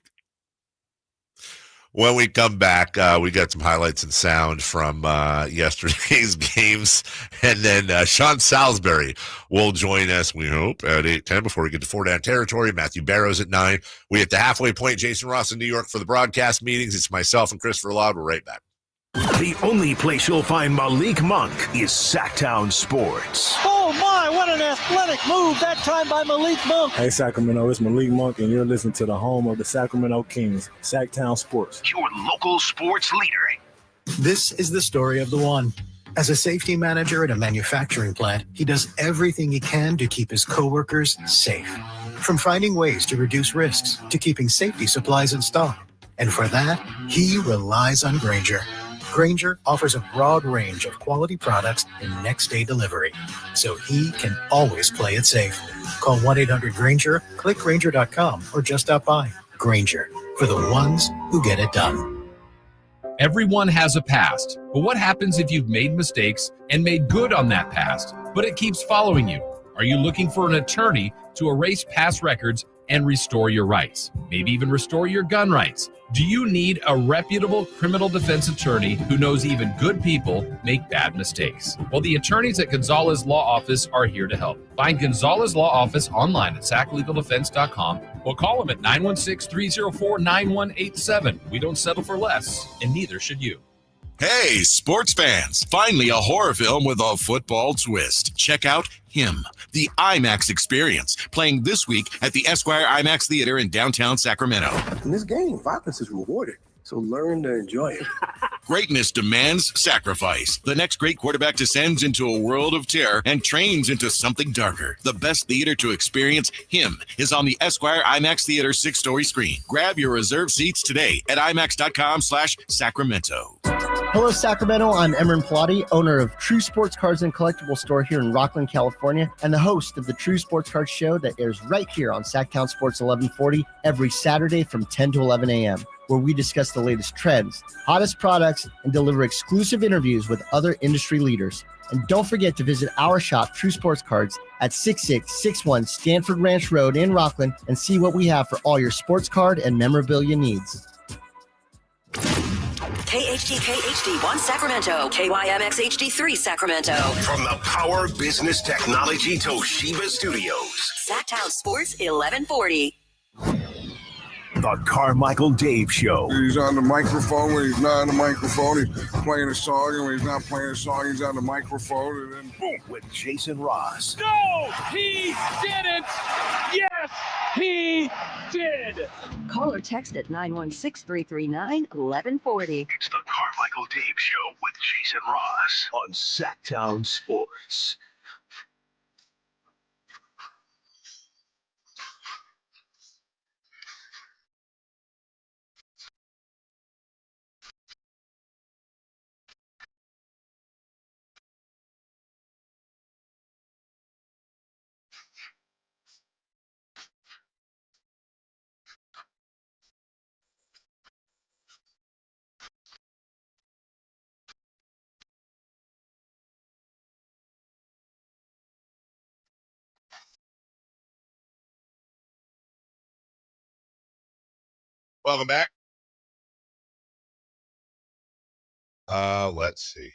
When we come back, we got some highlights and sound from yesterday's games. And then Sean Salisbury will join us, we hope, at 8:10 before we get to 4-down territory. Matthew Barrows at 9. We at the halfway point. Jason Ross in New York for the broadcast meetings. It's myself and Christopher Laud. We're right back. The only place you'll find Malik Monk is Sactown Sports. Oh my, what an athletic move that time by Malik Monk. Hey Sacramento, it's Malik Monk and you're listening to the home of the Sacramento Kings, Sactown Sports. Your local sports leader. This is the story of the one. As a safety manager at a manufacturing plant, he does everything he can to keep his coworkers safe. From finding ways to reduce risks to keeping safety supplies in stock. And for that, he relies on Grainger. Grainger offers a broad range of quality products and next-day delivery, so he can always play it safe. Call 1-800-GRAINGER, click Grainger.com, or just stop by. Grainger, for the ones who get it done. Everyone has a past, but what happens if you've made mistakes and made good on that past, but it keeps following you? Are you looking for an attorney to erase past records and restore your rights? Maybe even restore your gun rights? Do you need a reputable criminal defense attorney who knows even good people make bad mistakes? Well, the attorneys at Gonzalez Law Office are here to help. Find Gonzalez Law Office online at saclegaldefense.com or call them at 916-304-9187. We don't settle for less, and neither should you. Hey, sports fans, finally a horror film with a football twist. Check out Him, the IMAX experience, playing this week at the Esquire IMAX Theater in downtown Sacramento. In this game, violence is rewarded, so learn to enjoy it. Greatness demands sacrifice. The next great quarterback descends into a world of terror and trains into something darker. The best theater to experience Him is on the Esquire IMAX Theater 6-story screen. Grab your reserved seats today at IMAX.com/Sacramento. Hello, Sacramento. I'm Emran Pilati, owner of True Sports Cards and Collectible Store here in Rockland, California, and the host of the True Sports Cards Show that airs right here on Sactown Sports 1140 every Saturday from 10 to 11 a.m., where we discuss the latest trends, hottest products, and deliver exclusive interviews with other industry leaders. And don't forget to visit our shop, True Sports Cards, at 6661 Stanford Ranch Road in Rockland and see what we have for all your sports card and memorabilia needs. KHD1 Sacramento, KYMX HD3 Sacramento. From the Power Business Technology Toshiba Studios. Sactown Sports 1140. The Carmichael Dave Show. He's on the microphone when he's not on the microphone. He's playing a song, and when he's not playing a song, he's on the microphone, and then boom. With Jason Ross. No, he didn't. Yes, he did. Call or text at 916-339-1140. It's the Carmichael Dave Show with Jason Ross on Sactown Sports. Welcome back. Let's see.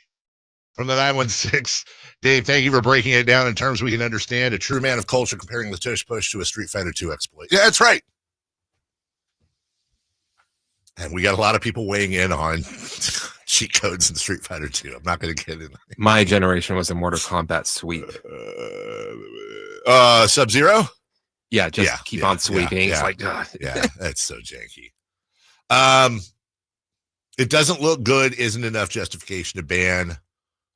From the 916, Dave, thank you for breaking it down in terms we can understand. A true man of culture comparing the Tush push to a Street Fighter 2 exploit. Yeah, that's right. And we got a lot of people weighing in on cheat codes in Street Fighter 2. I'm not going to get in. My generation was a Mortal Kombat sweep. Sub-Zero? Yeah, keep on sweeping. It's like, yeah, that's so janky. It doesn't look good isn't enough justification to ban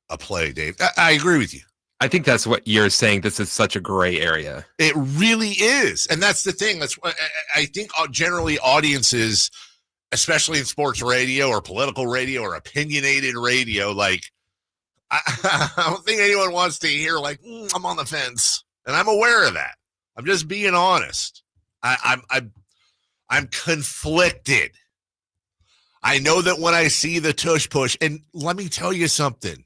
a play, Dave. I agree with you. I think that's what you're saying. This is such a gray area. It really is. And that's the thing. That's what I think generally audiences, especially in sports radio or political radio or opinionated radio, like, I don't think anyone wants to hear, like, I'm on the fence. And I'm aware of that. I'm just being honest. I'm conflicted. I know that when I see the Tush push, and let me tell you something.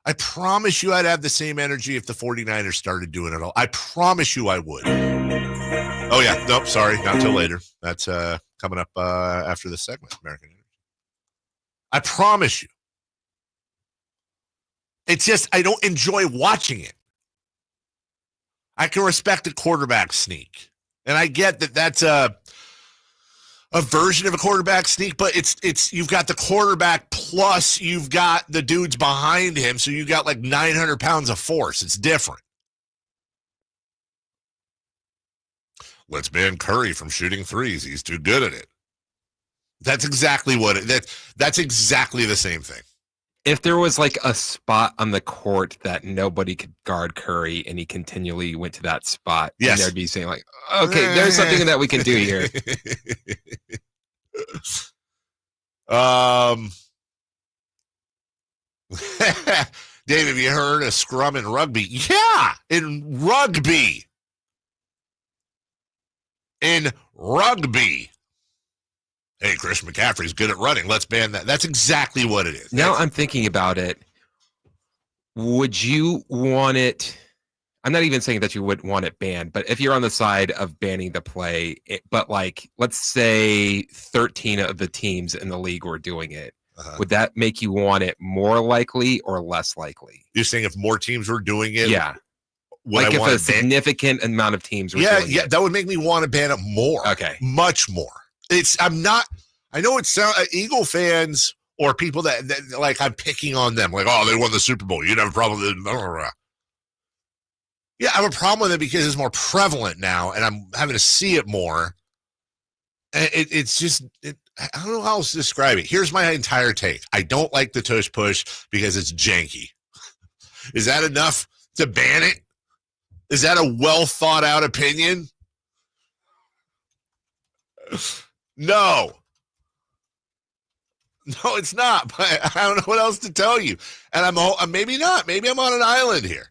I promise you I'd have the same energy if the 49ers started doing it all. I promise you I would. Oh, yeah. Nope, sorry. Not till later. That's coming up after this segment, American Energy. I promise you. It's just I don't enjoy watching it. I can respect a quarterback sneak. And I get that that's a version of a quarterback sneak, but it's you've got the quarterback plus you've got the dudes behind him, so you've got like 900 pounds of force. It's different. Let's ban Curry from shooting threes. He's too good at it. That's exactly what that's exactly the same thing. If there was like a spot on the court that nobody could guard Curry and he continually went to that spot, yes, and they'd be saying like, okay, there's something that we can do here. Dave, have you heard of scrum in rugby? Yeah, in rugby. In rugby. Hey, Chris McCaffrey's good at running. Let's ban that. That's exactly what it is. Now I'm thinking about it. Would you want it? I'm not even saying that you would want it banned, but if you're on the side of banning the play, but like, let's say 13 of the teams in the league were doing it, would that make you want it more likely or less likely? You're saying if more teams were doing it? Yeah. Like if a significant amount of teams were doing it. That would make me want to ban it more. Okay. Much more. I know it's Eagle fans or people that like I'm picking on them. Like, oh, they won the Super Bowl. You'd have a problem with it. Blah, blah, blah. Yeah, I have a problem with it because it's more prevalent now and I'm having to see it more. And it's just, I don't know how else to describe it. Here's my entire take. I don't like the Tush push because it's janky. Is that enough to ban it? Is that a well thought out opinion? No. No, it's not. But I don't know what else to tell you. And I'm maybe not. Maybe I'm on an island here.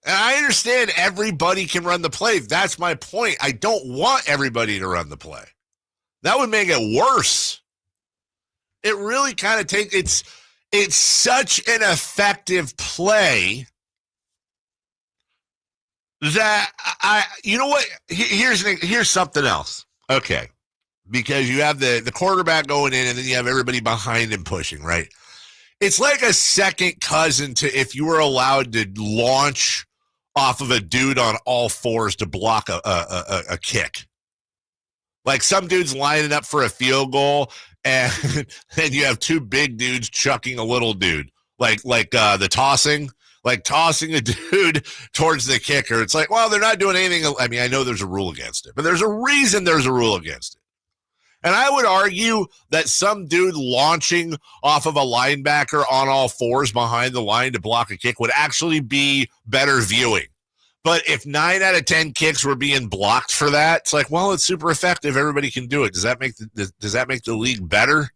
And I understand everybody can run the play. That's my point. I don't want everybody to run the play. That would make it worse. It really kind of takes it's such an effective play that you know what? Here's something else. Okay. Because you have the quarterback going in and then you have everybody behind him pushing, right? It's like a second cousin to if you were allowed to launch off of a dude on all fours to block a kick. Like some dude's lining up for a field goal and then you have two big dudes chucking a little dude. Like the tossing. Like tossing a dude towards the kicker. It's like, well, they're not doing anything. I mean, I know there's a rule against it, but there's a reason there's a rule against it. And I would argue that some dude launching off of a linebacker on all fours behind the line to block a kick would actually be better viewing. But if 9 out of 10 kicks were being blocked for that, it's like, well, it's super effective. Everybody can do it. Does that make the league better?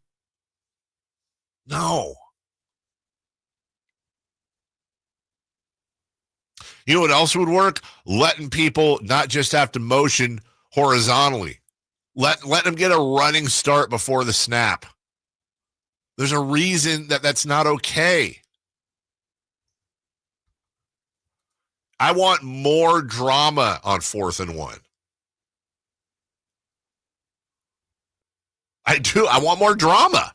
No. You know what else would work? Letting people not just have to motion horizontally. Let them get a running start before the snap. There's a reason that's not okay. I want more drama on 4th and 1. I do. I want more drama.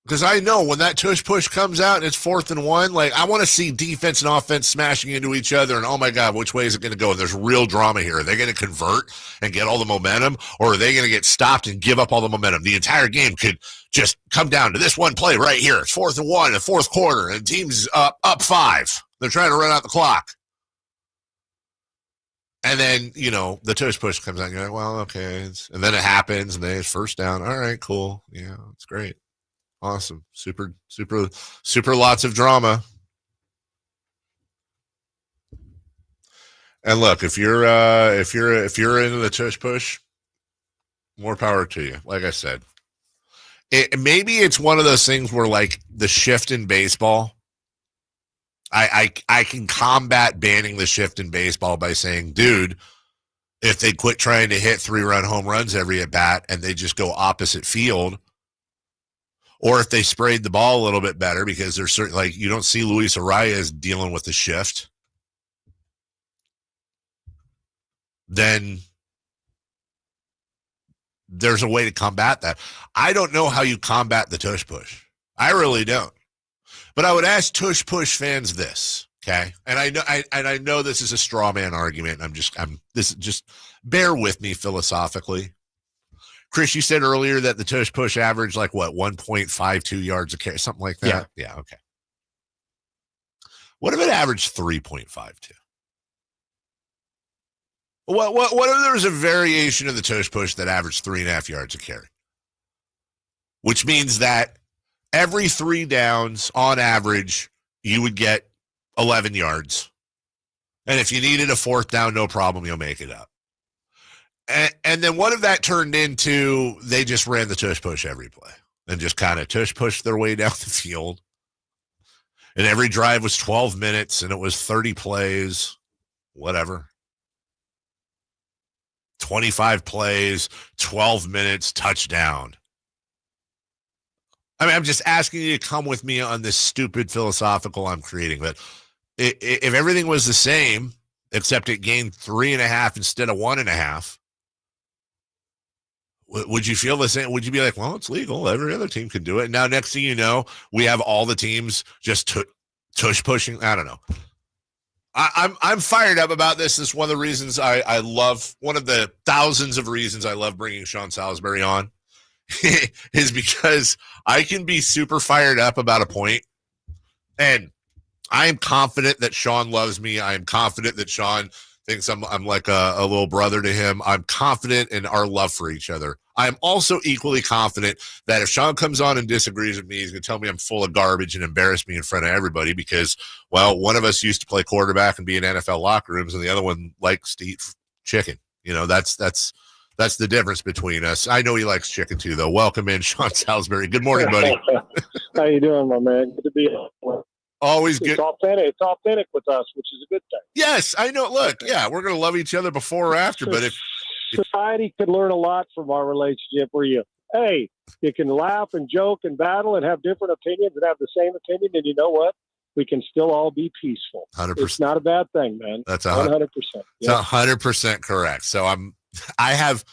Because I know when that tush push comes out and it's 4th and 1, like I want to see defense and offense smashing into each other and oh my God, which way is it going to go? And there's real drama here. Are they going to convert and get all the momentum or are they going to get stopped and give up all the momentum? The entire game could just come down to this one play right here. It's 4th and 1 in the 4th quarter and the team's up 5. They're trying to run out the clock. And then, you know, the tush push comes out and you're like, well, okay. And then it happens and then it's 1st down. All right, cool. Yeah, it's great. Awesome. Super lots of drama. And look, if you're into the tush push, more power to you. Like I said, maybe it's one of those things where like the shift in baseball, I can combat banning the shift in baseball by saying, dude, if they quit trying to hit 3-run home runs every at bat and they just go opposite field, or if they sprayed the ball a little bit better, because there's certain, like, you don't see Luis Arias dealing with the shift, then there's a way to combat that. I don't know how you combat the tush push. I really don't. But I would ask tush push fans this, okay? And I know this is a straw man argument. Just bear with me philosophically. Chris, you said earlier that the tush push averaged like what, 1.52 yards a carry, something like that? Yeah, okay. What if it averaged 3.52? What if there was a variation of the tush push that averaged 3.5 yards a carry? Which means that every 3 downs on average, you would get 11 yards. And if you needed a 4th down, no problem, you'll make it up. And then what if that turned into they just ran the tush push every play and just kind of tush pushed their way down the field? And every drive was 12 minutes and it was 30 plays, whatever. 25 plays, 12 minutes, touchdown. I mean, I'm just asking you to come with me on this stupid philosophical I'm creating. But if everything was the same, except it gained 3.5 instead of 1.5, would you feel the same? Would you be like, well, it's legal. Every other team can do it. Now, next thing you know, we have all the teams just tush pushing. I don't know. I'm fired up about this. This is one of the reasons I love, one of the thousands of reasons I love bringing Sean Salisbury on is because I can be super fired up about a point, and I am confident that Sean loves me. I am confident that Sean thinks I'm like a little brother to him. I'm confident in our love for each other. I'm also equally confident that if Sean comes on and disagrees with me, he's going to tell me I'm full of garbage and embarrass me in front of everybody because, well, one of us used to play quarterback and be in NFL locker rooms, and the other one likes to eat chicken. You know, that's the difference between us. I know he likes chicken too, though. Welcome in, Sean Salisbury. Good morning, buddy. How you doing, my man? Good to be here. Always good. It's authentic with us, which is a good thing. Yes, I know. Look, yeah, we're going to love each other before or after, but if society could learn a lot from our relationship where you can laugh and joke and battle and have different opinions and have the same opinion, and you know what? We can still all be peaceful. 100%. It's not a bad thing, man. That's 100%. It's 100% correct. So I have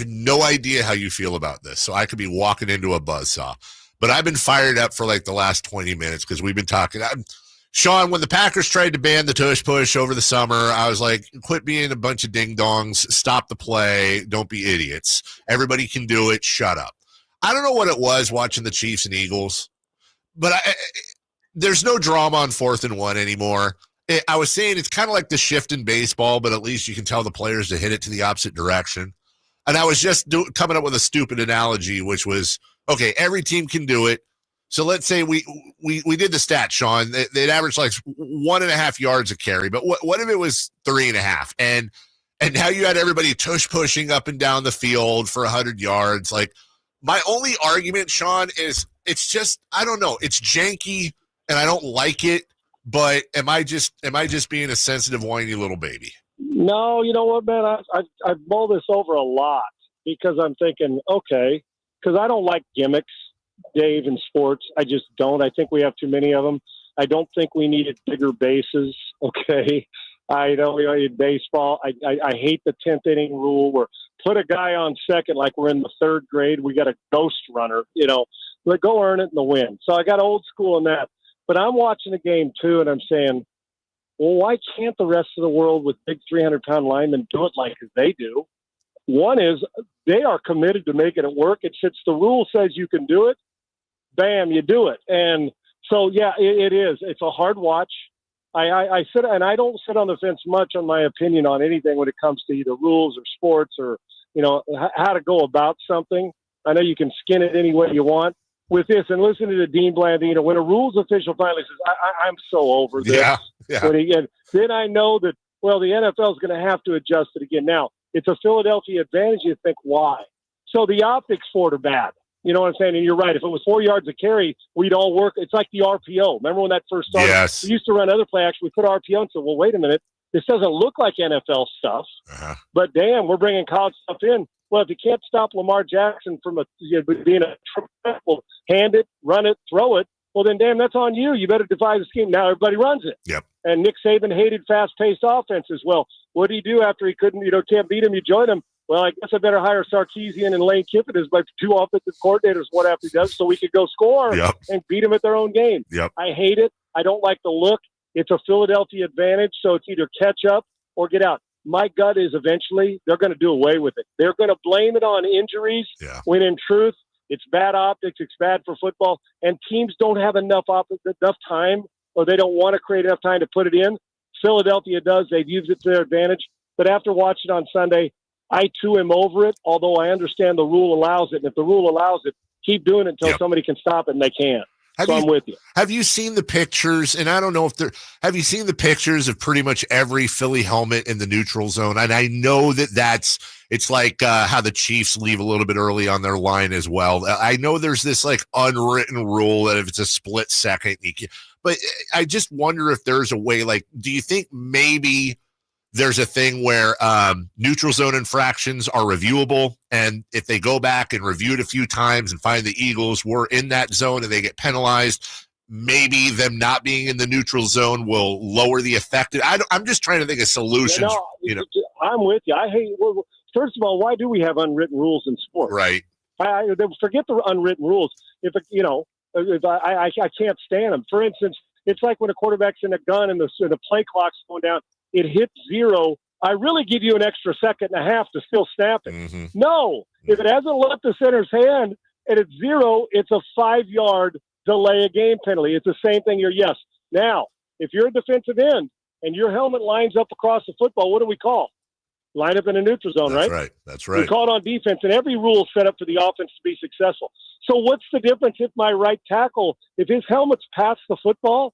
no idea how you feel about this. So I could be walking into a buzzsaw. But I've been fired up for like the last 20 minutes because we've been talking. Sean, when the Packers tried to ban the tush push over the summer, I was like, quit being a bunch of ding-dongs. Stop the play. Don't be idiots. Everybody can do it. Shut up. I don't know what it was watching the Chiefs and Eagles, but there's no drama on 4th and 1 anymore. I was saying it's kind of like the shift in baseball, but at least you can tell the players to hit it to the opposite direction. And I was just coming up with a stupid analogy, which was, okay, every team can do it. So let's say we did the stats, Sean. They'd average like 1.5 yards a carry, but what if it was 3.5? And now you had everybody tush pushing up and down the field for 100 yards. Like, my only argument, Sean, is it's just, I don't know, it's janky and I don't like it. But am I just being a sensitive, whiny little baby? No, you know what, man? I mull this over a lot because I'm thinking, okay, because I don't like gimmicks, Dave, in sports. I just don't. I think we have too many of them. I don't think we needed bigger bases, okay? I know, in baseball, I hate the 10th inning rule where put a guy on second like we're in the third grade. We got a ghost runner, but go earn it in the win. So I got old school in that. But I'm watching the game, too, and I'm saying, well, why can't the rest of the world with big 300-pound linemen do it like they do? One is they are committed to making it work. It's the rule says you can do it, bam, you do it. And so, yeah, it is. It's a hard watch. I sit, and I don't sit on the fence much on my opinion on anything when it comes to either rules or sports or, how to go about something. I know you can skin it any way you want. With this, and listen to Dean Blandino, when a rules official finally says, I'm so over this. Yeah. Then I know that, well, the NFL is going to have to adjust it again. Now, it's a Philadelphia advantage. You think, why? So the optics for it are bad. You know what I'm saying? And you're right. If it was 4 yards of carry, we'd all work. It's like the RPO. Remember when that first started? Yes. We used to run other play action. We put RPO and said, well, wait a minute. This doesn't look like NFL stuff. But, damn, we're bringing college stuff in. Well, if you can't stop Lamar Jackson from being a triple, hand it, run it, throw it, well, then, damn, that's on you. You better devise a scheme. Now everybody runs it. Yep. And Nick Saban hated fast-paced offenses. Well, what do you do after he can't beat him? You join him. Well, I guess I better hire Sarkisian and Lane Kiffin as my two offensive coordinators, what after he does, so we could go score and beat them at their own game. Yep. I hate it. I don't like the look. It's a Philadelphia advantage, so it's either catch up or get out. My gut is eventually they're going to do away with it. They're going to blame it on injuries when in truth it's bad optics, it's bad for football, and teams don't have enough time or they don't want to create enough time to put it in. Philadelphia does. They've used it to their advantage. But after watching on Sunday, I too am over it, although I understand the rule allows it. And if the rule allows it, keep doing it until somebody can stop it, and they can't. I'm with you. Have you seen the pictures? And I don't know if have you seen the pictures of pretty much every Philly helmet in the neutral zone? And I know it's like how the Chiefs leave a little bit early on their line as well. I know there's this like unwritten rule that if it's a split second, but I just wonder if there's a way, like, do you think maybe there's a thing where neutral zone infractions are reviewable, and if they go back and review it a few times and find the Eagles were in that zone and they get penalized, maybe them not being in the neutral zone will lower the effect? I'm just trying to think of solutions. I'm with you. I hate. Well, first of all, why do we have unwritten rules in sports? Right. I forget the unwritten rules. If I can't stand them. For instance, it's like when a quarterback's in a gun and the play clock's going down. It hits zero. I really give you an extra second and a half to still snap it. Mm-hmm. No, if it hasn't left the center's hand and it's zero, it's a 5-yard delay a game penalty. It's the same thing here. Yes. Now, if you're a defensive end and your helmet lines up across the football, what do we call? Line up in a neutral zone, right? That's right. We call it on defense, and every rule is set up for the offense to be successful. So what's the difference if my right tackle, if his helmet's past the football,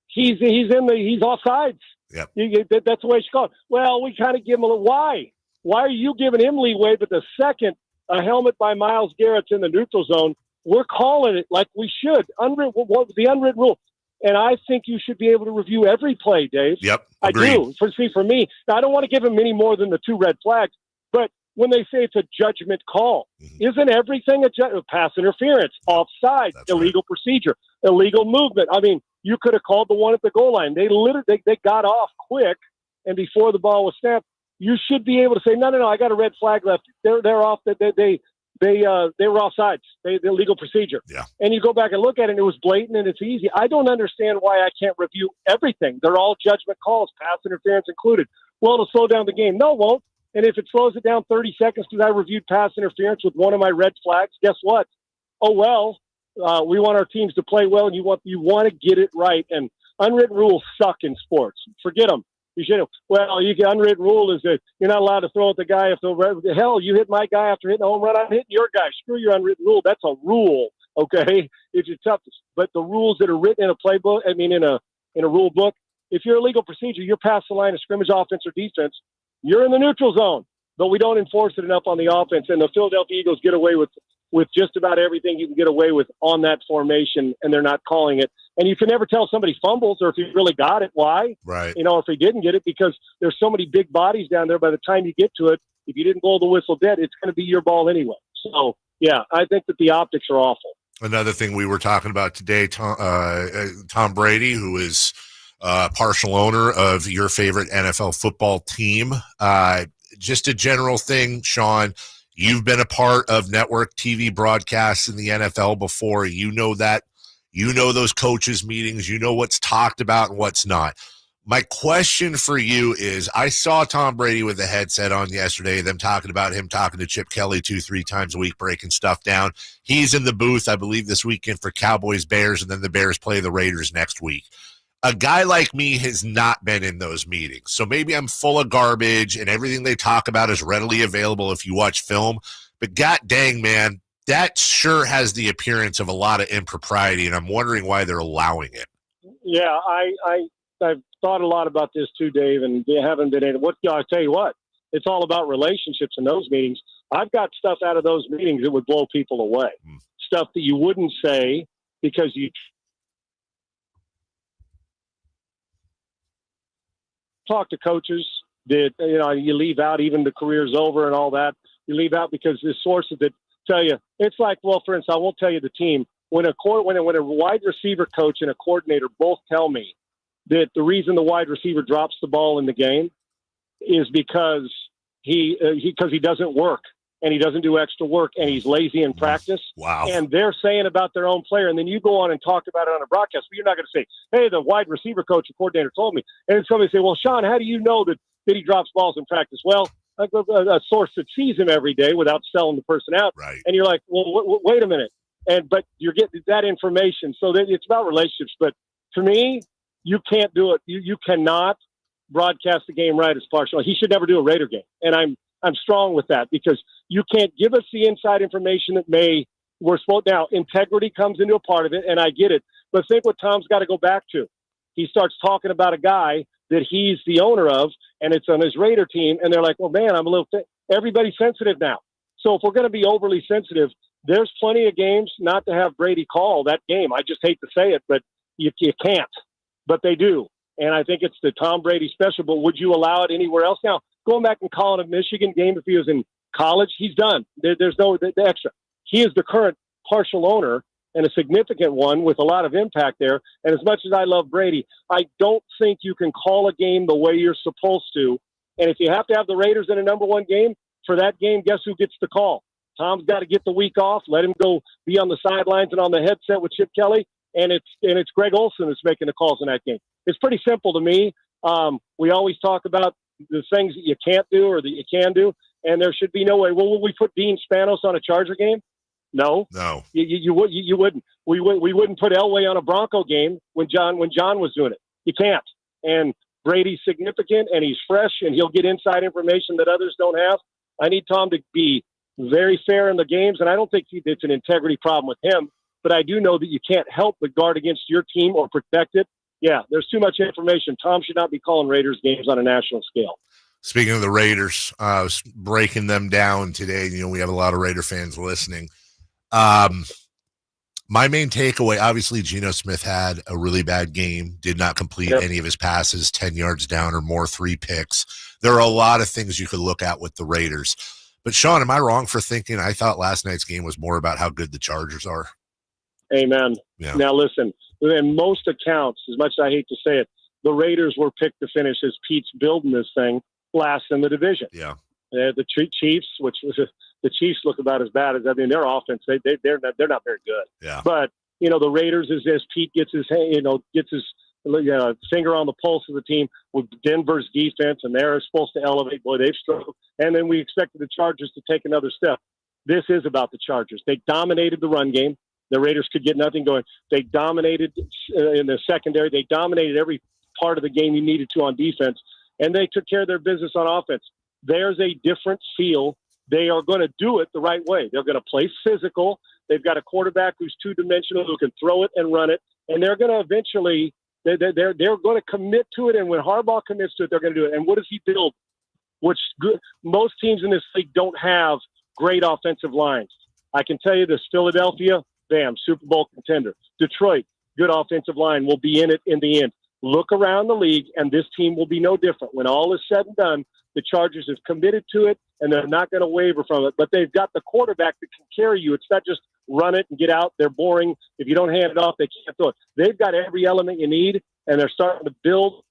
he's offsides? Yep. That's the way it's called. Well, we kind of give him a why? Why are you giving him leeway? But the second a helmet by Myles Garrett's in the neutral zone, we're calling it like we should. The unwritten rule. And I think you should be able to review every play, Dave. Yep. Agreed. I do. For me, now, I don't want to give him any more than the 2 red flags, but when they say it's a judgment call, isn't everything a pass interference, offside, illegal procedure, illegal movement? I mean, you could have called the one at the goal line. They got off quick, and before the ball was snapped, you should be able to say, no, I got a red flag left. They're off. They were offsides. The illegal procedure. Yeah. And you go back and look at it, and it was blatant and it's easy. I don't understand why I can't review everything. They're all judgment calls, pass interference included. Well, it'll slow down the game. No, it won't. And if it slows it down 30 seconds because I reviewed pass interference with one of my red flags, guess what? Oh, well, we want our teams to play well, and you want to get it right. And unwritten rules suck in sports. Forget them. You should have. Well, unwritten rule is that you're not allowed to throw at the guy if the hell you hit my guy after hitting a home run. I'm hitting your guy. Screw your unwritten rule. That's a rule, okay? It's tough. But the rules that are written in a playbook, in a rule book, if you're a legal procedure, you're past the line of scrimmage, offense or defense. You're in the neutral zone, but we don't enforce it enough on the offense. And the Philadelphia Eagles get away with just about everything you can get away with on that formation, and they're not calling it. And you can never tell somebody fumbles or if he really got it. Why? Right. If he didn't get it, because there's so many big bodies down there. By the time you get to it, if you didn't blow the whistle dead, it's going to be your ball anyway. So, yeah, I think that the optics are awful. Another thing we were talking about today, Tom Brady, who is partial owner of your favorite NFL football team. Just a general thing, Sean, you've been a part of network TV broadcasts in the NFL before. You know that. You know those coaches' meetings. You know what's talked about and what's not. My question for you is, I saw Tom Brady with the headset on yesterday, them talking about him talking to Chip Kelly 2-3 times a week, breaking stuff down. He's in the booth, I believe, this weekend for Cowboys-Bears, and then the Bears play the Raiders next week. A guy like me has not been in those meetings, so maybe I'm full of garbage and everything they talk about is readily available if you watch film, but god dang, man, that sure has the appearance of a lot of impropriety, and I'm wondering why they're allowing it. Yeah, I've thought a lot about this too, Dave, and they haven't been able. I tell you what, it's all about relationships in those meetings. I've got stuff out of those meetings that would blow people away. Stuff that you wouldn't say because you talk to coaches that, you leave out, even the career's over and all that. You leave out because there's sources that tell you. It's like, well, for instance, I won't tell you the team. When a wide receiver coach and a coordinator both tell me that the reason the wide receiver drops the ball in the game is because he doesn't work and he doesn't do extra work and he's lazy in practice. Wow. And they're saying about their own player, and then you go on and talk about it on a broadcast, but you're not going to say, hey, the wide receiver coach or coordinator told me. And then somebody say, well, Sean, how do you know that he drops balls in practice? Well, a source that sees him every day without selling the person out. Right. And you're like, well, wait a minute. But you're getting that information. So that it's about relationships. But to me, you can't do it. You cannot broadcast the game right as partial. He should never do a Raider game. And I'm strong with that because you can't give us the inside information that we're supposed. Now, integrity comes into a part of it, and I get it. But think what Tom's got to go back to. He starts talking about a guy that he's the owner of, and it's on his Raider team, and they're like, well, man, I'm a little everybody's sensitive now. So if we're going to be overly sensitive, there's plenty of games not to have Brady call that game. I just hate to say it, but you can't. But they do. And I think it's the Tom Brady special, but would you allow it anywhere else? Now, going back and calling a Michigan game if he was in college, he's done. There's no the extra. He is the current partial owner and a significant one with a lot of impact there. And as much as I love Brady, I don't think you can call a game the way you're supposed to. And if you have to have the Raiders in a number one game, for that game, guess who gets the call? Tom's got to get the week off, let him go be on the sidelines and on the headset with Chip Kelly, and it's Greg Olsen that's making the calls in that game. It's pretty simple to me. We always talk about the things that you can't do or that you can do, and there should be no way. Well, will we put Dean Spanos on a Charger game? No. You wouldn't. We wouldn't put Elway on a Bronco game when John was doing it. You can't. And Brady's significant, and he's fresh, and he'll get inside information that others don't have. I need Tom to be very fair in the games, and I don't think it's an integrity problem with him, but I do know that you can't help but guard against your team or protect it. Yeah, there's too much information. Tom should not be calling Raiders games on a national scale. Speaking of the Raiders, I was breaking them down today. We have a lot of Raider fans listening. My main takeaway, obviously, Geno Smith had a really bad game, did not complete any of his passes, 10 yards down or more, 3 picks. There are a lot of things you could look at with the Raiders. But, Sean, am I wrong for thinking I thought last night's game was more about how good the Chargers are? Amen. Yeah. Now, listen, in most accounts, as much as I hate to say it, the Raiders were picked to finish as Pete's building this thing last in the division. Yeah. The Chiefs, the Chiefs look about as bad as their offense. They're not very good. Yeah. But the Raiders is as Pete gets his finger on the pulse of the team with Denver's defense, and they're supposed to elevate. Boy, they've struggled. And then we expected the Chargers to take another step. This is about the Chargers. They dominated the run game. The Raiders could get nothing going. They dominated in the secondary. They dominated every part of the game you needed to on defense, and they took care of their business on offense. There's a different feel. They are going to do it the right way. They're going to play physical. They've got a quarterback who's two-dimensional, who can throw it and run it, and they're going to eventually they're going to commit to it. And when Harbaugh commits to it, they're going to do it. And what does he build? Which most teams in this league don't have great offensive lines. I can tell you this: Philadelphia, bam, Super Bowl contender. Detroit, good offensive line, will be in it in the end. Look around the league, and this team will be no different. When all is said and done, the Chargers have committed to it, and they're not going to waver from it. But they've got the quarterback that can carry you. It's not just run it and get out. They're boring. If you don't hand it off, they can't throw it. They've got every element you need, and they're starting to build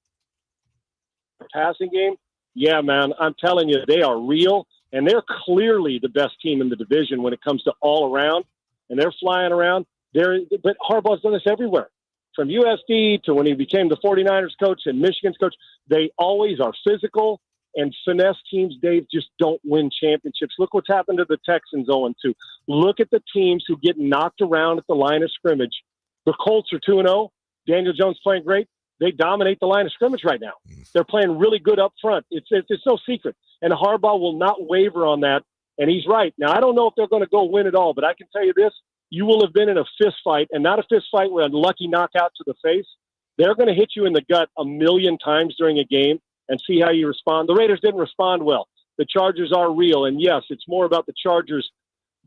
a passing game, yeah, man, I'm telling you, they are real, and they're clearly the best team in the division when it comes to all around, and they're flying around. But Harbaugh's done this everywhere. From USD to when he became the 49ers coach and Michigan's coach, they always are physical, and finesse teams, Dave, just don't win championships. Look what's happened to the Texans 0-2. Look at the teams who get knocked around at the line of scrimmage. The Colts are 2-0. Daniel Jones playing great. They dominate the line of scrimmage right now. They're playing really good up front. It's no secret. And Harbaugh will not waver on that, and he's right. Now, I don't know if they're going to go win it all, but I can tell you this. You will have been in a fist fight, and not a fist fight with a lucky knockout to the face. They're going to hit you in the gut 1,000,000 times during a game and see how you respond. The Raiders didn't respond well. The Chargers are real, and yes, it's more about the Chargers,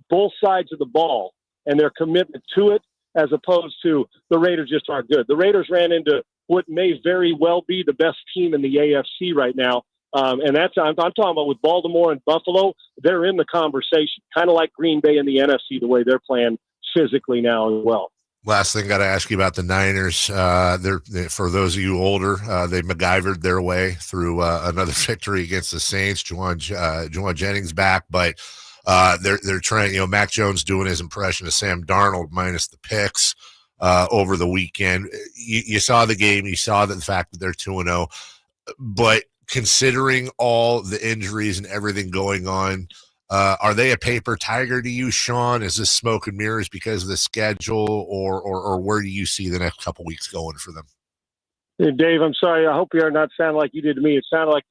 both sides of the ball, and their commitment to it, as opposed to the Raiders just aren't good. The Raiders ran into what may very well be the best team in the AFC right now, and that's I'm talking about with Baltimore and Buffalo. They're in the conversation, kind of like Green Bay in the NFC, the way they're playing physically now as well. Last thing, got to ask you about the Niners. They're for those of you older, they MacGyvered their way through another victory against the Saints. Juwan Jennings back, but they're trying. Mac Jones doing his impression of Sam Darnold minus the picks over the weekend. You saw the game. You saw the fact that they're 2-0, but considering all the injuries and everything going on. Are they a paper tiger to you, Sean? Is this smoke and mirrors because of the schedule, or where do you see the next couple weeks going for them? Hey, Dave, I'm sorry. I hope you're not sounding like you did to me. It sounded like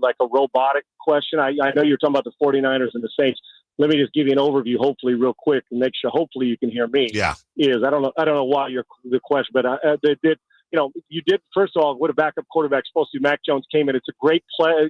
like a robotic question. I know you're talking about the 49ers and the Saints. Let me just give you an overview, hopefully, real quick, and make sure hopefully you can hear me. Yeah. I don't know why the question, but you did. First of all, what a backup quarterback supposed to do. Mac Jones came in. It's a great play.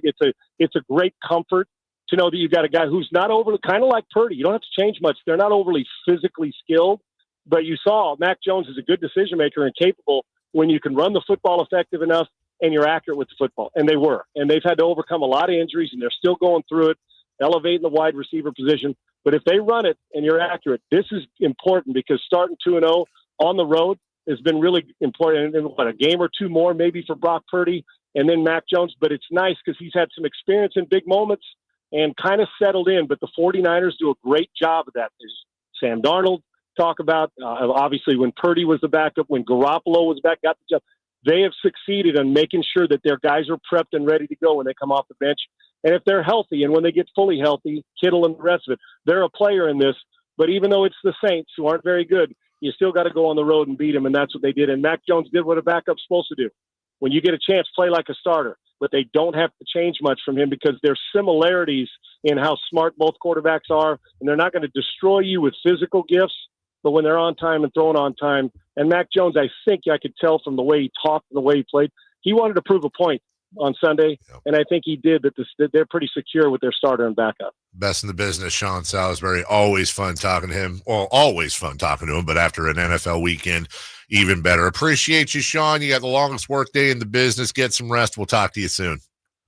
It's a great comfort to know that you've got a guy who's not overly, kind of like Purdy. You don't have to change much. They're not overly physically skilled, but you saw Mac Jones is a good decision maker and capable when you can run the football effective enough and you're accurate with the football. And they were. And they've had to overcome a lot of injuries, and they're still going through it, elevating the wide receiver position. But if they run it and you're accurate, this is important because starting 2-0 on the road has been really important. And a game or two more maybe for Brock Purdy and then Mac Jones. But it's nice because he's had some experience in big moments and kind of settled in. But the 49ers do a great job of that. There's Sam Darnold talk about, obviously, when Purdy was the backup, when Garoppolo was back, got the job. They have succeeded in making sure that their guys are prepped and ready to go when they come off the bench. And if they're healthy and when they get fully healthy, Kittle and the rest of it, they're a player in this. But even though it's the Saints who aren't very good, you still got to go on the road and beat them, and that's what they did. And Mac Jones did what a backup's supposed to do. When you get a chance, play like a starter. But they don't have to change much from him because there's similarities in how smart both quarterbacks are, and they're not going to destroy you with physical gifts, but when they're on time and throwing on time. And Mac Jones, I think I could tell from the way he talked and the way he played, he wanted to prove a point on Sunday, and I think he did, that they're pretty secure with their starter and backup. Best in the business, Sean Salisbury. Always fun talking to him. Well, always fun talking to him, but after an NFL weekend, even better. Appreciate you, Sean. You got the longest work day in the business. Get some rest. We'll talk to you soon.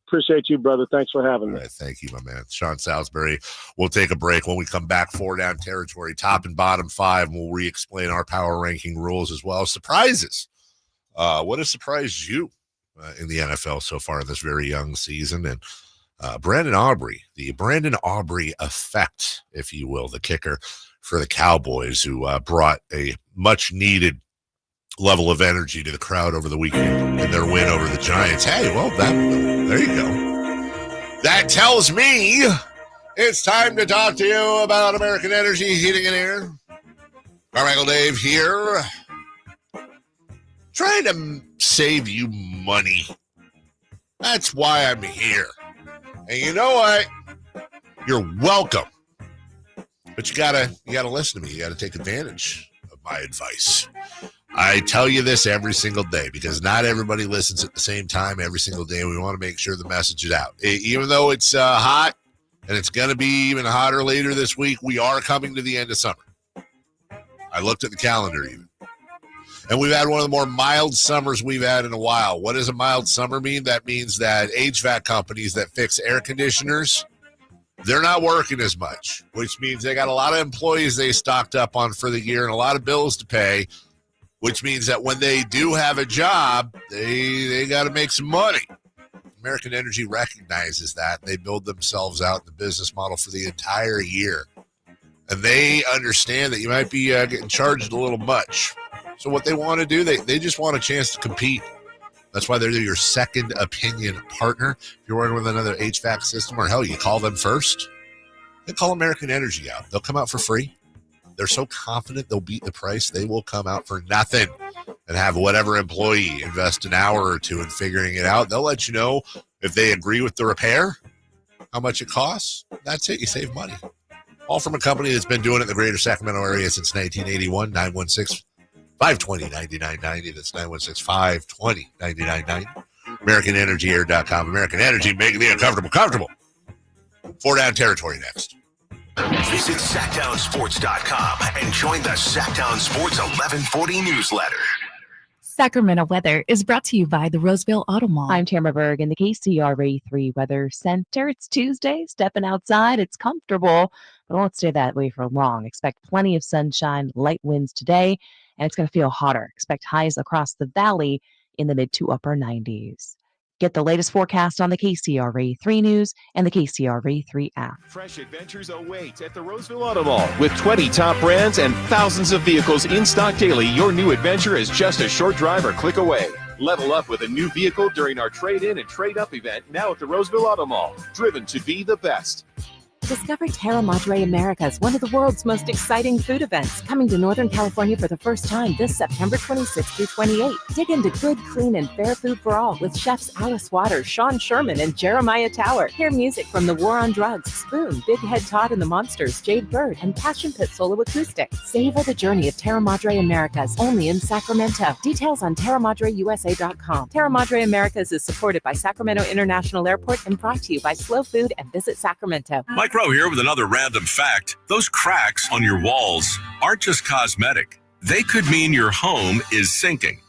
Appreciate you, brother. Thanks for having me. All right, thank you, my man. Sean Salisbury. We'll take a break. When we come back, 4 down territory, top and bottom 5, and we'll re-explain our power ranking rules as well. Surprises. What has surprised you in the NFL so far in this very young season? And Brandon Aubrey, the Brandon Aubrey effect, if you will, the kicker for the Cowboys, who brought a much-needed level of energy to the crowd over the weekend in their win over the Giants. Hey, well, there you go. That tells me it's time to talk to you about American Energy Heating and Air. Carmichael Dave here, trying to save you money. That's why I'm here. And you know what? You're welcome. But you gotta listen to me. You gotta take advantage of my advice. I tell you this every single day because not everybody listens at the same time every single day. We want to make sure the message is out. Even though it's hot and it's going to be even hotter later this week, we are coming to the end of summer. I looked at the calendar even. And we've had one of the more mild summers we've had in a while. What does a mild summer mean? That means that HVAC companies that fix air conditioners, they're not working as much, which means they got a lot of employees they stocked up on for the year and a lot of bills to pay, which means that when they do have a job, they got to make some money. American Energy recognizes that. They build themselves out in the business model for the entire year. And they understand that you might be getting charged a little much. So what they want to do, they just want a chance to compete. That's why they're your second opinion partner. If you're working with another HVAC system, or hell, you call them first, they call American Energy out. They'll come out for free. They're so confident they'll beat the price, they will come out for nothing and have whatever employee invest an hour or two in figuring it out. They'll let you know if they agree with the repair, how much it costs. That's it. You save money. All from a company that's been doing it in the greater Sacramento area since 1981, 916-520-9990. That's 916-520-9990. AmericanEnergyAir.com. American Energy, making the uncomfortable comfortable. 4 Down Territory next. Visit SactownSports.com and join the Sactown Sports 1140 newsletter. Sacramento weather is brought to you by the Roseville Auto Mall. I'm Tamara Berg in the KCRA3 Weather Center. It's Tuesday, stepping outside. It's comfortable, but it won't stay that way for long. Expect plenty of sunshine, light winds today, and it's going to feel hotter. Expect highs across the valley in the mid to upper 90s. Get the latest forecast on the KCRA3 News and the KCRA3 app. Fresh adventures await at the Roseville Auto Mall. With 20 top brands and thousands of vehicles in stock daily, your new adventure is just a short drive or click away. Level up with a new vehicle during our trade-in and trade-up event now at the Roseville Auto Mall. Driven to be the best. Discover Terra Madre Americas, one of the world's most exciting food events, coming to Northern California for the first time this September 26th through 28th. Dig into good, clean, and fair food for all with chefs Alice Waters, Sean Sherman, and Jeremiah Tower. Hear music from The War on Drugs, Spoon, Big Head Todd and the Monsters, Jade Bird, and Passion Pit Solo Acoustic. Savor the journey of Terra Madre Americas, only in Sacramento. Details on TerraMadreUSA.com. Terra Madre Americas is supported by Sacramento International Airport and brought to you by Slow Food and Visit Sacramento. Mike Rowe here with another random fact. Those cracks on your walls aren't just cosmetic. They could mean your home is sinking.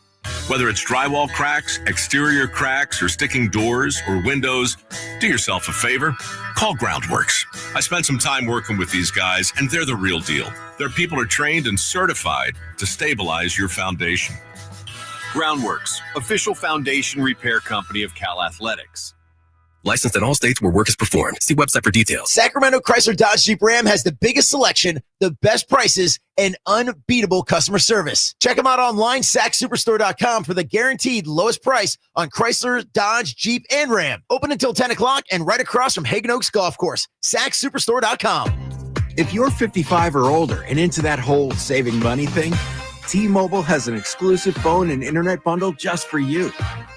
Whether it's drywall cracks, exterior cracks, or sticking doors or windows, do yourself a favor. Call Groundworks. I spent some time working with these guys, and they're the real deal. Their people are trained and certified to stabilize your foundation. Groundworks, official foundation repair company of Cal Athletics. Licensed in all states where work is performed. See website for details. Sacramento Chrysler Dodge Jeep Ram has the biggest selection, the best prices, and unbeatable customer service. Check them out online, SacSuperstore.com, for the guaranteed lowest price on Chrysler, Dodge, Jeep, and Ram. Open until 10 o'clock and right across from Hagen Oaks Golf Course. SacSuperstore.com. If you're 55 or older and into that whole saving money thing, T-Mobile has an exclusive phone and internet bundle just for you.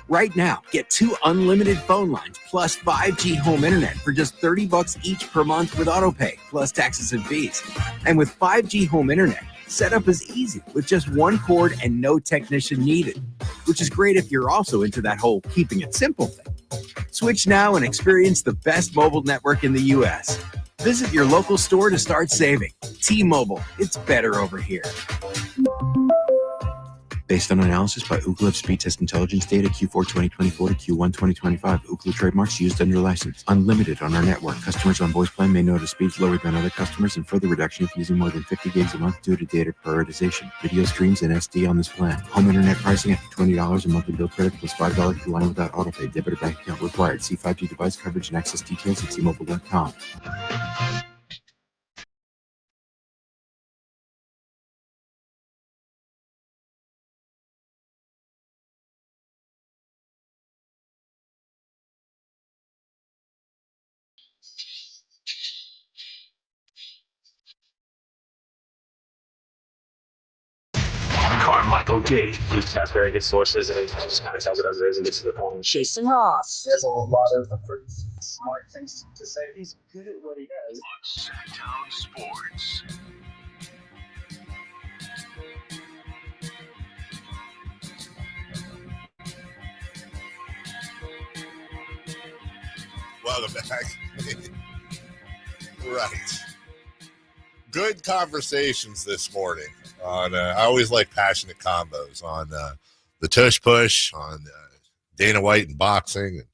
Right now, get 2 unlimited phone lines plus 5G home internet for just $30 each per month with autopay, plus taxes and fees. And with 5G home internet, setup is easy with just one cord and no technician needed, which is great if you're also into that whole keeping it simple thing. Switch now and experience the best mobile network in the U.S. Visit your local store to start saving. T-Mobile, it's better over here. Based on analysis by Ookla Speed Test Intelligence data Q4 2024 to Q1 2025. Ookla trademarks used under license. Unlimited on our network. Customers on voice plan may notice speeds lower than other customers and further reduction if using more than 50 gigs a month due to data prioritization. Video streams and SD on this plan. Home internet pricing after $20 a monthly bill credit plus $5 per line without autopay. Debit or bank account required. See 5G device coverage and access details at T-Mobile.com. Carmichael Dave. He has very good sources and he just kind of tells it as it is and gets to the point. Jason Ross. He has a lot of pretty smart things to say. He's good at what he does. Sactown Sports. Welcome back. Right. Good conversations this morning on, I always like passionate combos on the Tush Push, on Dana White and boxing, and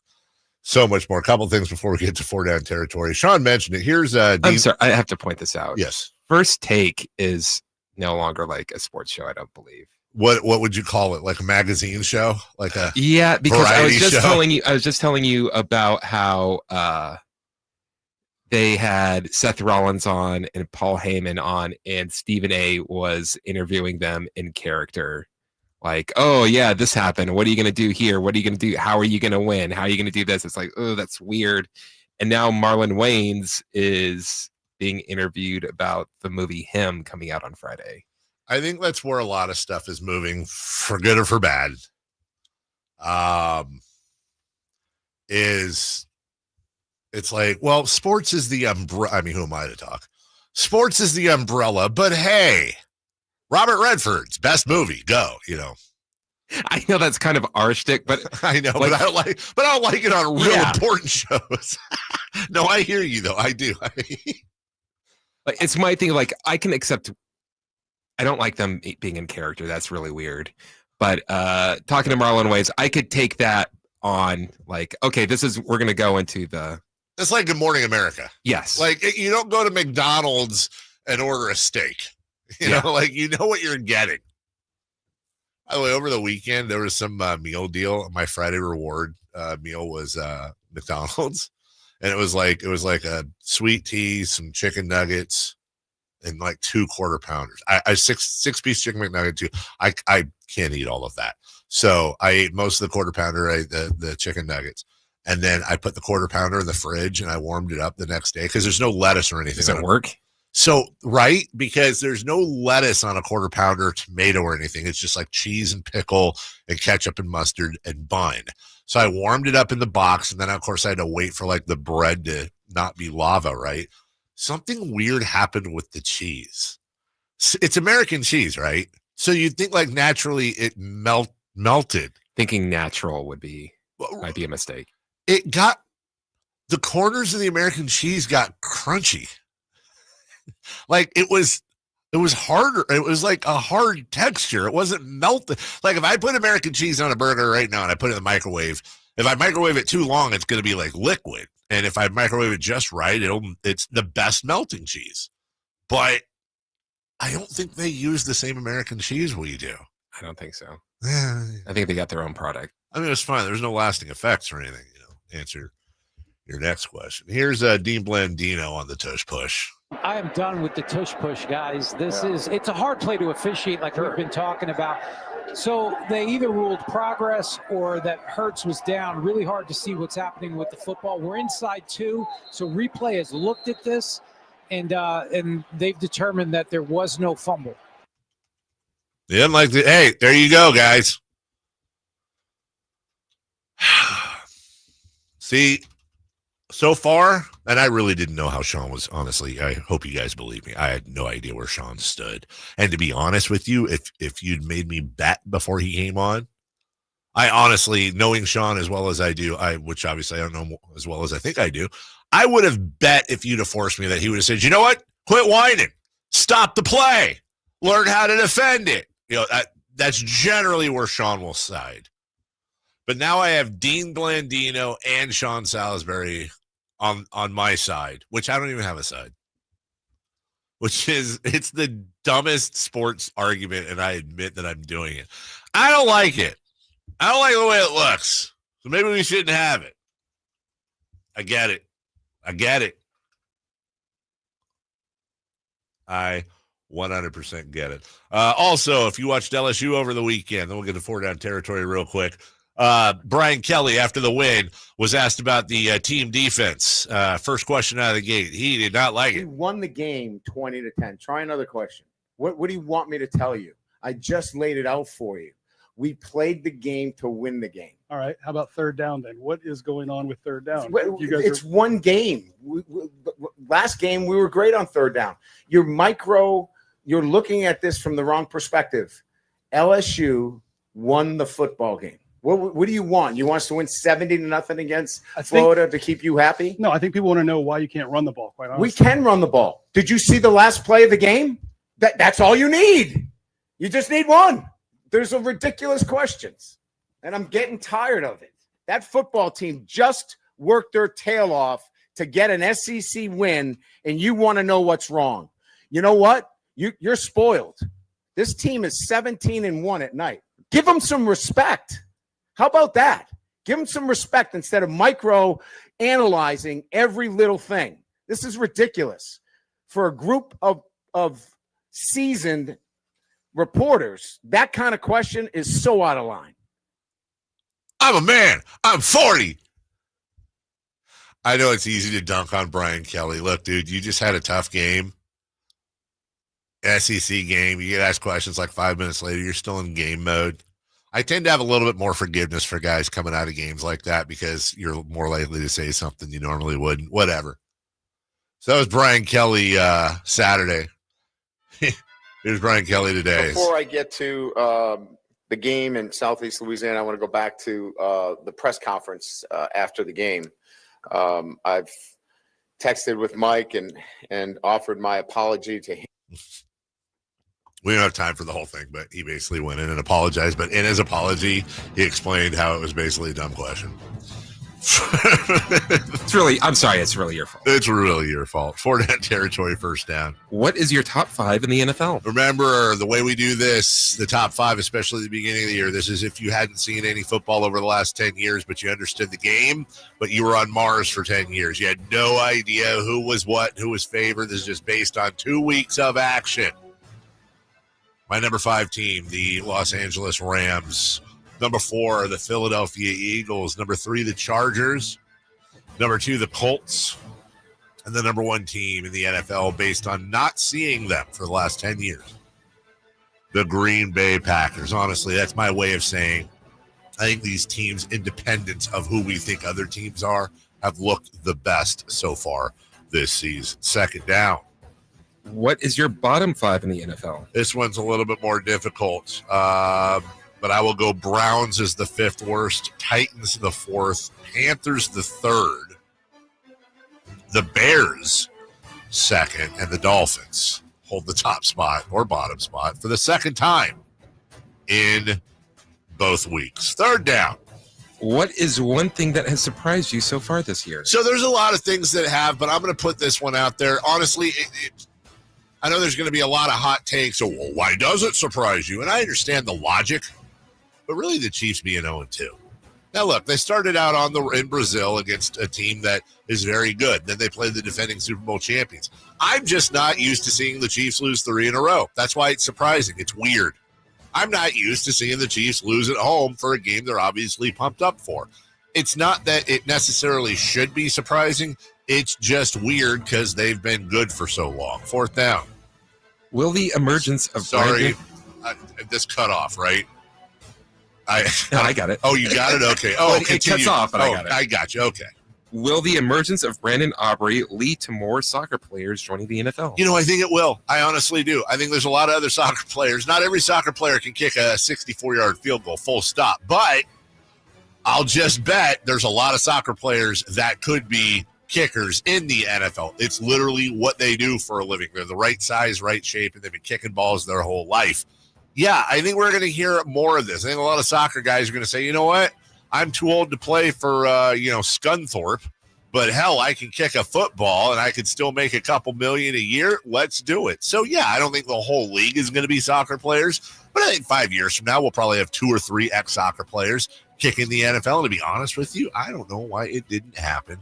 so much more. A couple things before we get to 4 Down Territory. Sean mentioned it. Here's I'm sorry, I have to point this out. Yes. First Take is no longer like a sports show, I don't believe. what would you call it? Like a magazine show? Like a because I was variety just show? telling you about how they had Seth Rollins on and Paul Heyman on, and Stephen A was interviewing them in character. Like, oh yeah, this happened. What are you going to do here? What are you going to do? How are you going to win? How are you going to do this? It's like, oh, that's weird. And now Marlon Wayans is being interviewed about the movie Him coming out on Friday. I think that's where a lot of stuff is moving, for good or for bad. It's like, well, sports is the umbrella. I mean, who am I to talk? Sports is the umbrella, but hey, Robert Redford's best movie, go, I know that's kind of our shtick, but I know, but I don't like it on real important shows. No, I hear you though. I do. Like, it's my thing. Like, I can accept. I don't like them being in character. That's really weird. But talking to Marlon Wayans, I could take that on. Like, okay, we're going to go into the. It's like Good Morning America. Yes. Like, you don't go to McDonald's and order a steak. You know, like, you know what you're getting. By the way, over the weekend, there was some meal deal. My Friday reward meal was McDonald's. And it was like a sweet tea, some chicken nuggets, and like 2 quarter pounders. I 6-piece chicken McNugget too. I can't eat all of that. So I ate most of the quarter pounder, the chicken nuggets. And then I put the quarter pounder in the fridge and I warmed it up the next day because there's no lettuce or anything. Does it work? So, right? Because there's no lettuce on a quarter pounder, tomato or anything. It's just like cheese and pickle and ketchup and mustard and bun. So I warmed it up in the box. And then, of course, I had to wait for like the bread to not be lava, right? Something weird happened with the cheese. It's American cheese, right? So you'd think like naturally it melted. Thinking natural might be a mistake. It got, the corners of the American cheese got crunchy. Like it was harder. It was like a hard texture. It wasn't melted. Like if I put American cheese on a burger right now and I put it in the microwave, if I microwave it too long, it's going to be like liquid. And if I microwave it just right, it's the best melting cheese. But I don't think they use the same American cheese we do. I don't think so. I think they got their own product. I mean, it's fine. There's no lasting effects or anything. Answer your next question. Here's Dean Blandino on the Tush Push. I am done with the Tush Push, guys. It's a hard play to officiate like we've been talking about. So they either ruled progress or that Hurts was down. Really hard to see what's happening with the football. We're inside 2, so replay has looked at this, and they've determined that there was no fumble. Yeah, hey, there you go, guys. See, so far, and I really didn't know how Sean was, honestly. I hope you guys believe me. I had no idea where Sean stood. And to be honest with you, if you'd made me bet before he came on, I honestly, knowing Sean as well as I do, which obviously I don't know as well as I think I do, I would have bet if you'd have forced me that he would have said, you know what? Quit whining. Stop the play. Learn how to defend it. That's generally where Sean will side. But now I have Dean Blandino and Sean Salisbury on my side, which I don't even have a side. It's the dumbest sports argument, and I admit that I'm doing it. I don't like it. I don't like the way it looks. So maybe we shouldn't have it. I get it. I 100% get it. Also, if you watched LSU over the weekend, then we'll get to 4-down territory real quick. Brian Kelly, after the win, was asked about the team defense. First question out of the gate. He did not like it. We won the game 20-10. Try another question. What do you want me to tell you? I just laid it out for you. We played the game to win the game. All right. How about third down then? What is going on with third down? It's one game. Last game, we were great on third down. You're looking at this from the wrong perspective. LSU won the football game. What do you want? You want us to win 70-0 against Florida to keep you happy? No, I think people want to know why you can't run the ball, quite honestly. We can run the ball. Did you see the last play of the game? That's all you need. You just need one. There's a ridiculous questions, and I'm getting tired of it. That football team just worked their tail off to get an SEC win, and you want to know what's wrong. You know what? You're spoiled. This team is 17-1 at night. Give them some respect. How about that? Give them some respect instead of micro analyzing every little thing. This is ridiculous. For a group of seasoned reporters, that kind of question is so out of line. I'm a man. I'm 40. I know it's easy to dunk on Brian Kelly. Look, dude, you just had a tough game. SEC game. You get asked questions like 5 minutes later. You're still in game mode. I tend to have a little bit more forgiveness for guys coming out of games like that because you're more likely to say something you normally wouldn't. Whatever. So that was Brian Kelly Saturday. Here's Brian Kelly today. Before I get to the game in Southeast Louisiana, I want to go back to the press conference after the game. I've texted with Mike and offered my apology to him. We don't have time for the whole thing, but he basically went in and apologized. But in his apology, he explained how it was basically a dumb question. I'm sorry, it's really your fault. It's really your fault. 4-down territory, first down. What is your top 5 in the NFL? Remember, the way we do this, the top 5, especially at the beginning of the year, this is if you hadn't seen any football over the last 10 years, but you understood the game, but you were on Mars for 10 years. You had no idea who was what, who was favored. This is just based on 2 weeks of action. My number 5 team, the Los Angeles Rams. Number 4, the Philadelphia Eagles. Number 3, the Chargers. Number 2, the Colts. And the number 1 team in the NFL based on not seeing them for the last 10 years, the Green Bay Packers. Honestly, that's my way of saying I think these teams, independent of who we think other teams are, have looked the best so far this season. Second down. What is your bottom 5 in the NFL? This one's a little bit more difficult, but I will go Browns as the 5th worst, Titans the 4th, Panthers the 3rd, the Bears 2nd, and the Dolphins hold the top spot or bottom spot for the 2nd time in both weeks. Third down. What is one thing that has surprised you so far this year? So there's a lot of things that have, but I'm going to put this one out there. Honestly, I know there's going to be a lot of hot takes. So why does it surprise you? And I understand the logic, but really the Chiefs being 0-2. Now, look, they started out in Brazil against a team that is very good. Then they played the defending Super Bowl champions. I'm just not used to seeing the Chiefs lose 3 in a row. That's why it's surprising. It's weird. I'm not used to seeing the Chiefs lose at home for a game they're obviously pumped up for. It's not that it necessarily should be surprising. It's just weird because they've been good for so long. 4th down. Will the emergence of this cut off, right? I got it. Oh, you got it? Okay. Oh, it cuts off, but I got it. I got you. Okay. Will the emergence of Brandon Aubrey lead to more soccer players joining the NFL? I think it will. I honestly do. I think there's a lot of other soccer players. Not every soccer player can kick a 64-yard field goal, full stop. But I'll just bet there's a lot of soccer players that could be kickers in the NFL. It's literally what they do for a living. They're the right size, right shape, and they've been kicking balls their whole life. Yeah, I think we're going to hear more of this. I think a lot of soccer guys are going to say, you know what? I'm too old to play for, Scunthorpe, but hell, I can kick a football and I could still make a couple million a year. Let's do it. So, yeah, I don't think the whole league is going to be soccer players, but I think 5 years from now, we'll probably have 2 or 3 ex-soccer players kicking the NFL. And to be honest with you, I don't know why it didn't happen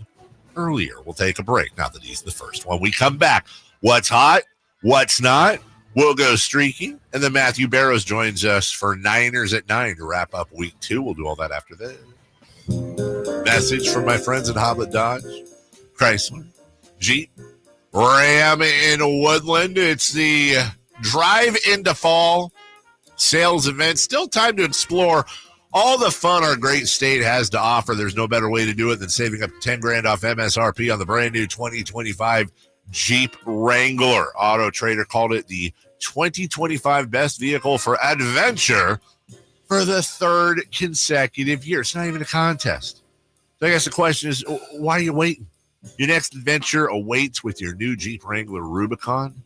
earlier. We'll take a break. Not that he's the first. When we come back, what's hot, what's not, we'll go streaking. And then Matthew Barrows joins us for Niners at 9 to wrap up week 2. We'll do all that after this. Message from my friends at Hoblet Dodge, Chrysler, Jeep, Ram in Woodland. It's the drive into fall sales event. Still time to explore all the fun our great state has to offer. There's no better way to do it than saving up to $10,000 off MSRP on the brand new 2025 Jeep Wrangler. Auto Trader called it the 2025 best vehicle for adventure for the 3rd consecutive year. It's not even a contest. So I guess the question is, why are you waiting? Your next adventure awaits with your new Jeep Wrangler Rubicon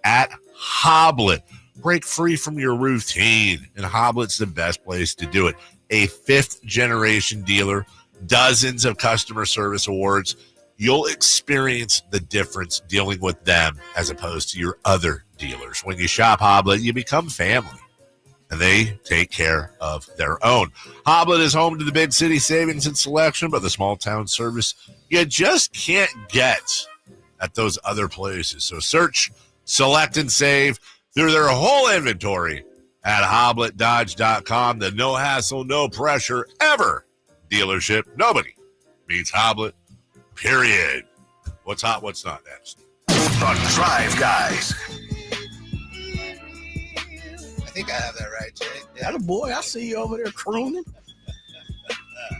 at Hoblet. Break free from your routine, and Hoblet's the best place to do it. A 5th-generation dealer, dozens of customer service awards. You'll experience the difference dealing with them as opposed to your other dealers. When you shop Hoblet, you become family, and they take care of their own. Hoblet is home to the big city savings and selection, but the small town service you just can't get at those other places. So search, select, and save through their whole inventory at HobletDodge.com. The no hassle, no pressure ever dealership. Nobody beats Hoblet, period. What's hot, what's not next? The Drive Guys. I think I have that right, Jay. Yeah, boy, I see you over there crooning.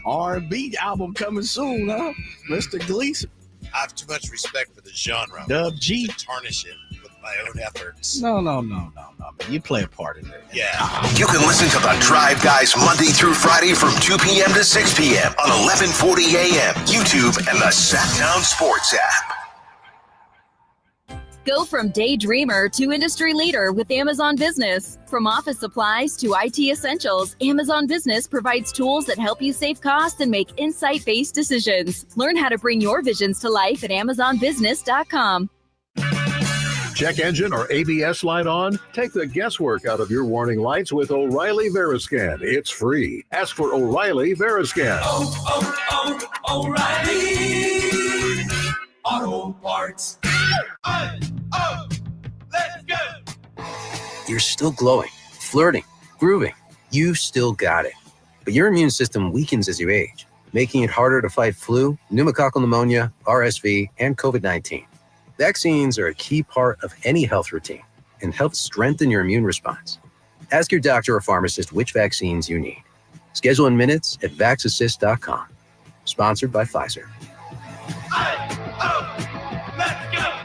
R&B album coming soon, huh? Mr. Gleason. I have too much respect for the genre. Dub G. To tarnish it with my own efforts. No, man. You play a part in it. Yeah. You can listen to The Drive Guys Monday through Friday from 2 p.m. to 6 p.m. on 1140 a.m., YouTube, and the Sactown Sports app. Go from daydreamer to industry leader with Amazon Business. From office supplies to IT essentials, Amazon Business provides tools that help you save costs and make insight-based decisions. Learn how to bring your visions to life at AmazonBusiness.com. Check engine or ABS light on? Take the guesswork out of your warning lights with O'Reilly Veriscan. It's free. Ask for O'Reilly Veriscan. O'Reilly Auto Parts. Let's go. You're still glowing, flirting, grooving. You still got it. But your immune system weakens as you age, making it harder to fight flu, pneumococcal pneumonia, RSV, and COVID-19. Vaccines are a key part of any health routine and help strengthen your immune response. Ask your doctor or pharmacist which vaccines you need. Schedule in minutes at VaxAssist.com. Sponsored by Pfizer.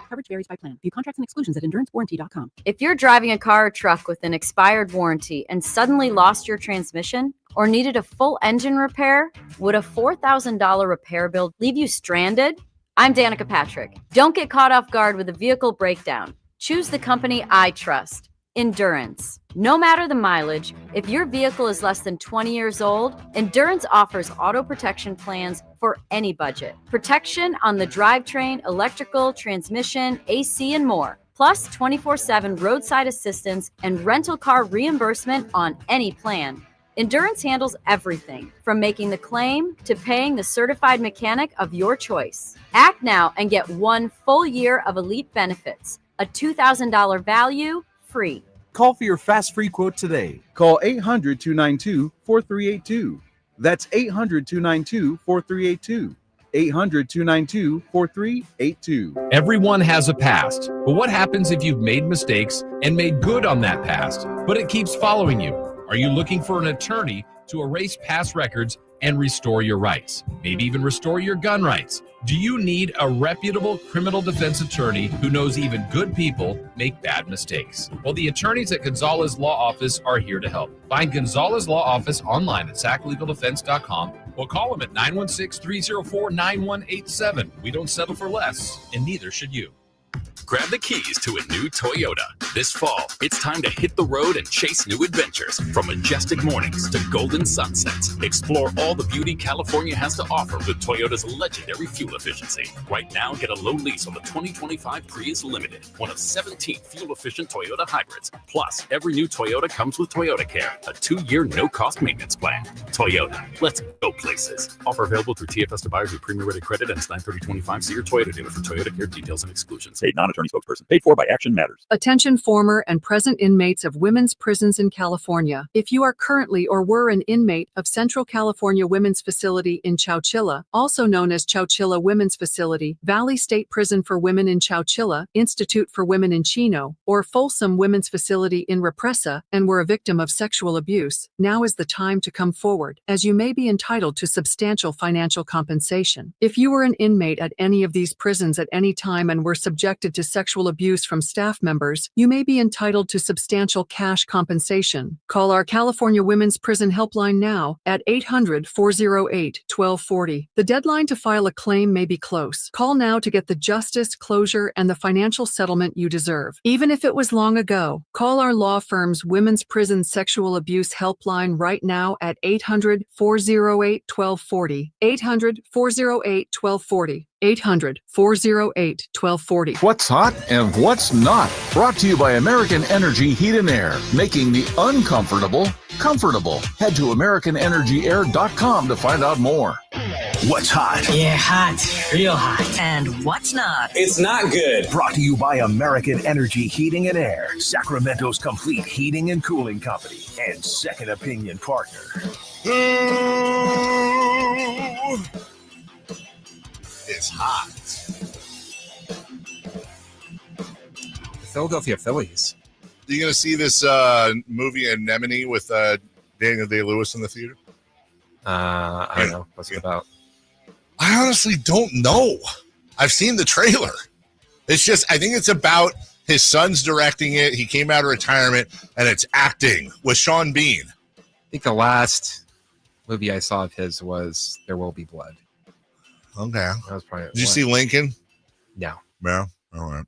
Coverage varies by plan. View contracts and exclusions at endurancewarranty.com. If you're driving a car or truck with an expired warranty and suddenly lost your transmission or needed a full engine repair, would a $4,000 repair bill leave you stranded? I'm Danica Patrick. Don't get caught off guard with a vehicle breakdown. Choose the company I trust, Endurance. No matter the mileage, if your vehicle is less than 20 years old, Endurance offers auto protection plans for any budget. Protection on the drivetrain, electrical, transmission, AC, and more. Plus 24/7 roadside assistance and rental car reimbursement on any plan. Endurance handles everything from making the claim to paying the certified mechanic of your choice. Act now and get 1 full year of elite benefits, a $2,000 value, free. Call for your fast free quote today. Call 800-292-4382. That's 800-292-4382. 800-292-4382. Everyone has a past, but what happens if you've made mistakes and made good on that past, but it keeps following you? Are you looking for an attorney to erase past records and restore your rights? Maybe even restore your gun rights? Do you need a reputable criminal defense attorney who knows even good people make bad mistakes? Well, the attorneys at Gonzalez Law Office are here to help. Find Gonzalez Law Office online at saclegaldefense.com or call them at 916-304-9187. We don't settle for less, and neither should you. Grab the keys to a new Toyota. This fall, it's time to hit the road and chase new adventures. From majestic mornings to golden sunsets, explore all the beauty California has to offer with Toyota's legendary fuel efficiency. Right now, get a low lease on the 2025 Prius Limited, one of 17 fuel-efficient Toyota hybrids. Plus, every new Toyota comes with Toyota Care, a 2-year no-cost maintenance plan. Toyota, let's go places. Offer available through TFS to buyers with premium-rated credit and 9/30/25. See your Toyota dealer for Toyota Care details and exclusions. Paid non-attorney spokesperson. Paid for by Action Matters. Attention former and present inmates of women's prisons in California. If you are currently or were an inmate of Central California Women's Facility in Chowchilla, also known as Chowchilla Women's Facility, Valley State Prison for Women in Chowchilla, Institute for Women in Chino, or Folsom Women's Facility in Represa, and were a victim of sexual abuse, now is the time to come forward, as you may be entitled to substantial financial compensation. If you were an inmate at any of these prisons at any time and were subjected to sexual abuse from staff members, you may be entitled to substantial cash compensation. Call our California Women's Prison Helpline now at 800-408-1240. The deadline to file a claim may be close. Call now to get the justice, closure, and the financial settlement you deserve. Even if it was long ago, call our law firm's Women's Prison Sexual Abuse Helpline right now at 800-408-1240. 800-408-1240. 800-408-1240. What's hot and what's not? Brought to you by American Energy Heat and Air, making the uncomfortable comfortable. Head to AmericanEnergyAir.com to find out more. What's hot? Yeah, hot. Real hot. And what's not? It's not good. Brought to you by American Energy Heating and Air, Sacramento's complete heating and cooling company, and second opinion partner. It's hot. The Philadelphia Phillies. Are you going to see this movie Anemone with Daniel Day-Lewis in the theater? I don't know. What's it about? I honestly don't know. I've seen the trailer. It's just, I think it's about his son's directing it. He came out of retirement, and it's acting with Sean Bean. I think the last movie I saw of his was There Will Be Blood. Okay. That was probably. Did you see Lincoln? No. No. All right.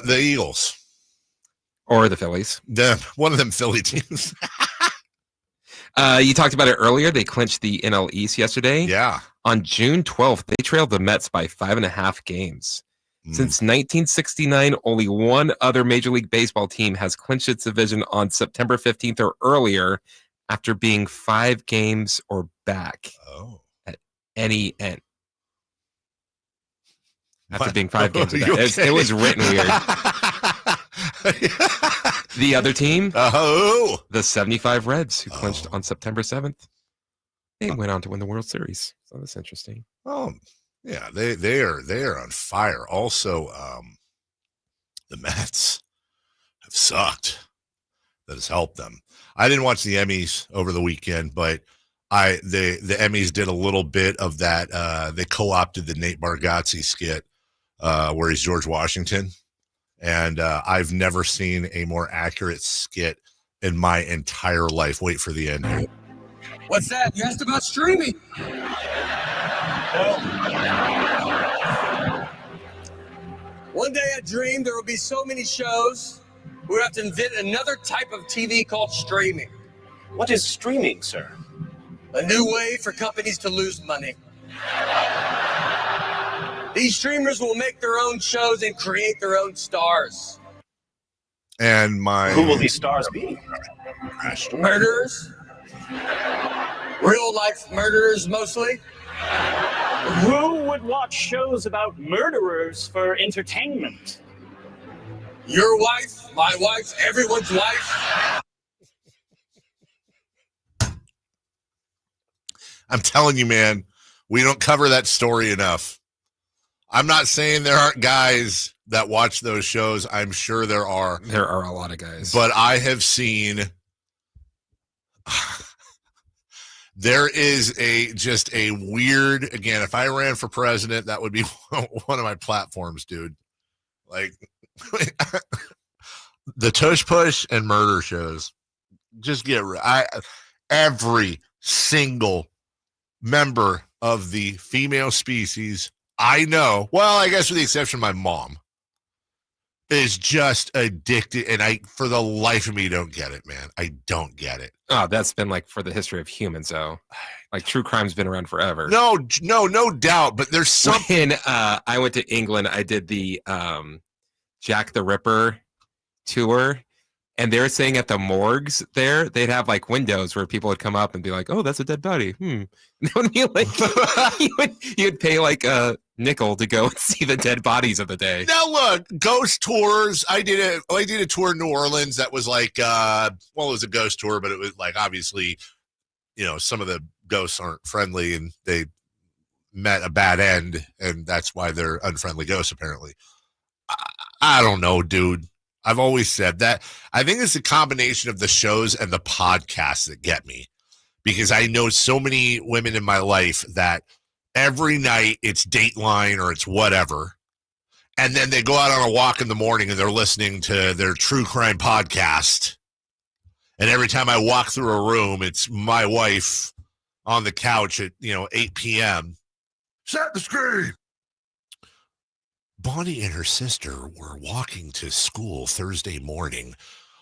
The Eagles or the Phillies. One of them Philly teams. You talked about it earlier. They clinched the NL East yesterday. Yeah. On June 12th, they trailed the Mets by 5.5 games. Since 1969, only one other Major League Baseball team has clinched its division on September 15th or earlier after being 5 games or back at any end. After being 5 games or back. It was written weird. The other team, the 75 Reds, who clinched on September 7th. They went on to win the World Series. So that's interesting. Oh, yeah, they are on fire. Also, the Mets have sucked. That has helped them. I didn't watch the Emmys over the weekend, but the Emmys did a little bit of that. They co-opted the Nate Bargatze skit where he's George Washington. And I've never seen a more accurate skit in my entire life. Wait for the end. What's that? You asked about streaming. One day I dreamed there would be so many shows, we would have to invent another type of TV called streaming. What is streaming, sir? A new way for companies to lose money. These streamers will make their own shows and create their own stars. And who will these stars be? Murderers. Real life murderers mostly. Who would watch shows about murderers for entertainment? Your wife, my wife, everyone's wife. I'm telling you, man, we don't cover that story enough. I'm not saying there aren't guys that watch those shows. I'm sure there are. There are a lot of guys. But I have seen there is just a weird, again, if I ran for president, that would be one of my platforms, dude. Like the Tush Push and murder shows. Just get every single member of the female species I know, well, I guess with the exception of my mom, is just addicted, and I, for the life of me, don't get it, man. I don't get it. Oh, that's been like for the history of humans, though. Like true crime's been around forever. No doubt. But there's something. When I went to England, I did the Jack the Ripper tour. And they were saying at the morgues there, they'd have like windows where people would come up and be like, "Oh, that's a dead body." And that would be like, you would pay like a nickel to go and see the dead bodies of the day. Now look, ghost tours. I did a tour in New Orleans that was like, well, it was a ghost tour, but it was like obviously, some of the ghosts aren't friendly and they met a bad end, and that's why they're unfriendly ghosts apparently. I don't know, dude. I've always said that. I think it's a combination of the shows and the podcasts that get me, because I know so many women in my life that every night it's Dateline or it's whatever, and then they go out on a walk in the morning and they're listening to their true crime podcast. And every time I walk through a room, it's my wife on the couch at 8 p.m. Set the screen. Bonnie and her sister were walking to school Thursday morning,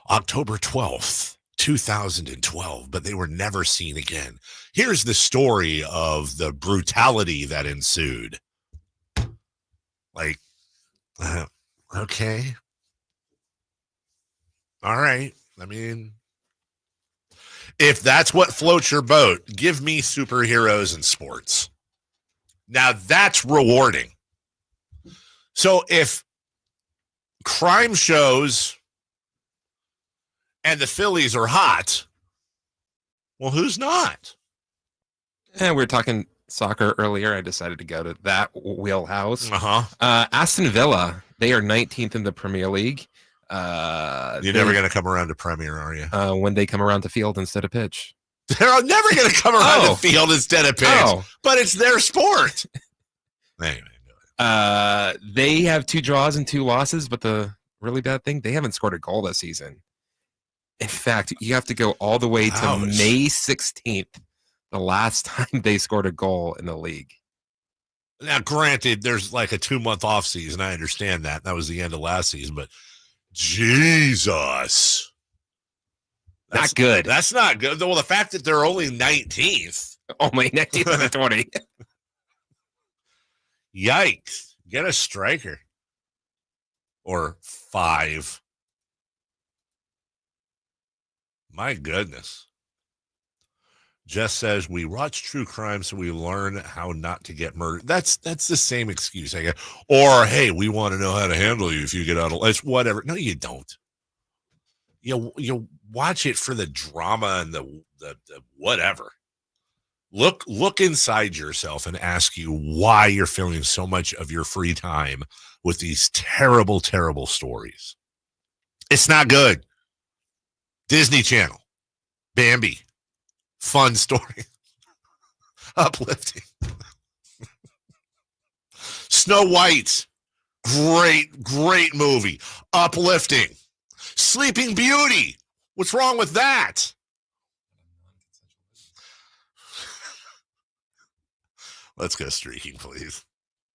October 12th, 2012, but they were never seen again. Here's the story of the brutality that ensued. Like, okay. All right. I mean, if that's what floats your boat, give me superheroes in sports. Now that's rewarding. So if crime shows and the Phillies are hot, well, who's not? And we were talking soccer earlier. I decided to go to that wheelhouse. Uh-huh. Aston Villa, they are 19th in the Premier League. You're never going to come around to Premier, are you? When they come around to field instead of pitch. They're never going to come around to field instead of pitch, but it's their sport. Anyway. They have 2 draws and 2 losses, but the really bad thing, they haven't scored a goal this season. In fact, you have to go all the way to May 16th, the last time they scored a goal in the league. Now, granted, there's like a 2-month off season. I understand that. That was the end of last season, but Jesus. Not good. That's not good. Well, the fact that they're only 19th. Only 19th out of 20. Yikes. Get a striker. Or 5. My goodness. Jess says, we watch true crime so we learn how not to get murdered. That's the same excuse I get. Or, hey, we want to know how to handle you if you get out of it's whatever. No, you don't. You watch it for the drama and the whatever. Look inside yourself and ask you why you're filling so much of your free time with these terrible, terrible stories. It's not good. Disney Channel. Bambi. Fun story. Uplifting. Snow White. Great movie. Uplifting. Sleeping Beauty. What's wrong with that? Let's go streaking, please.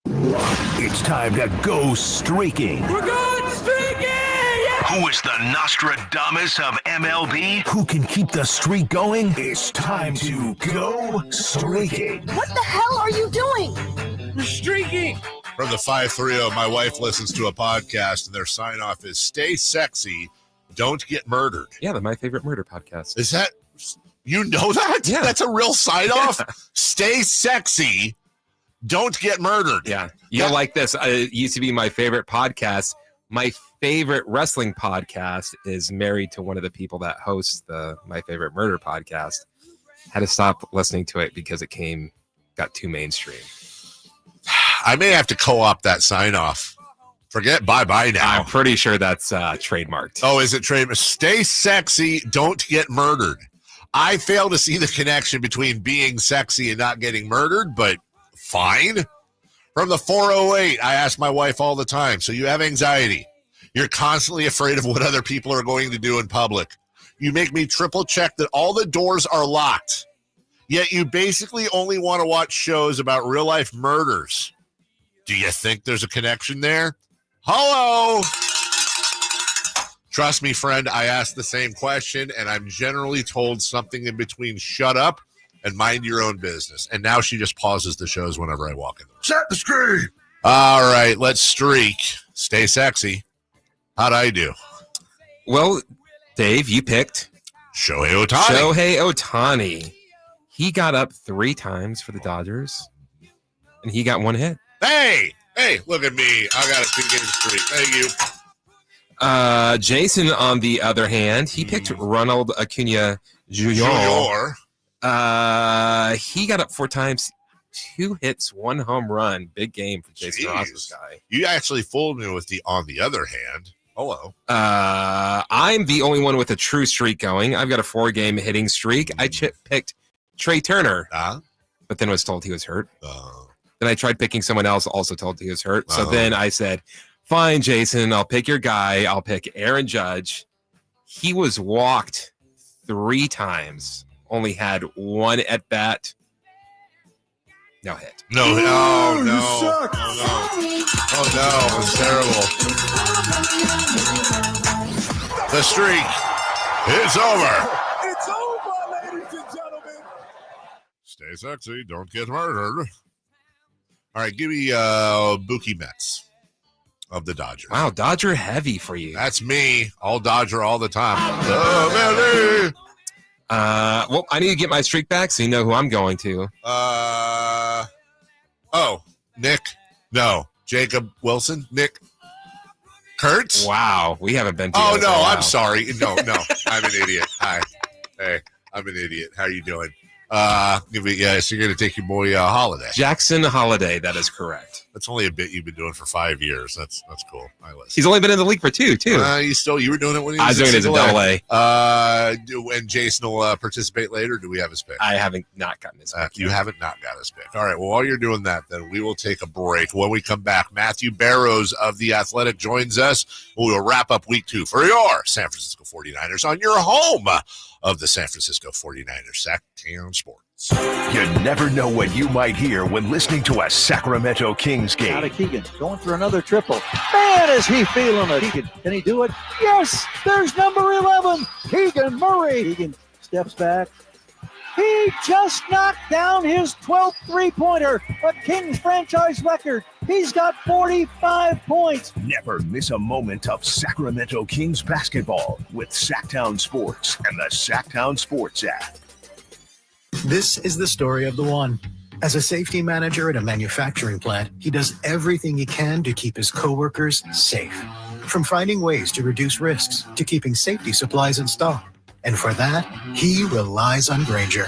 It's time to go streaking. We're going streaking! Yeah! Who is the Nostradamus of MLB? Who can keep the streak going? It's time to go streaking. What the hell are you doing? We're streaking! From the 530, my wife listens to a podcast, and their sign-off is, stay sexy, don't get murdered. Yeah, the My Favorite Murder podcast. Is that... You know that? Yeah. That's a real sign-off? Yeah. Stay sexy, don't get murdered. Yeah. You'll like this. It used to be my favorite podcast. My favorite wrestling podcast is married to one of the people that hosts the My Favorite Murder podcast. Had to stop listening to it because it got too mainstream. I may have to co-opt that sign-off. Forget bye-bye now. I'm pretty sure that's trademarked. Oh, is it trademarked? Stay sexy, don't get murdered. I fail to see the connection between being sexy and not getting murdered, but fine. From the 408, I ask my wife all the time, so you have anxiety. You're constantly afraid of what other people are going to do in public. You make me triple check that all the doors are locked. Yet you basically only want to watch shows about real-life murders. Do you think there's a connection there? Hello! Trust me, friend, I ask the same question, and I'm generally told something in between shut up and mind your own business. And now she just pauses the shows whenever I walk in. Set the screen! All right, let's streak. Stay sexy. How'd I do? Well, Dave, you picked Shohei Ohtani. He got up 3 times for the Dodgers, and he got 1 hit. Hey, look at me. I got a 2-game streak. Thank you. Jason, on the other hand, he picked Ronald Acuna Jr. He got up 4 times, 2 hits, 1 home run. Big game for Jason Ross's guy. You actually fooled me with the on the other hand. Hello. I'm the only one with a true streak going. I've got a 4-game hitting streak. I picked Trey Turner, but then was told he was hurt. Then I tried picking someone else, also told he was hurt. So then I said, fine, Jason, I'll pick your guy. I'll pick Aaron Judge. He was walked 3 times, only had 1 at bat. No hit. No. Oh, no. Oh, no. It's terrible. The streak. It's over. It's over, ladies and gentlemen. Stay sexy. Don't get murdered. All right, give me Mookie Betts of the Dodgers. Wow, Dodger heavy for you. That's me. All Dodger all the time. Well, I need to get my streak back so you know who I'm going to. Nick. No. Jacob Wilson. Nick Kurtz. Wow, we haven't been Oh, together no, for a while. I'm sorry. No. I'm an idiot. Hi. Hey, I'm an idiot. How you doing? So you're going to take your boy Holiday. Jackson Holiday, that is correct. That's only a bit you've been doing for 5 years. That's cool. I listen. He's only been in the league for two, too. You were doing it when he was I was doing it as a double A. And Jason will participate later. Do we have his pick? I haven't not gotten his pick. You haven't not got his pick. All right. Well, while you're doing that, then we will take a break. When we come back, Matthew Barrows of The Athletic joins us. We will wrap up week 2 for your San Francisco 49ers on your home of the San Francisco 49ers, Sactown Sports. You never know what you might hear when listening to a Sacramento Kings game. Out of Keegan, going for another triple. Man, is he feeling it. Keegan, can he do it? Yes, there's number 11, Keegan Murray. Keegan steps back. He just knocked down his 12th three-pointer, a Kings franchise record. He's got 45 points. Never miss a moment of Sacramento Kings basketball with Sactown Sports and the Sactown Sports app. This is the story of the one. As a safety manager at a manufacturing plant, he does everything he can to keep his coworkers safe. From finding ways to reduce risks to keeping safety supplies in stock. And for that, he relies on Grainger.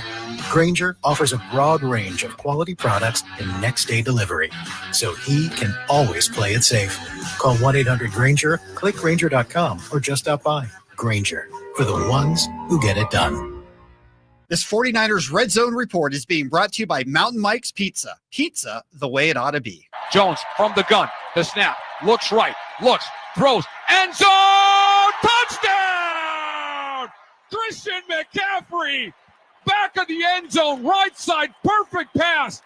Grainger offers a broad range of quality products and next-day delivery, so he can always play it safe. Call 1-800-GRAINGER, click Grainger.com, or just stop by. Grainger, for the ones who get it done. This 49ers Red Zone Report is being brought to you by Mountain Mike's Pizza. Pizza the way it ought to be. Jones from the gun. The snap. Looks right. Looks. Throws. End zone. Touchdown! Christian McCaffrey. Back of the end zone. Right side. Perfect pass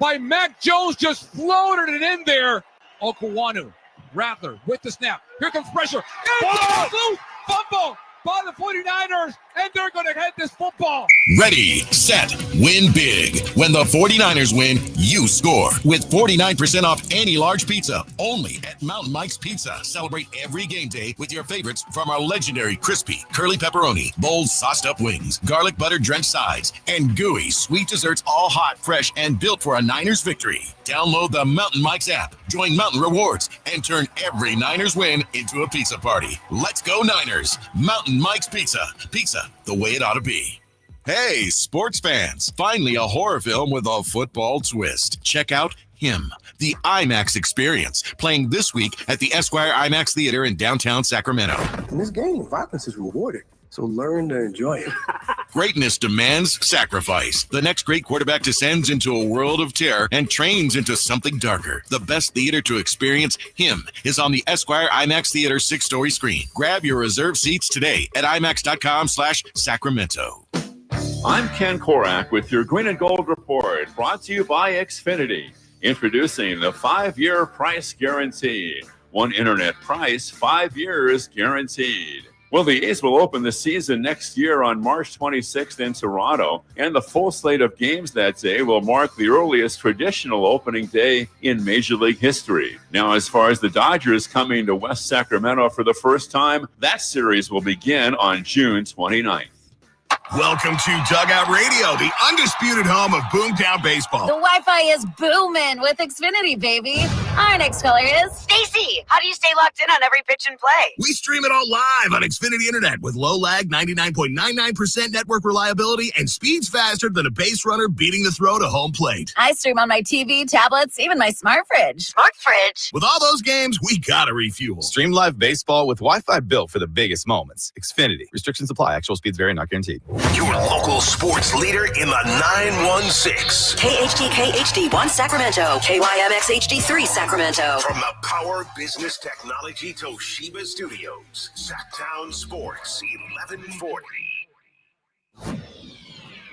by Mac Jones. Just floated it in there. Okwuonu. Rattler with the snap. Here comes pressure. Loose. Fumble by the 49ers, and they're going to head this football. Ready, set, win big. When the 49ers win, you score. With 49% off any large pizza, only at Mountain Mike's Pizza. Celebrate every game day with your favorites from our legendary crispy, curly pepperoni, bold sauced up wings, garlic butter drenched sides, and gooey sweet desserts, all hot, fresh, and built for a Niners victory. Download the Mountain Mike's app, join Mountain Rewards, and turn every Niners win into a pizza party. Let's go Niners! Mountain Mike's Pizza. Pizza the way it ought to be. Hey, sports fans, finally a horror film with a football twist. Check out Him, the IMAX experience, playing this week at the Esquire IMAX Theater in downtown Sacramento. In this game, violence is rewarded, so learn to enjoy it. Greatness demands sacrifice. The next great quarterback descends into a world of terror and trains into something darker. The best theater to experience Him is on the Esquire IMAX Theater 6-story screen. Grab your reserved seats today at IMAX.com/Sacramento. I'm Ken Korak with your Green and Gold Report, brought to you by Xfinity. Introducing the 5-year price guarantee. One internet price, 5 years guaranteed. Well, the A's will open the season next year on March 26th in Toronto, and the full slate of games that day will mark the earliest traditional opening day in Major League history. Now, as far as the Dodgers coming to West Sacramento for the first time, that series will begin on June 29th. Welcome to Dugout Radio, the undisputed home of Boomtown Baseball. The Wi-Fi is booming with Xfinity, baby. Our next caller is Stacy. How do you stay locked in on every pitch and play? We stream it all live on Xfinity Internet with low lag, 99.99% network reliability, and speeds faster than a base runner beating the throw to home plate. I stream on my TV, tablets, even my smart fridge. Smart fridge? With all those games, we gotta refuel. Stream live baseball with Wi-Fi built for the biggest moments. Xfinity. Restrictions apply. Actual speeds vary, not guaranteed. Your local sports leader in the 916. KHTK-HD1 Sacramento. KYMX HD3 Sacramento. From the Power Business Technology Toshiba Studios, Sactown Sports 1140.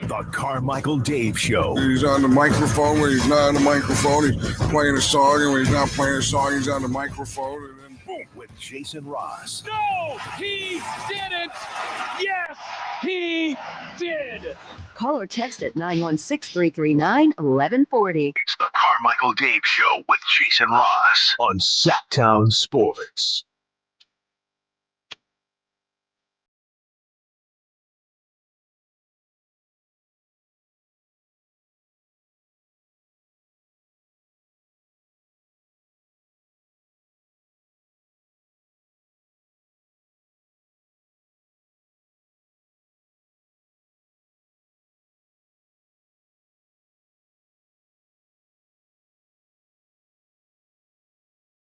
The Carmichael Dave Show. He's on the microphone when he's not on the microphone. He's playing a song, and when he's not playing a song, he's on the microphone. And then boom. with Jason Ross. No, he didn't. Yes, he did. Call or text at 916-339-1140. It's the Carmichael Dave Show with Jason Ross on Sactown Sports.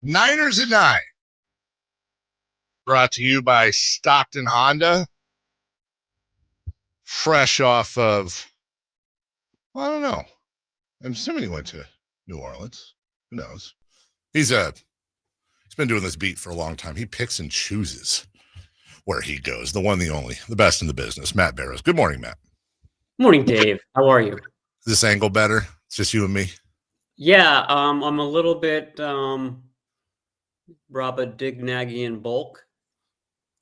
Niners at 9. Brought to you by Stockton Honda. Fresh off of, well, I don't know. I'm assuming he went to New Orleans. Who knows? He's been doing this beat for a long time. He picks and chooses where he goes. The one, the only, the best in the business. Matt Barrows. Good morning, Matt. Morning, Dave. How are you? Is this angle better? It's just you and me? Yeah, I'm a little bit Brobdingnagian bulk.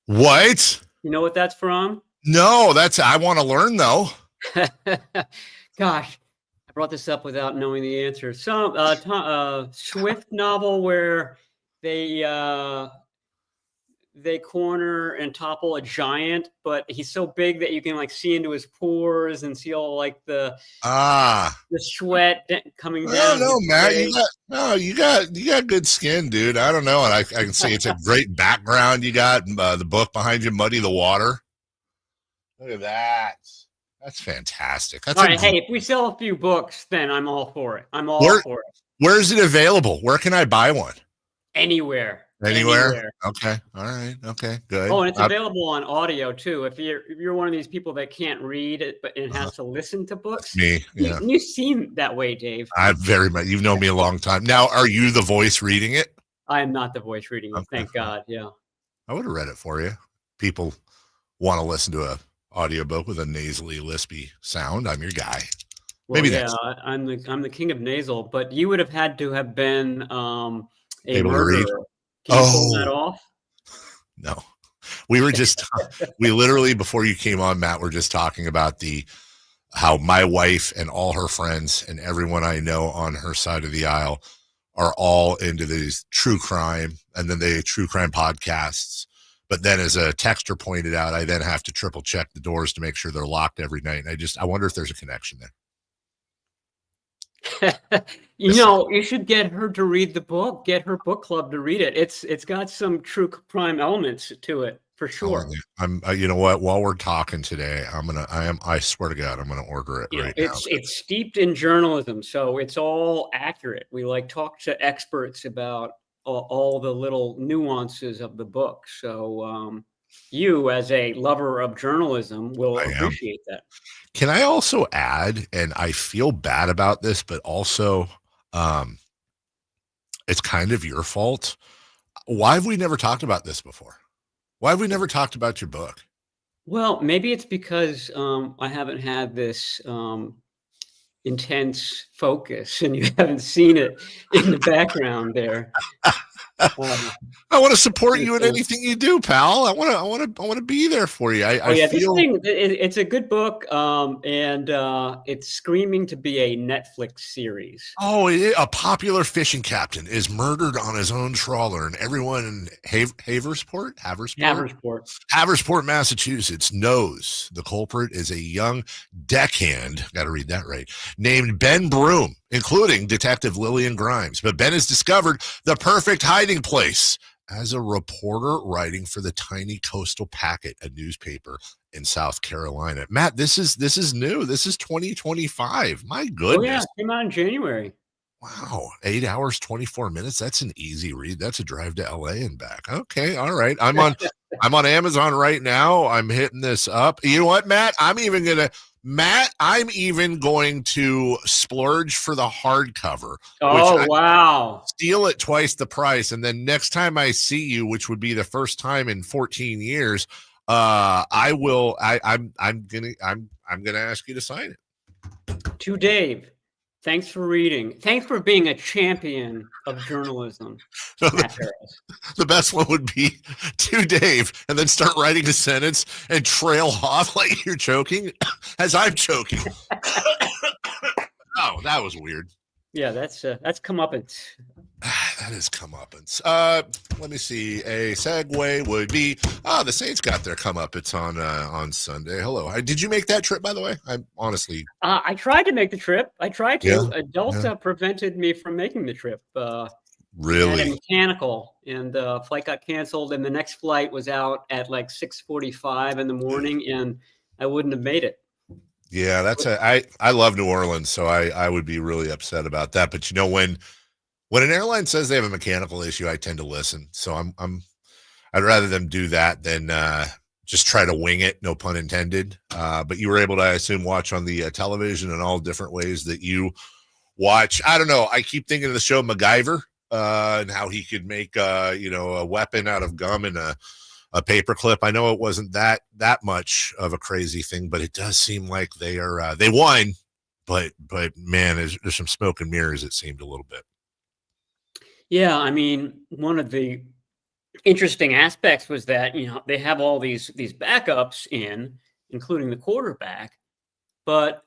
What? You know what that's from? No, I want to learn though. Gosh, I brought this up without knowing the answer. Some Swift novel where they corner and topple a giant, but he's so big that you can like see into his pores and see all like the sweat coming down. I don't know, Matt. You got good skin, dude. I don't know, and I can see it's a great background. You got the book behind you, Muddy the Water. Look at that. That's fantastic. That's all right. Hey, if we sell a few books, then I'm all for it. I'm all for it. Where is it available? Where can I buy one? Anywhere. Anywhere? Okay. All right. Okay. Good. Oh, and it's available on audio too. If you're one of these people that can't read it, but it has to listen to books. Me. Yeah. You seem that way, Dave. I very much. You've known me a long time. Now, are you the voice reading it? I am not the voice reading it. Thank God. Yeah. I would have read it for you. People want to listen to a audiobook with a nasally, lispy sound. I'm your guy. Well, maybe I'm the king of nasal, but you would have had to have been a able murderer. to read. Can you pull that off? No. We were just we literally before you came on, Matt, we're just talking about how my wife and all her friends and everyone I know on her side of the aisle are all into these true crime and then true crime podcasts. But then as a texter pointed out, I then have to triple check the doors to make sure they're locked every night. And I wonder if there's a connection there. You should get her to read the book, get her book club to read it. It's got some true crime elements to it for sure. You know what? While we're talking today, I swear to God, I'm going to order it right now. It's steeped in journalism. So it's all accurate. We talk to experts about all the little nuances of the book. So you, as a lover of journalism, will appreciate that. Can I also add, and I feel bad about this, but also it's kind of your fault. Why have we never talked about this before? Why have we never talked about your book? Well, maybe it's because I haven't had this intense focus and you haven't seen it in the background there. I want to support you in anything you do, pal. I want to be there for you. It's a good book, and it's screaming to be a Netflix series. Oh, a popular fishing captain is murdered on his own trawler, and everyone in Haversport, Massachusetts knows the culprit is a young deckhand. Got to read that right. Named Ben Broom, including Detective Lillian Grimes. But Ben has discovered the perfect hiding place as a reporter writing for the tiny Coastal Packet, a newspaper in South Carolina. Matt, this is new. This is 2025. My goodness. Oh yeah, it came out in January. Wow, 8 hours, 24 minutes. That's an easy read. That's a drive to LA and back. Okay, all right. I'm on Amazon right now. I'm hitting this up. You know what, Matt? I'm even going to splurge for the hardcover. Oh, wow. Steal it twice the price. And then next time I see you, which would be the first time in 14 years, I'm going to ask you to sign it. To Dave. Thanks for reading. Thanks for being a champion of journalism, Matt Barrows. The best one would be to Dave and then start writing a sentence and trail off like you're choking as I'm choking. Oh, that was weird. Yeah, that's comeuppance. That is comeuppance. Let me see. A segue would be the Saints got their comeuppance on Sunday. Hello. Did you make that trip, by the way? I'm honestly. I tried to make the trip. I tried to. Yeah, Delta prevented me from making the trip. Really? Had a mechanical, and flight got canceled, and the next flight was out at like 6:45 in the morning, and I wouldn't have made it. Yeah, I love New Orleans, so I would be really upset about that. But when an airline says they have a mechanical issue, I tend to listen. So I'd rather them do that than just try to wing it, no pun intended. But you were able to, I assume, watch on the television in all different ways that you watch. I don't know. I keep thinking of the show MacGyver and how he could make a weapon out of gum and a paperclip. I know it wasn't that much of a crazy thing, but it does seem like they won. But man, there's some smoke and mirrors. It seemed a little bit. Yeah, I mean, one of the interesting aspects was that they have all these backups including the quarterback, but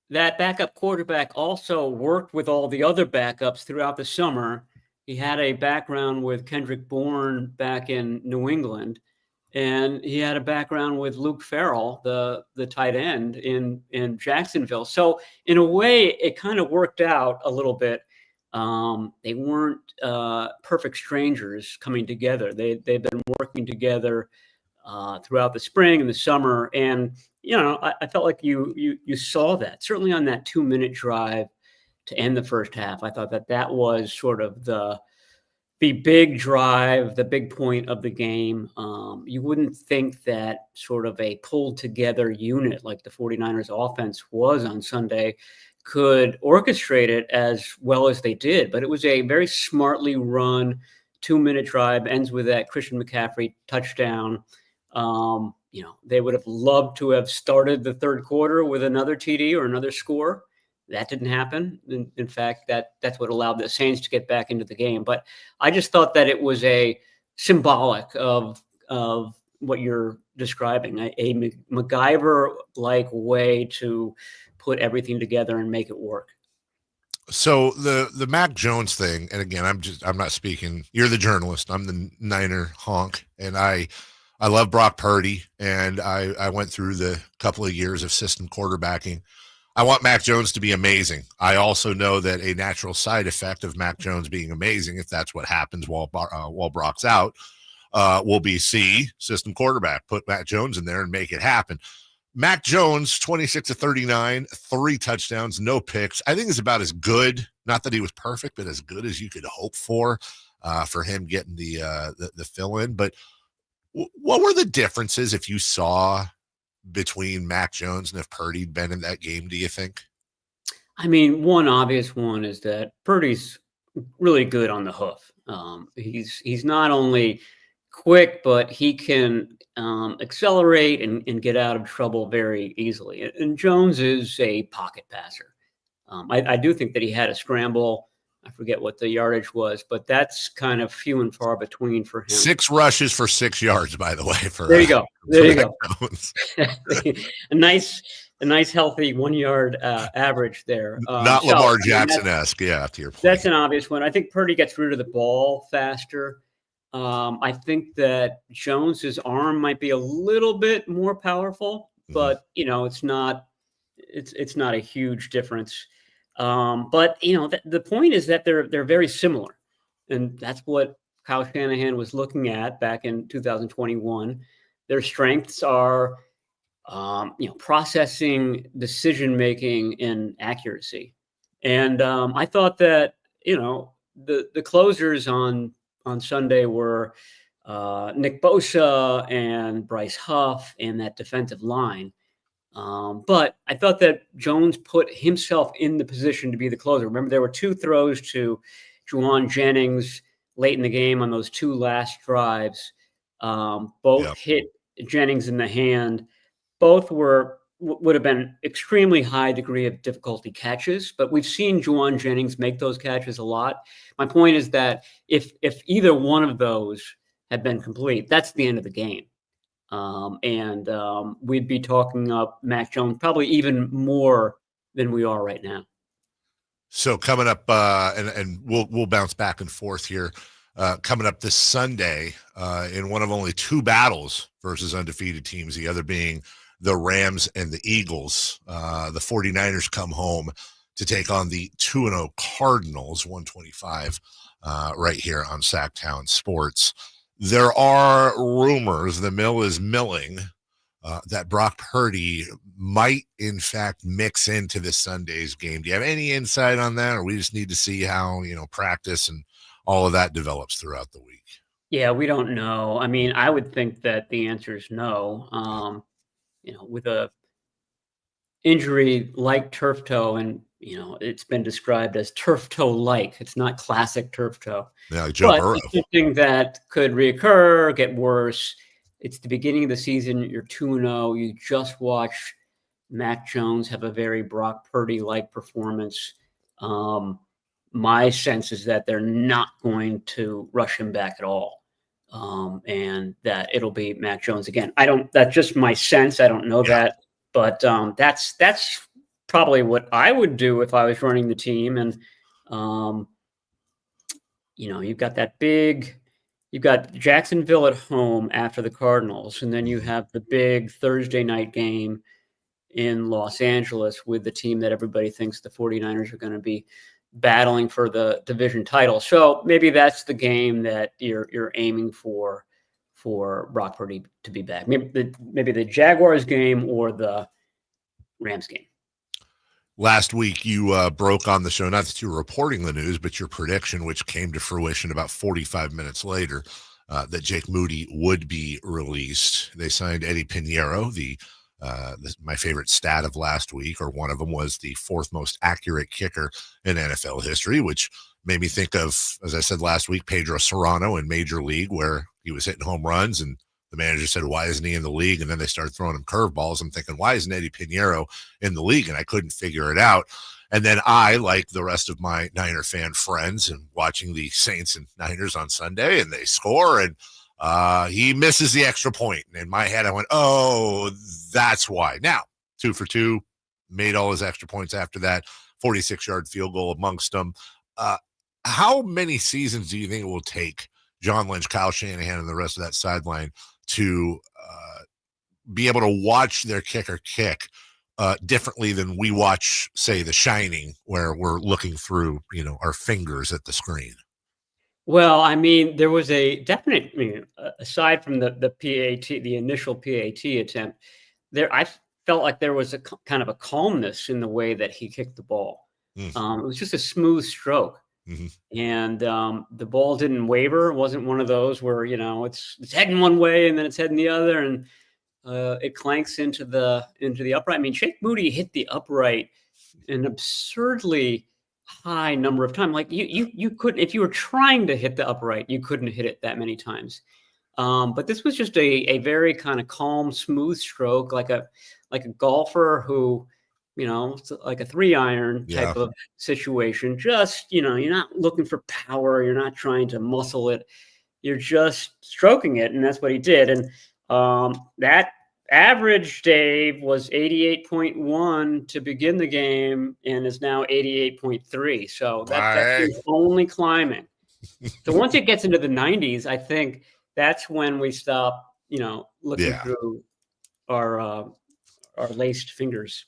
that backup quarterback also worked with all the other backups throughout the summer. He had a background with Kendrick Bourne back in New England, and he had a background with Luke Farrell, the tight end in Jacksonville. So in a way, it kind of worked out a little bit. They weren't perfect strangers coming together. They've been working together throughout the spring and the summer, and I felt like you saw that certainly on that 2-minute drive to end the first half. I thought that was sort of the big drive, the big point of the game. You wouldn't think that sort of a pulled together unit like the 49ers offense was on Sunday could orchestrate it as well as they did, but it was a very smartly run 2-minute drive, ends with that Christian McCaffrey touchdown. They would have loved to have started the third quarter with another TD or another score. That didn't happen. In fact, that's what allowed the Saints to get back into the game. But I just thought that it was a symbolic of what you're describing, a MacGyver-like way to put everything together and make it work. So the Mac Jones thing, and again, I'm not speaking. You're the journalist. I'm the Niner honk, and I love Brock Purdy, and I went through the couple of years of system quarterbacking. I want Mac Jones to be amazing. I also know that a natural side effect of Mac Jones being amazing, if that's what happens while Brock's out, will be system quarterback. Put Mac Jones in there and make it happen. Mac Jones, 26 of 39, 3 touchdowns, no picks. I think it's about as good, not that he was perfect, but as good as you could hope for him getting the fill in. But what were the differences if you saw between Mac Jones and if Purdy'd been in that game, do you think? I mean, one obvious one is that Purdy's really good on the hoof. He's not only quick, but he can accelerate and get out of trouble very easily. And Jones is a pocket passer. I do think that he had a scramble. I forget what the yardage was, but that's kind of few and far between for him. 6 rushes for 6 yards, by the way. There you go. There you go. a nice healthy 1 yard average there. Not Lamar Jackson-esque, to your point. That's an obvious one. I think Purdy gets rid of the ball faster. I think that Jones's arm might be a little bit more powerful, but it's not a huge difference. But the point is that they're very similar, and that's what Kyle Shanahan was looking at back in 2021. Their strengths are, processing, decision making, and accuracy. And I thought that the closers on Sunday were Nick Bosa and Bryce Huff and that defensive line. But I thought that Jones put himself in the position to be the closer. Remember, there were 2 throws to Juwan Jennings late in the game on those 2 last drives. Both hit Jennings in the hand. Both were would have been extremely high degree of difficulty catches, but we've seen Juwan Jennings make those catches a lot. My point is that if either one of those had been complete, that's the end of the game. We'd be talking up Mac Jones probably even more than we are right now. So coming up, and we'll bounce back and forth here. Coming up this Sunday in one of only two battles versus undefeated teams, the other being the Rams and the Eagles. The 49ers come home to take on the 2-0 Cardinals, 125 right here on Sactown Sports. There are rumors, the mill is milling, that Brock Purdy might, in fact, mix into this Sunday's game. Do you have any insight on that, or we just need to see how, practice and all of that develops throughout the week? Yeah, we don't know. I mean, I would think that the answer is no. With a injury like turf toe, and it's been described as turf toe like. It's not classic turf toe. Yeah, like Joe Burrow. It's something that could reoccur, get worse. It's the beginning of the season. You're 2-0. You just watch Mac Jones have a very Brock Purdy-like performance. My sense is that they're not going to rush him back at all, and that it'll be Mac Jones again. That's just my sense. I don't know that, but that's probably what I would do if I was running the team. And you've got Jacksonville at home after the Cardinals, and then you have the big Thursday night game in Los Angeles with the team that everybody thinks the 49ers are going to be battling for the division title. So maybe that's the game that you're aiming for Brock Purdy to be back. Maybe the Jaguars game or the Rams game. Last week, you broke on the show, not that you were reporting the news, but your prediction, which came to fruition about 45 minutes later, that Jake Moody would be released. They signed Eddie Pinheiro, my favorite stat of last week, or one of them, was the fourth most accurate kicker in NFL history, which made me think of, as I said last week, Pedro Serrano in Major League, where he was hitting home runs and the manager said, why isn't he in the league? And then they started throwing him curveballs. I'm thinking, why isn't Eddie Pinheiro in the league? And I couldn't figure it out. And then I, like the rest of my Niner fan friends, and watching the Saints and Niners on Sunday, and they score, and he misses the extra point. And in my head, I went, oh, that's why. Now, 2 for 2, made all his extra points after that, 46-yard field goal amongst them. How many seasons do you think it will take John Lynch, Kyle Shanahan, and the rest of that sideline to be able to watch their kicker kick differently than we watch, say, The Shining, where we're looking through, our fingers at the screen? Well, I mean, there was a definite, aside from the PAT, the initial PAT attempt, I felt like there was a kind of a calmness in the way that he kicked the ball. It was just a smooth stroke. Mm-hmm. And the ball didn't waver. It wasn't one of those where, it's heading one way and then it's heading the other, and it clanks into the upright. I mean, Jake Moody hit the upright an absurdly high number of times. Like you couldn't, if you were trying to hit the upright, you couldn't hit it that many times. But this was just a very kind of calm, smooth stroke, like a golfer who, like a 3-iron type of situation. Just, you're not looking for power. You're not trying to muscle it. You're just stroking it. And that's what he did. And that average, Dave, was 88.1 to begin the game and is now 88.3. So that's only climbing. So once it gets into the 90s, I think that's when we stop, looking through our laced fingers.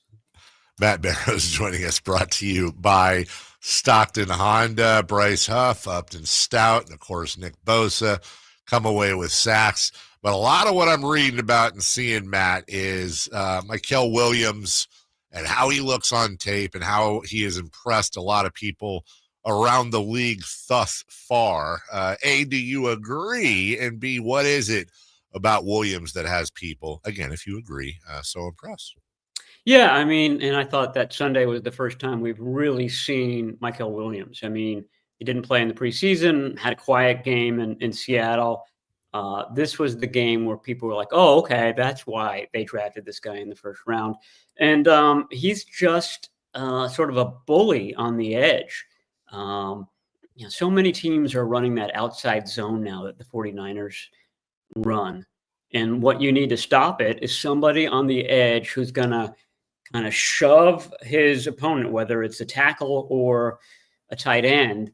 Matt Barrows joining us, brought to you by Stockton Honda, Bryce Huff, Upton Stout, and of course Nick Bosa come away with sacks. But a lot of what I'm reading about and seeing, Matt, is Mykel Williams and how he looks on tape and how he has impressed a lot of people around the league thus far. A, do you agree? And B, what is it about Williams that has people, again, if you agree, so impressed? Yeah, I mean, and I thought that Sunday was the first time we've really seen Mykel Williams. I mean, he didn't play in the preseason, had a quiet game in Seattle. This was the game where people were like, oh, okay, that's why they drafted this guy in the first round. And he's just sort of a bully on the edge. So many teams are running that outside zone now that the 49ers run. And what you need to stop it is somebody on the edge who's going to kind of shove his opponent, whether it's a tackle or a tight end,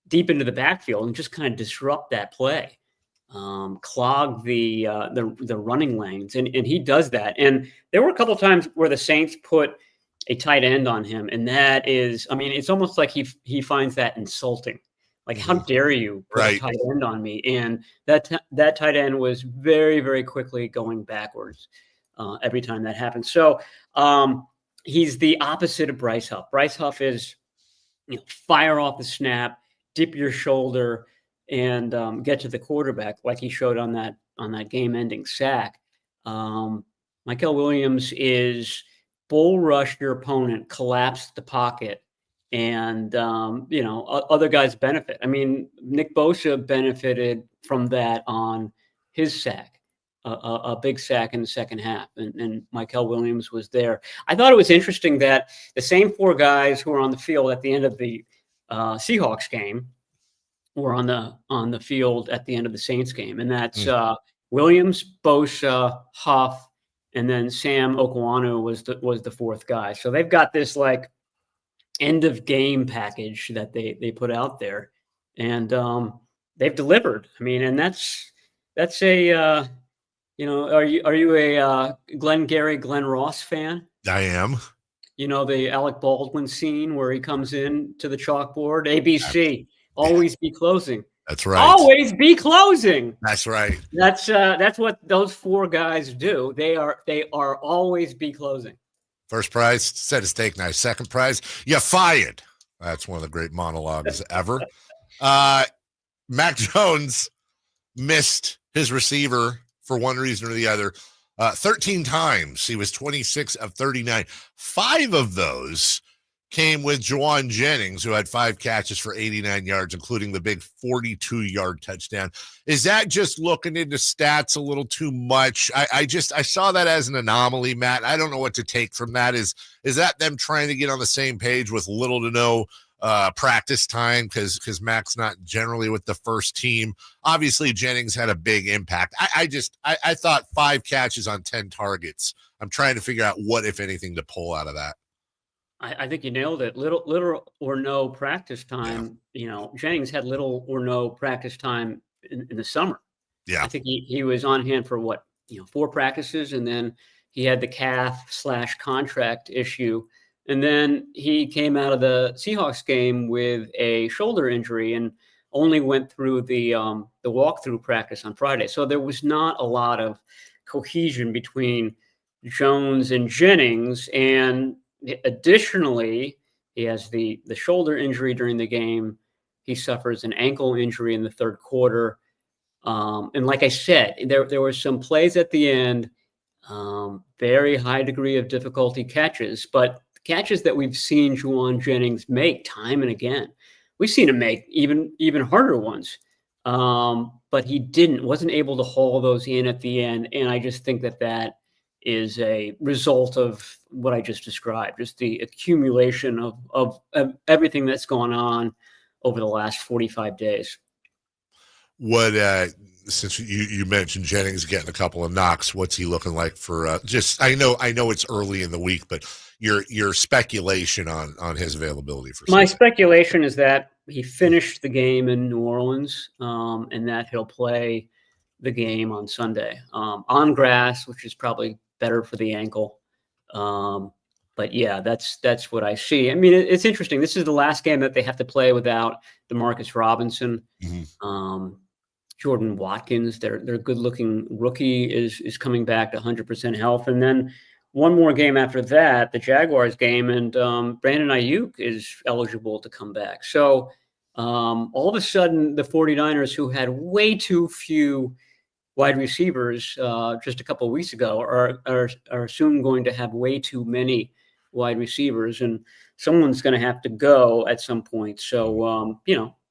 deep into the backfield and just kind of disrupt that play. Clog the running lanes, and he does that. And there were a couple of times where the Saints put a tight end on him, and that is, I mean, it's almost like he finds that insulting. Like, how dare you put a tight end on me? And that tight end was very, very quickly going backwards every time that happened. So he's the opposite of Bryce Huff. Bryce Huff is, fire off the snap, dip your shoulder, and get to the quarterback like he showed on that game-ending sack. Michael Williams is bull rush your opponent, collapse the pocket, and other guys benefit. I mean, Nick Bosa benefited from that on his sack, a big sack in the second half, and Michael Williams was there. I thought it was interesting that the same four guys who were on the field at the end of the Seahawks game were on the field at the end of the Saints game, and that's Williams, Bosa, Huff, and then Sam Okwanu was the fourth guy. So they've got this like end of game package that they put out there, and they've delivered. I mean, and that's a are you a Glenn Ross fan? I am. The Alec Baldwin scene where he comes in to the chalkboard, ABC. Always be closing. That's right. Always be closing. That's right. That's what those four guys do. They are always be closing. First prize, set a steak knife. Second prize, you fired. That's one of the great monologues ever. Mac Jones missed his receiver for one reason or the other 13 times. He was 26 of 39. 5 of those came with Juwan Jennings, who had 5 catches for 89 yards, including the big 42-yard touchdown. Is that just looking into stats a little too much? I saw that as an anomaly, Matt. I don't know what to take from that. Is that them trying to get on the same page with little to no practice time because Mac's not generally with the first team? Obviously, Jennings had a big impact. I thought 5 catches on 10 targets. I'm trying to figure out what, if anything, to pull out of that. I think you nailed it. Little or no practice time. Yeah. Jennings had little or no practice time in the summer. Yeah. I think he was on hand for 4 practices, and then he had the calf/contract issue. And then he came out of the Seahawks game with a shoulder injury and only went through the walkthrough practice on Friday. So there was not a lot of cohesion between Jones and Jennings. And additionally, he has the shoulder injury during the game. He suffers an ankle injury in the third quarter. And like I said, there were some plays at the end, very high degree of difficulty catches, but catches that we've seen Juwan Jennings make time and again. We've seen him make even harder ones, but he wasn't able to haul those in at the end. And I just think that is a result of what I just described, just the accumulation of everything that's gone on over the last 45 days. What, since you mentioned Jennings getting a couple of knocks, what's he looking like for I know it's early in the week, but your speculation on his availability for my speculation is that he finished the game in New Orleans, and that he'll play the game on Sunday on grass, which is probably better for the ankle. But yeah, that's what I see. I mean, it's interesting. This is the last game that they have to play without DeMarcus Robinson. Mm-hmm. Jordan Watkins, their good-looking rookie, is coming back to 100% health. And then one more game after that, the Jaguars game, and Brandon Aiyuk is eligible to come back. So all of a sudden, the 49ers, who had way too few wide receivers just a couple of weeks ago, are soon going to have way too many wide receivers, and someone's going to have to go at some point. So,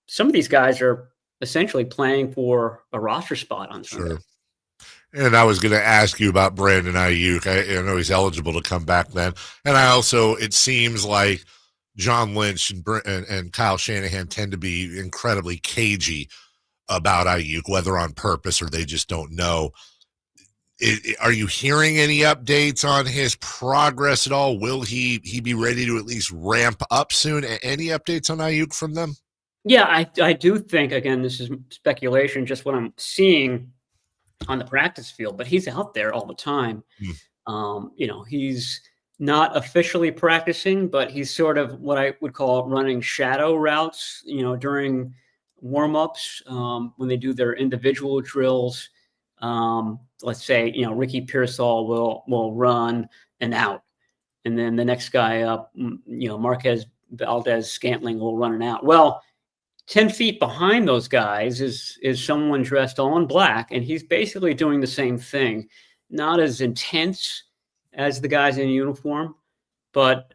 some of these guys are essentially playing for a roster spot on Sunday. Sure. And I was going to ask you about Brandon Aiyuk. I know he's eligible to come back then. And it seems like John Lynch and Kyle Shanahan tend to be incredibly cagey about Aiyuk, whether on purpose or they just don't know. Are you hearing any updates on his progress at all? Will he be ready to at least ramp up soon? Any updates on Aiyuk from them? Yeah, I do think, again, this is speculation, just what I'm seeing on the practice field, but he's out there all the time. He's not officially practicing, but he's sort of what I would call running shadow routes, during warm-ups, when they do their individual drills. Let's say, Ricky Pearsall will run an out, and then the next guy up, Marquez Valdez-Scantling will run an out. Well, 10 feet behind those guys is someone dressed all in black, and he's basically doing the same thing. Not as intense as the guys in uniform, but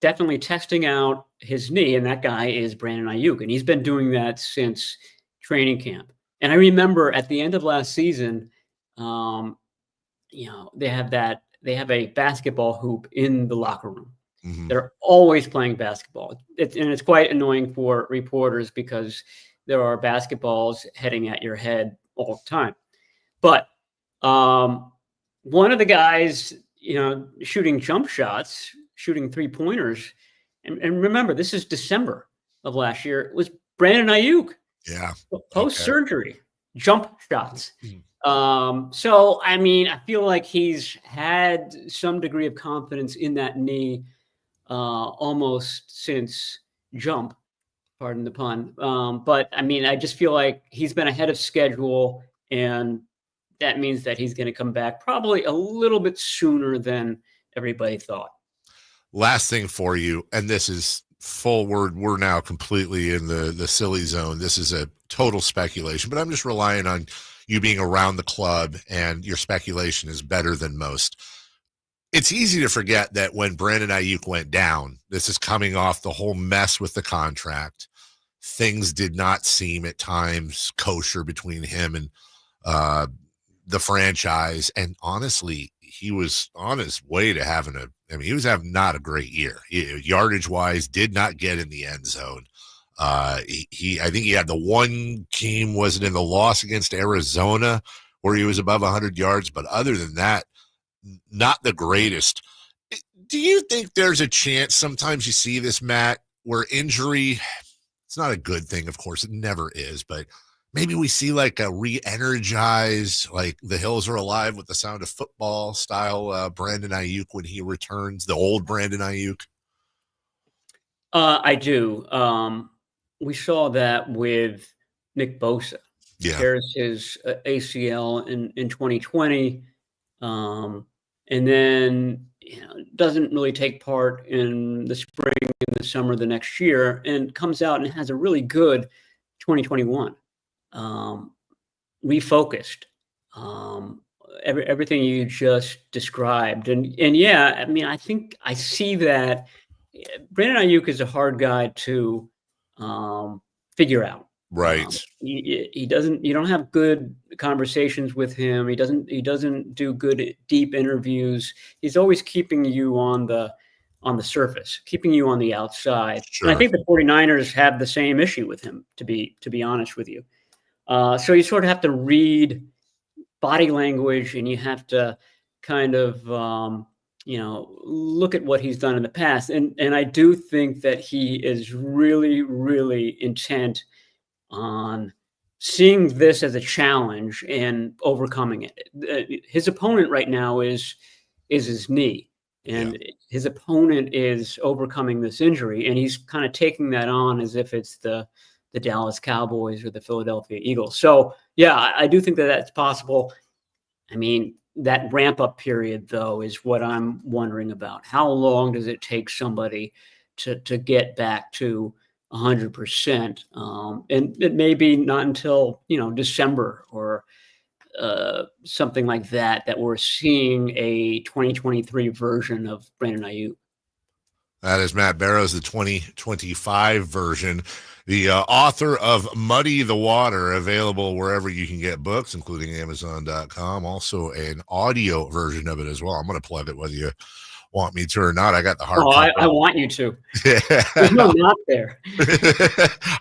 definitely testing out his knee, and that guy is Brandon Aiyuk, and he's been doing that since training camp. And I remember at the end of last season, they have a basketball hoop in the locker room. Mm-hmm. They're always playing basketball. It's quite annoying for reporters because there are basketballs heading at your head all the time. But one of the guys, shooting jump shots, shooting 3-pointers, and remember, this is December of last year, it was Brandon Aiyuk. Yeah. Post-surgery, jump shots. So, I feel like he's had some degree of confidence in that knee almost since jump, pardon the pun. But I just feel like he's been ahead of schedule, and that means that he's going to come back probably a little bit sooner than everybody thought. Last thing for you, and this is forward. We're now completely in the silly zone. This is a total speculation, but I'm just relying on you being around the club, and your speculation is better than most. It's easy to forget that when Brandon Aiyuk went down, this is coming off the whole mess with the contract. Things did not seem at times kosher between him and the franchise. And honestly, he was on his way to having he was having not a great year. Yardage wise, did not get in the end zone. I think he had the one game, wasn't in the loss against Arizona, where he was above 100 yards. But other than that, not the greatest. Do you think there's a chance, sometimes you see this, Matt, where injury, it's not a good thing, of course, it never is, but maybe we see like a re-energize, like the hills are alive with the sound of football style Brandon Aiyuk when he returns, the old Brandon Aiyuk? I do. We saw that with Nick Bosa. Yeah. Tears his ACL in 2020. And then doesn't really take part in the spring and the summer the next year, and comes out and has a really good 2021. Refocused, everything you just described, and yeah, I think I see that Brandon Aiyuk is a hard guy to figure out. Right. He doesn't. You don't have good conversations with him. He doesn't do good deep interviews. He's always keeping you on the surface, keeping you on the outside. Sure. And I think the 49ers have the same issue with him, to be honest with you. So you sort of have to read body language, and you have to kind of look at what he's done in the past. And I do think that he is really, really intent on seeing this as a challenge and overcoming it. His opponent right now is his knee, and his opponent is overcoming this injury, and he's kind of taking that on as if it's the Dallas Cowboys or the Philadelphia Eagles. So yeah, I do think that that's possible. That ramp up period though is what I'm wondering about. How long does it take somebody to get back to 100%, and it may be not until December or something like that we're seeing a 2023 version of Brandon Aiyuk. That is Matt Barrows, the 2025 version. The author of Muddy the Water, available wherever you can get books, including Amazon.com. Also an audio version of it as well. I'm going to plug it whether you want me to or not. I got the hard copy. I want you to. There's no not there.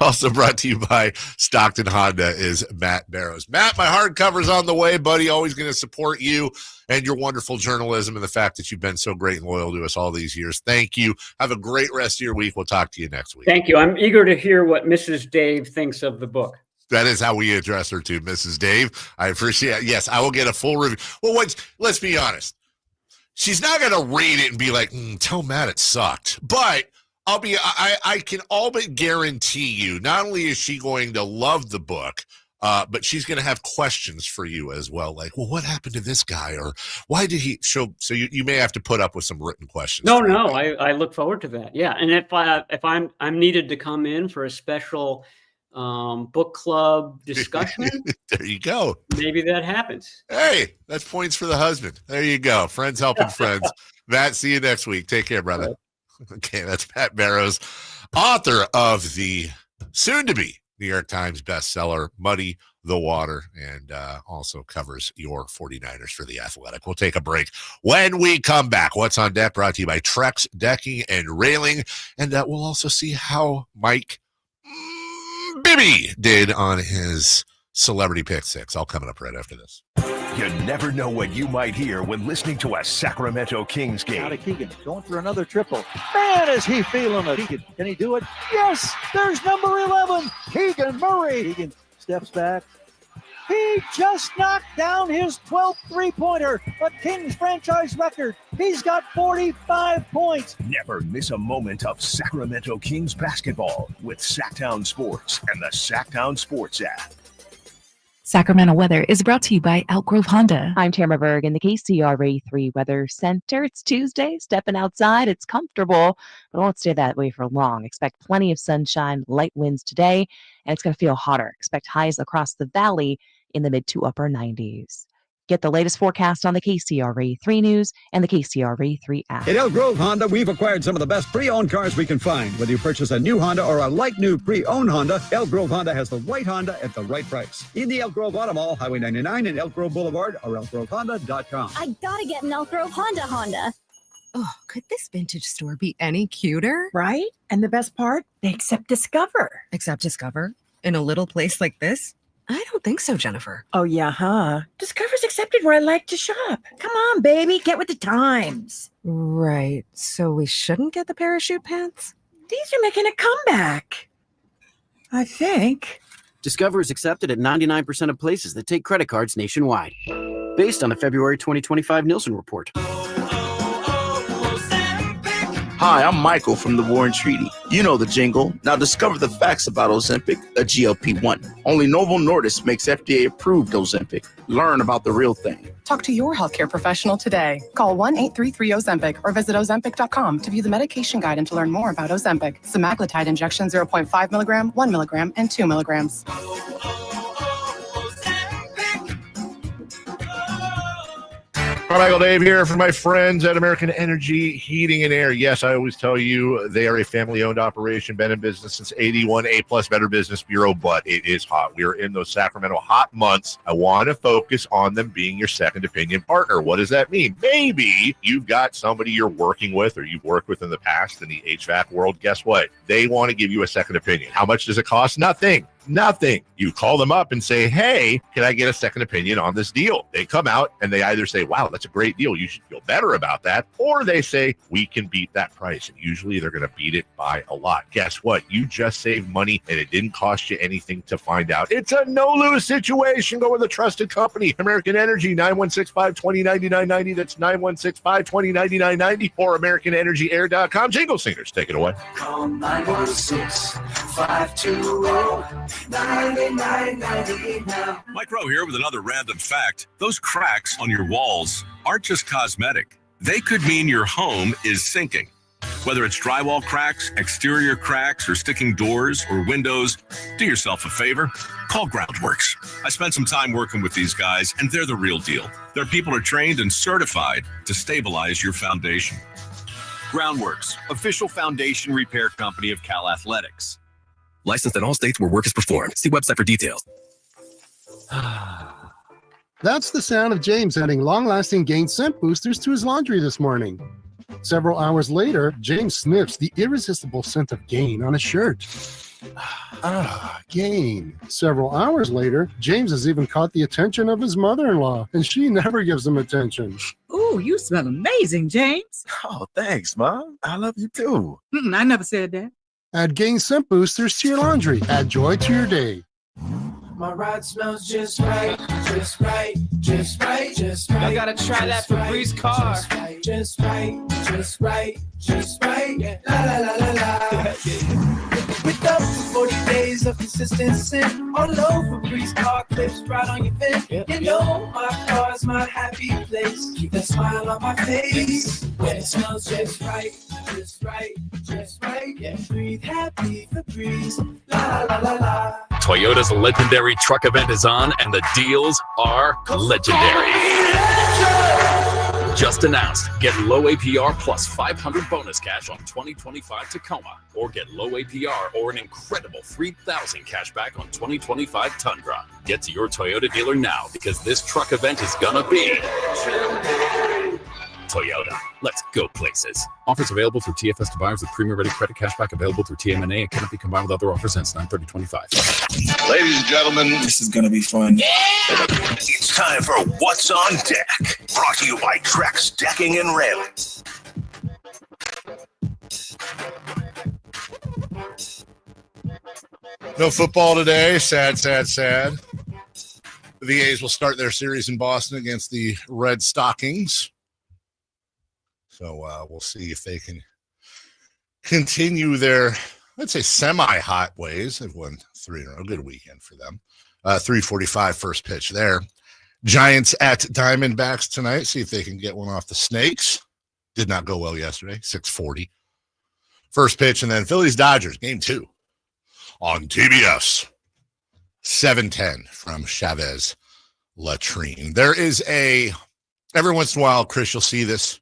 Also brought to you by Stockton Honda is Matt Barrows. Matt, my hardcover's on the way, buddy. Always going to support you and your wonderful journalism and the fact that you've been so great and loyal to us all these years. Thank you. Have a great rest of your week. We'll talk to you next week. Thank you. I'm eager to hear what Mrs. Dave thinks of the book. That is how we address her too, Mrs. Dave. I appreciate it. Yes, I will get a full review. Well, let's be honest. She's not going to read it and be like, tell Matt it sucked. But I can all but guarantee you, not only is she going to love the book, but she's going to have questions for you as well. Like, well, what happened to this guy? Or why did he show? So you may have to put up with some written questions. No, I look forward to that. Yeah. And if I'm needed to come in for a special book club discussion, there you go. Maybe that happens. Hey, that's points for the husband. There you go. Friends helping friends. Matt, see you next week. Take care, brother. Okay, that's Matt Barrows, author of the soon-to-be New York Times bestseller, Muddy the Water, and also covers your 49ers for The Athletic. We'll take a break. When we come back, What's on Deck, brought to you by Trex Decking and Railing, and we'll also see how Mike Bibby did on his Celebrity Pick 6. All coming up right after this. You never know what you might hear when listening to a Sacramento Kings game. Out of Keegan, going for another triple. Man, is he feeling it. Keegan, can he do it? Yes, there's number 11, Keegan Murray. Keegan steps back. He just knocked down his 12th three-pointer, a Kings franchise record. He's got 45 points. Never miss a moment of Sacramento Kings basketball with Sactown Sports and the Sactown Sports app. Sacramento weather is brought to you by Elk Grove Honda. I'm Tamara Berg in the KCRA 3 Weather Center. It's Tuesday, stepping outside. It's comfortable, but it won't stay that way for long. Expect plenty of sunshine, light winds today, and it's going to feel hotter. Expect highs across the valley in the mid to upper 90s. Get the latest forecast on the KCRA 3 News and the KCRA 3 app. At Elk Grove Honda, we've acquired some of the best pre-owned cars we can find. Whether you purchase a new Honda or a like-new pre-owned Honda, Elk Grove Honda has the right Honda at the right price. In the Elk Grove Auto Mall, Highway 99 and Elk Grove Boulevard, or elkgrovehonda.com. I gotta get an Elk Grove Honda. Oh, could this vintage store be any cuter? Right? And the best part? They accept Discover. Accept Discover? In a little place like this? I don't think so, Jennifer. Oh, yeah, huh? Discover's accepted where I like to shop. Come on, baby, get with the times. Right. So we shouldn't get the parachute pants? These are making a comeback. I think. Discover is accepted at 99% of places that take credit cards nationwide. Based on the February 2025 Nielsen report. Hi, I'm Michael from the Warren Treaty. You know the jingle. Now discover the facts about Ozempic, a GLP-1. Only Novo Nordisk makes FDA-approved Ozempic. Learn about the real thing. Talk to your healthcare professional today. Call 1-833-OZEMPIC or visit Ozempic.com to view the medication guide and to learn more about Ozempic. Semaglutide injection 0.5 milligram, 1 milligram, and 2 milligrams. Carmichael Dave here for my friends at American Energy Heating and Air. Yes, I always tell you they are a family-owned operation, been in business since 81, A-plus Better Business Bureau, but it is hot. We are in those Sacramento hot months. I want to focus on them being your second opinion partner. What does that mean? Maybe you've got somebody you're working with or you've worked with in the past in the HVAC world. Guess what? They want to give you a second opinion. How much does it cost? Nothing. You call them up and say, hey, can I get a second opinion on this deal? They come out and they either say, wow, that's a great deal. You should feel better about that. Or they say, we can beat that price. And usually they're going to beat it by a lot. Guess what? You just saved money and it didn't cost you anything to find out. It's a no-lose situation. Go with a trusted company. American Energy, 916-520-9990. That's 916-520-9990 or AmericanEnergyAir.com. Jingle singers, take it away. Call 916-520-9990 now. Mike Rowe here with another random fact. Those cracks on your walls aren't just cosmetic. They could mean your home is sinking. Whether it's drywall cracks, exterior cracks, or sticking doors or windows, do yourself a favor. Call Groundworks. I spent some time working with these guys, and they're the real deal. Their people are trained and certified to stabilize your foundation. Groundworks, official foundation repair company of Cal Athletics. Licensed in all states where work is performed. See website for details. That's the sound of James adding long-lasting Gain scent boosters to his laundry this morning. Several hours later, James sniffs the irresistible scent of Gain on his shirt. Gain. Several hours later, James has even caught the attention of his mother-in-law, and she never gives him attention. Ooh, you smell amazing, James. Oh, thanks, Mom. I love you too. I never said that. Add Gain scent boosters to your laundry. Add joy to your day. My ride smells just right, just right, just right, just right. I gotta try that Febreze car. Just right, just right, just right. Yeah. La la la la la. With up to 40 days of consistent scent, all over Febreze car clips right on your vent. You know my car's my happy place. Keep that smile on my face. When it smells just right, just right, just right. Yeah. Breathe happy Febreze. La la la la. Toyota's legendary truck event is on, and the deals are legendary. Just announced, get low APR plus 500 bonus cash on 2025 Tacoma, or get low APR or an incredible 3,000 cash back on 2025 Tundra. Get to your Toyota dealer now, because this truck event is gonna be Toyota. Let's go places. Offers available through TFS to buyers with premium ready credit cashback available through TMNA and cannot be combined with other offers since 9/30/25. Ladies and gentlemen, this is going to be fun. It's time for What's on Deck, brought to you by Trex Decking and Railing. No football today. Sad, sad, sad. The A's will start their series in Boston against the Red Stockings. So we'll see if they can continue their, I'd say, semi-hot ways. They've won 3 in a row. Good weekend for them. 3:45 first pitch there. Giants at Diamondbacks tonight. See if they can get one off the Snakes. Did not go well yesterday. 6:40 first pitch. And then Phillies-Dodgers, game 2 on TBS. 7:10 from Chavez Latrine. There is every once in a while, Chris, you'll see this.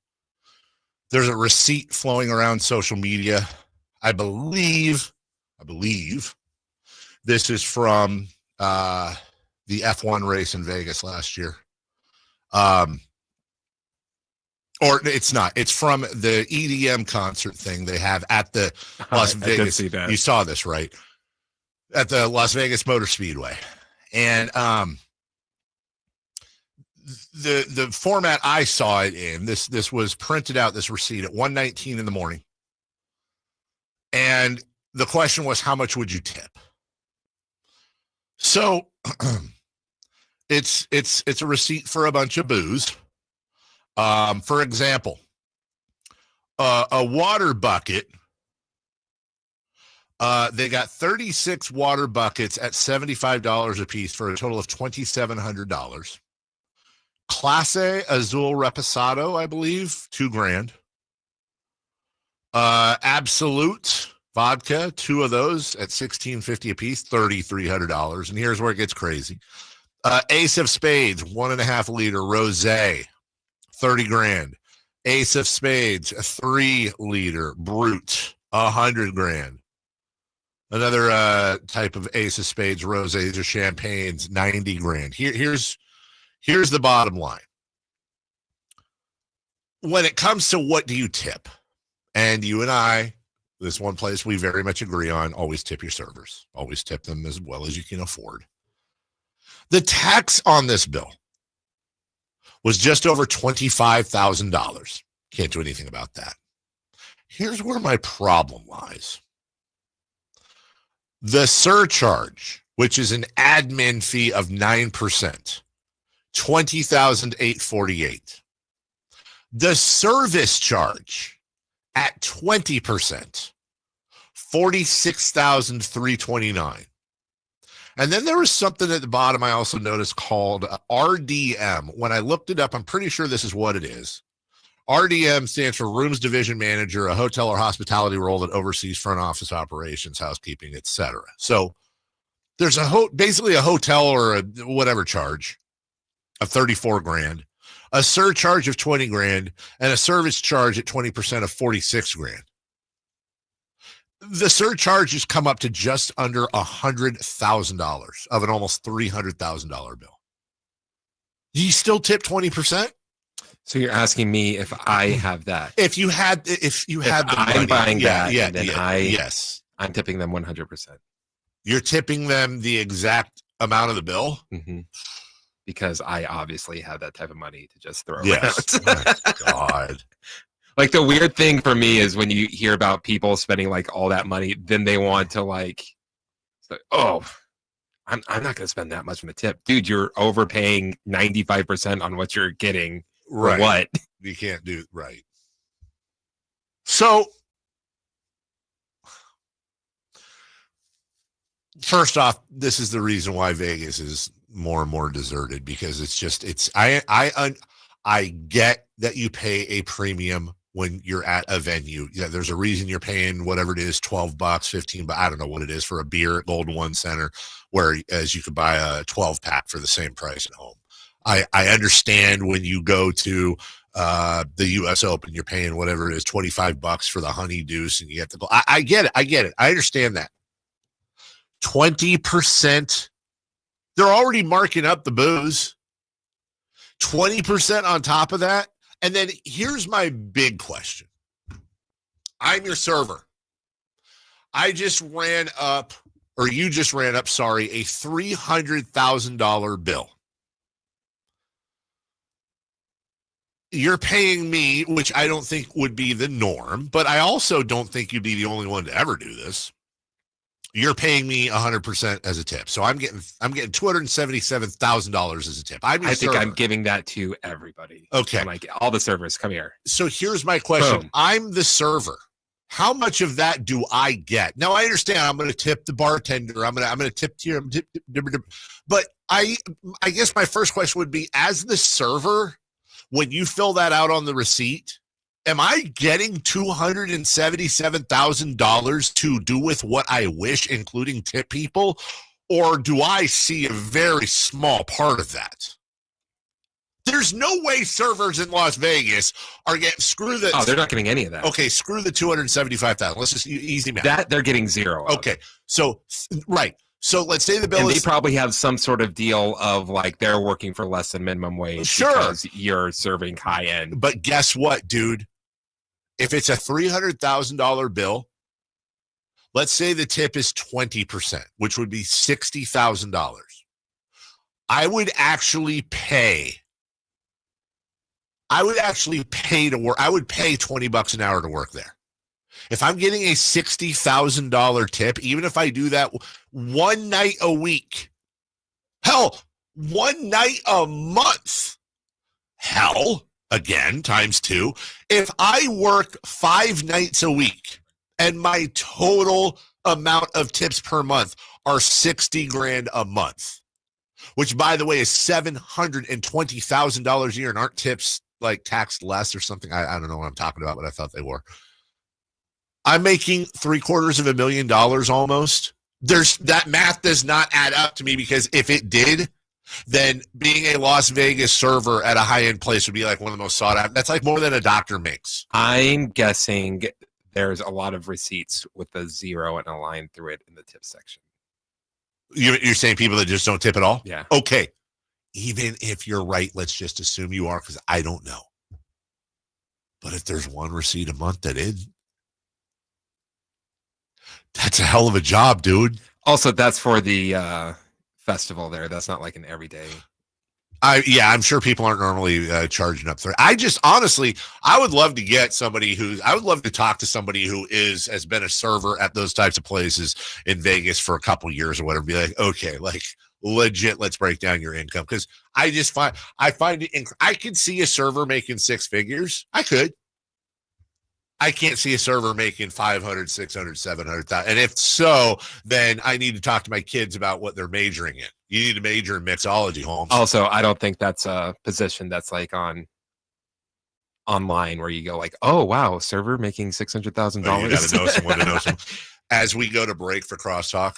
There's a receipt flowing around social media. I believe this is from the F1 race in Vegas last year. Or it's not. It's from the EDM concert thing they have at the Las Vegas. I did see that. You saw this, right? At the Las Vegas Motor Speedway. And the format I saw it in, this was printed out, this receipt at 1:19 in the morning. And the question was, how much would you tip? So it's a receipt for a bunch of booze. For example, a water bucket. They got 36 water buckets at $75 a piece for a total of $2,700. Clase Azul Reposado, I believe, $2,000. Absolute vodka, 2 of those at $16.50 a piece, $3,300. And here's where it gets crazy. Ace of Spades, 1.5 liter rosé, $30,000. Ace of Spades, a 3 liter brut, $100,000. Another type of Ace of Spades rosés or champagnes, $90,000. Here's the bottom line. When it comes to what do you tip, and you and I, this one place we very much agree on, always tip your servers. Always tip them as well as you can afford. The tax on this bill was just over $25,000. Can't do anything about that. Here's where my problem lies. The surcharge, which is an admin fee of 9%, $20,848. The service charge at 20%, $46,329. And then there was something at the bottom I also noticed called RDM. When I looked it up, I'm pretty sure this is what it is. RDM stands for Rooms Division Manager, a hotel or hospitality role that oversees front office operations, housekeeping, etc. So there's basically a hotel or a whatever charge of $34,000. a surcharge of 20 grand, and a service charge at 20% of 46 grand. The surcharges come up to just under $100,000 of an almost $300,000 bill. Do you still tip 20%? So you're asking me if I have that? If you had the I'm money, buying that, yeah, and then yes, I'm tipping them 100%. You're tipping them the exact amount of the bill? Mm-hmm. Because I obviously have that type of money to just throw Yes. around. My God. Like the weird thing for me is when you hear about people spending like all that money, then they want to like oh, I'm not going to spend that much on a tip. Dude, you're overpaying 95% on what you're getting. Right. For what? You can't do right. So first off, this is the reason why Vegas is more and more deserted, because I get that you pay a premium when you're at a venue. Yeah, there's a reason you're paying whatever it is, $12, $15, but I don't know what it is for a beer at Golden One Center, whereas you could buy a 12-pack for the same price at home. I understand when you go to the U.S. Open, you're paying whatever it is, $25 for the honey deuce, and you get the. I get it. I understand that. 20%. They're already marking up the booze. 20% on top of that. And then here's my big question. I'm your server. You just ran up, a $300,000 bill. You're paying me, which I don't think would be the norm, but I also don't think you'd be the only one to ever do this. You're paying me 100% as a tip. So I'm getting $277,000 as a tip. I think I'm giving that to everybody. Okay. I'm like, all the servers, come here. So here's my question. Boom. I'm the server. How much of that do I get? Now I understand I'm going to tip the bartender. I'm going to tip here. But I guess my first question would be, as the server, when you fill that out on the receipt, am I getting $277,000 to do with what I wish, including tip people? Or do I see a very small part of that? There's no way servers in Las Vegas are getting Oh, they're not getting any of that. Okay, screw the $275,000. Let's just easy math. That they're getting zero. Okay, so right. So let's say the bill and is. They probably have some sort of deal of like they're working for less than minimum wage. Sure. Because you're serving high end. But guess what, dude? If it's a $300,000 bill, let's say the tip is 20%, which would be $60,000. I would actually pay to work. I would pay $20 an hour to work there. If I'm getting a $60,000 tip, even if I do that one night a week, hell, one night a month, hell, again, times 2. If I work 5 nights a week and my total amount of tips per month are $60,000 a month, which by the way is $720,000 a year, and aren't tips like taxed less or something? I don't know what I'm talking about, but I thought they were. I'm making $750,000 almost. That math does not add up to me, because if it did, then being a Las Vegas server at a high-end place would be like one of the most sought after. That's like more than a doctor makes. I'm guessing there's a lot of receipts with a 0 and a line through it in the tip section. You're saying people that just don't tip at all? Yeah. Okay. Even if you're right, let's just assume you are, because I don't know. But if there's one receipt a month that is, that's a hell of a job, dude. Also, that's for the festival there. That's not like an everyday. I'm sure people aren't normally charging up there. I just honestly, I would love to talk to somebody who has been a server at those types of places in Vegas for a couple years or whatever. Be like, okay, like legit, let's break down your income, because I find it. I could see a server making 6 figures. I could. I can't see a server making 500, 600, 700,000. And if so, then I need to talk to my kids about what they're majoring in. You need to major in mixology, Holmes. Also, I don't think that's a position that's like online where you go like, oh, wow, server making $600,000. You got to know someone to know someone. As we go to break for Crosstalk,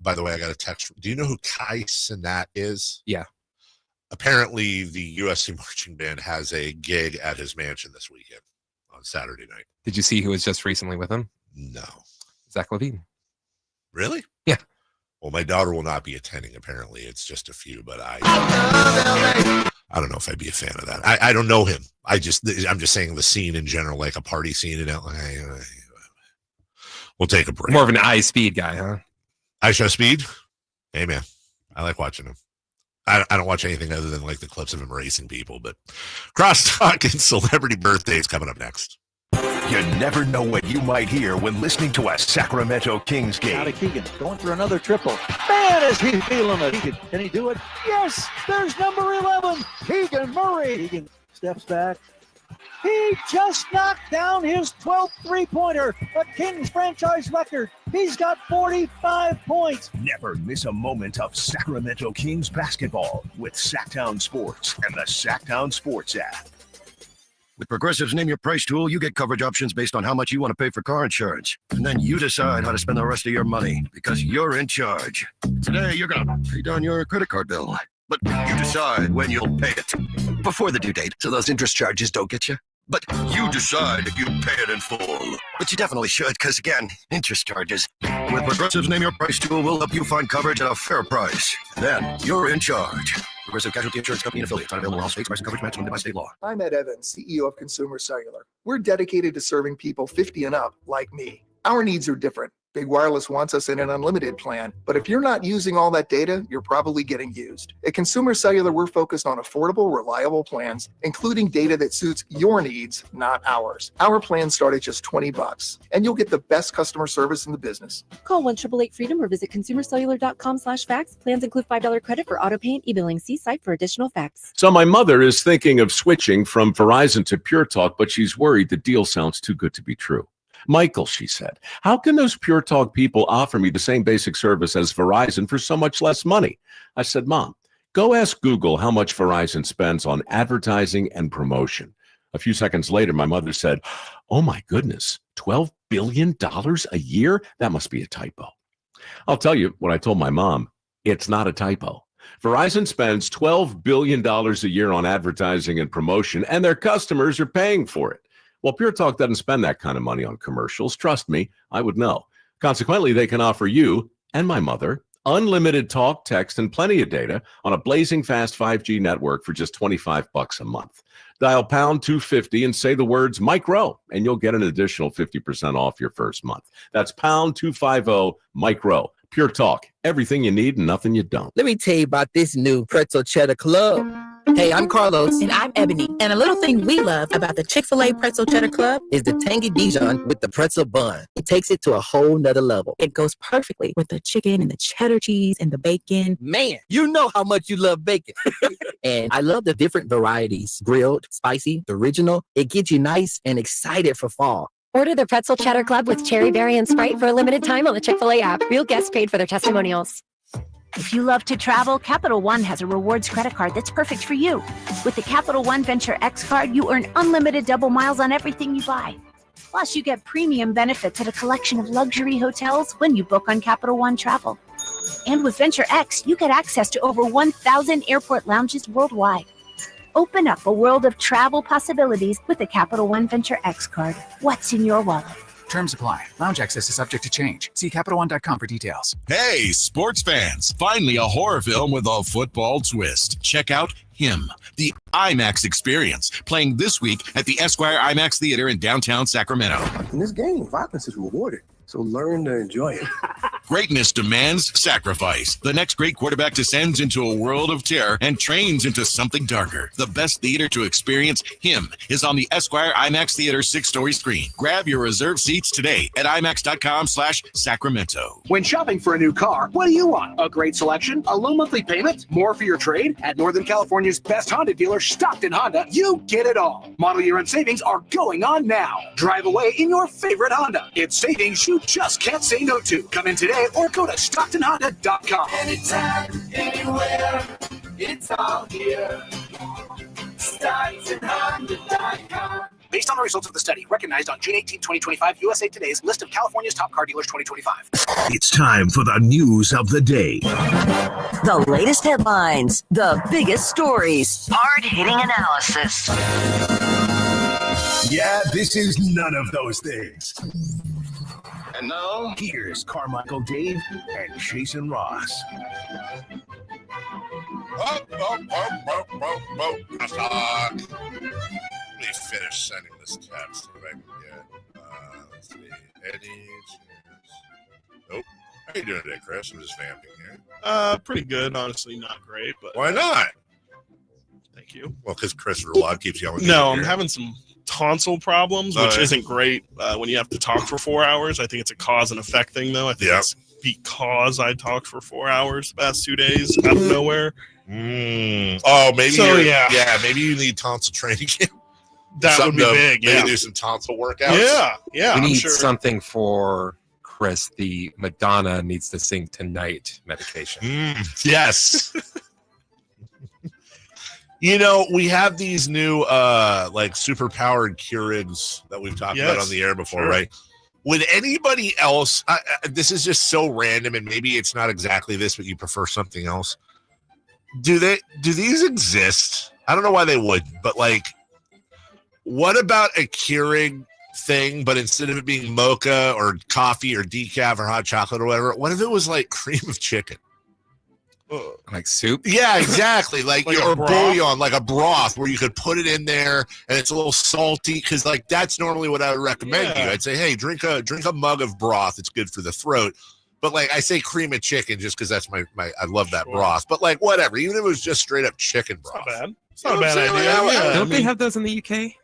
by the way, I got a text. Do you know who Kai Cenat is? Yeah. Apparently, the USC marching band has a gig at his mansion this weekend on Saturday night. Did you see who was just recently with him? No. Zach Levine. Really? Yeah. Well, my daughter will not be attending. Apparently, it's just a few, but I don't know if I'd be a fan of that. I don't know him. I'm just saying the scene in general, like a party scene in LA. We'll take a break. More of an iSpeed guy, huh? iShowSpeed? Hey, man. I like watching him. I don't watch anything other than like the clips of him racing people, but crosstalk and celebrity birthdays coming up next. You never know what you might hear when listening to a Sacramento Kings game. Out of Keegan, going for another triple. Man, is he feeling it. Can he do it? Yes, there's number 11, Keegan Murray. Keegan steps back. He just knocked down his 12th three-pointer, a Kings franchise record. He's got 45 points. Never miss a moment of Sacramento Kings basketball with Sactown Sports and the Sactown Sports app. With Progressive's Name Your Price tool, you get coverage options based on how much you want to pay for car insurance. And then you decide how to spend the rest of your money because you're in charge. Today, you're going to pay down your credit card bill. But you decide when you'll pay it. Before the due date, so those interest charges don't get you. But you decide if you pay it in full. But you definitely should, because again, interest charges. With Progressive's Name Your Price tool, we'll help you find coverage at a fair price. Then you're in charge. Progressive Casualty Insurance Company and affiliates. Not available in all states. Price and coverage match limited by state law. I'm Ed Evans, CEO of Consumer Cellular. We're dedicated to serving people 50 and up like me. Our needs are different. Big Wireless wants us in an unlimited plan, but if you're not using all that data, you're probably getting used. At Consumer Cellular, we're focused on affordable, reliable plans, including data that suits your needs, not ours. Our plans start at just $20, and you'll get the best customer service in the business. Call 1-888-FREEDOM or visit consumercellular.com/facts. Plans include $5 credit for auto pay and e-billing. See site for additional facts. So my mother is thinking of switching from Verizon to Pure Talk, but she's worried the deal sounds too good to be true. Michael, she said, how can those Pure Talk people offer me the same basic service as Verizon for so much less money? I said, Mom, go ask Google how much Verizon spends on advertising and promotion. A few seconds later, my mother said, oh my goodness, $12 billion a year? That must be a typo. I'll tell you what I told my mom. It's not a typo. Verizon spends $12 billion a year on advertising and promotion, and their customers are paying for it. Well, Pure Talk doesn't spend that kind of money on commercials. Trust me, I would know. Consequently, they can offer you and my mother unlimited talk, text, and plenty of data on a blazing fast 5G network for just $25 a month. Dial pound 250 and say the words Mike Rowe, and you'll get an additional 50% off your first month. That's pound 250 Mike Rowe. Pure Talk, everything you need and nothing you don't. Let me tell you about this new Pretzel Cheddar Club. Hey, I'm Carlos. And I'm Ebony. And a little thing we love about the Chick-fil-A Pretzel Cheddar Club is the tangy Dijon with the pretzel bun. It takes it to a whole nother level. It goes perfectly with the chicken and the cheddar cheese and the bacon. Man, you know how much you love bacon. And I love the different varieties. Grilled, spicy, original. It gets you nice and excited for fall. Order the Pretzel Cheddar Club with Cherry Berry and Sprite for a limited time on the Chick-fil-A app. Real guests paid for their testimonials. If you love to travel, Capital One has a rewards credit card that's perfect for you. With the Capital One Venture X card, you earn unlimited double miles on everything you buy. Plus, you get premium benefits at a collection of luxury hotels when you book on Capital One Travel. And with Venture X, you get access to over 1,000 airport lounges worldwide. Open up a world of travel possibilities with the Capital One Venture X card. What's in your wallet? Terms apply. Lounge access is subject to change. See CapitalOne.com for details. Hey, sports fans, finally a horror film with a football twist. Check out Him, the IMAX experience, playing this week at the Esquire IMAX Theater in downtown Sacramento. In this game, violence is rewarded, so learn to enjoy it. Greatness demands sacrifice. The next great quarterback descends into a world of terror and trains into something darker. The best theater to experience Him is on the Esquire IMAX Theater 6-story screen. Grab your reserved seats today at IMAX.com/Sacramento. When shopping for a new car, what do you want? A great selection? A low monthly payment? More for your trade? At Northern California's best Honda dealer, Stockton Honda, you get it all. Model year-end savings are going on now. Drive away in your favorite Honda. It's savings you just can't say no to. Come in today or go to StocktonHonda.com. Anytime, anywhere, it's all here. StocktonHonda.com. Based on on the results of the study, recognized on June 18, 2025, USA Today's list of California's top car dealers 2025. It's time for the news of the day. The latest headlines, the biggest stories, hard-hitting analysis. Yeah, this is none of those things. And now, here's Carmichael Dave and Jason Ross. Let me finish sending this text if I can get. Let's see. Eddie. Nope. How you doing today, Chris? I'm just vamping here. Pretty good. Honestly, not great. But why not? Thank you. Well, because Christopher Log keeps yelling. No, I'm having some tonsil problems, which isn't great when you have to talk for 4 hours. I think it's a cause and effect thing, though. I think it's because I talked for 4 hours the past 2 days out of nowhere. Oh, maybe. So, maybe you need tonsil training. That would be big. Maybe do some tonsil workouts. Yeah. We need something for Chris. The Madonna needs to sing tonight medication. Yes. You know, we have these new like super powered Keurigs that we've talked about on the air before, right? Would anybody else? This is just so random, and maybe it's not exactly this, but you prefer something else. Do these exist? I don't know why they wouldn't, but like, what about a Keurig thing? But instead of it being mocha or coffee or decaf or hot chocolate or whatever, what if it was like cream of chicken? Like soup? Yeah, exactly. Like or broth? bouillon, like a broth where you could put it in there and it's a little salty, because like that's normally what I would recommend you. I'd say, hey, drink a mug of broth. It's good for the throat. But like I say cream of chicken just because that's my I love that broth. But like whatever, even if it was just straight up chicken broth. It's not a bad idea. Don't they have those in the UK?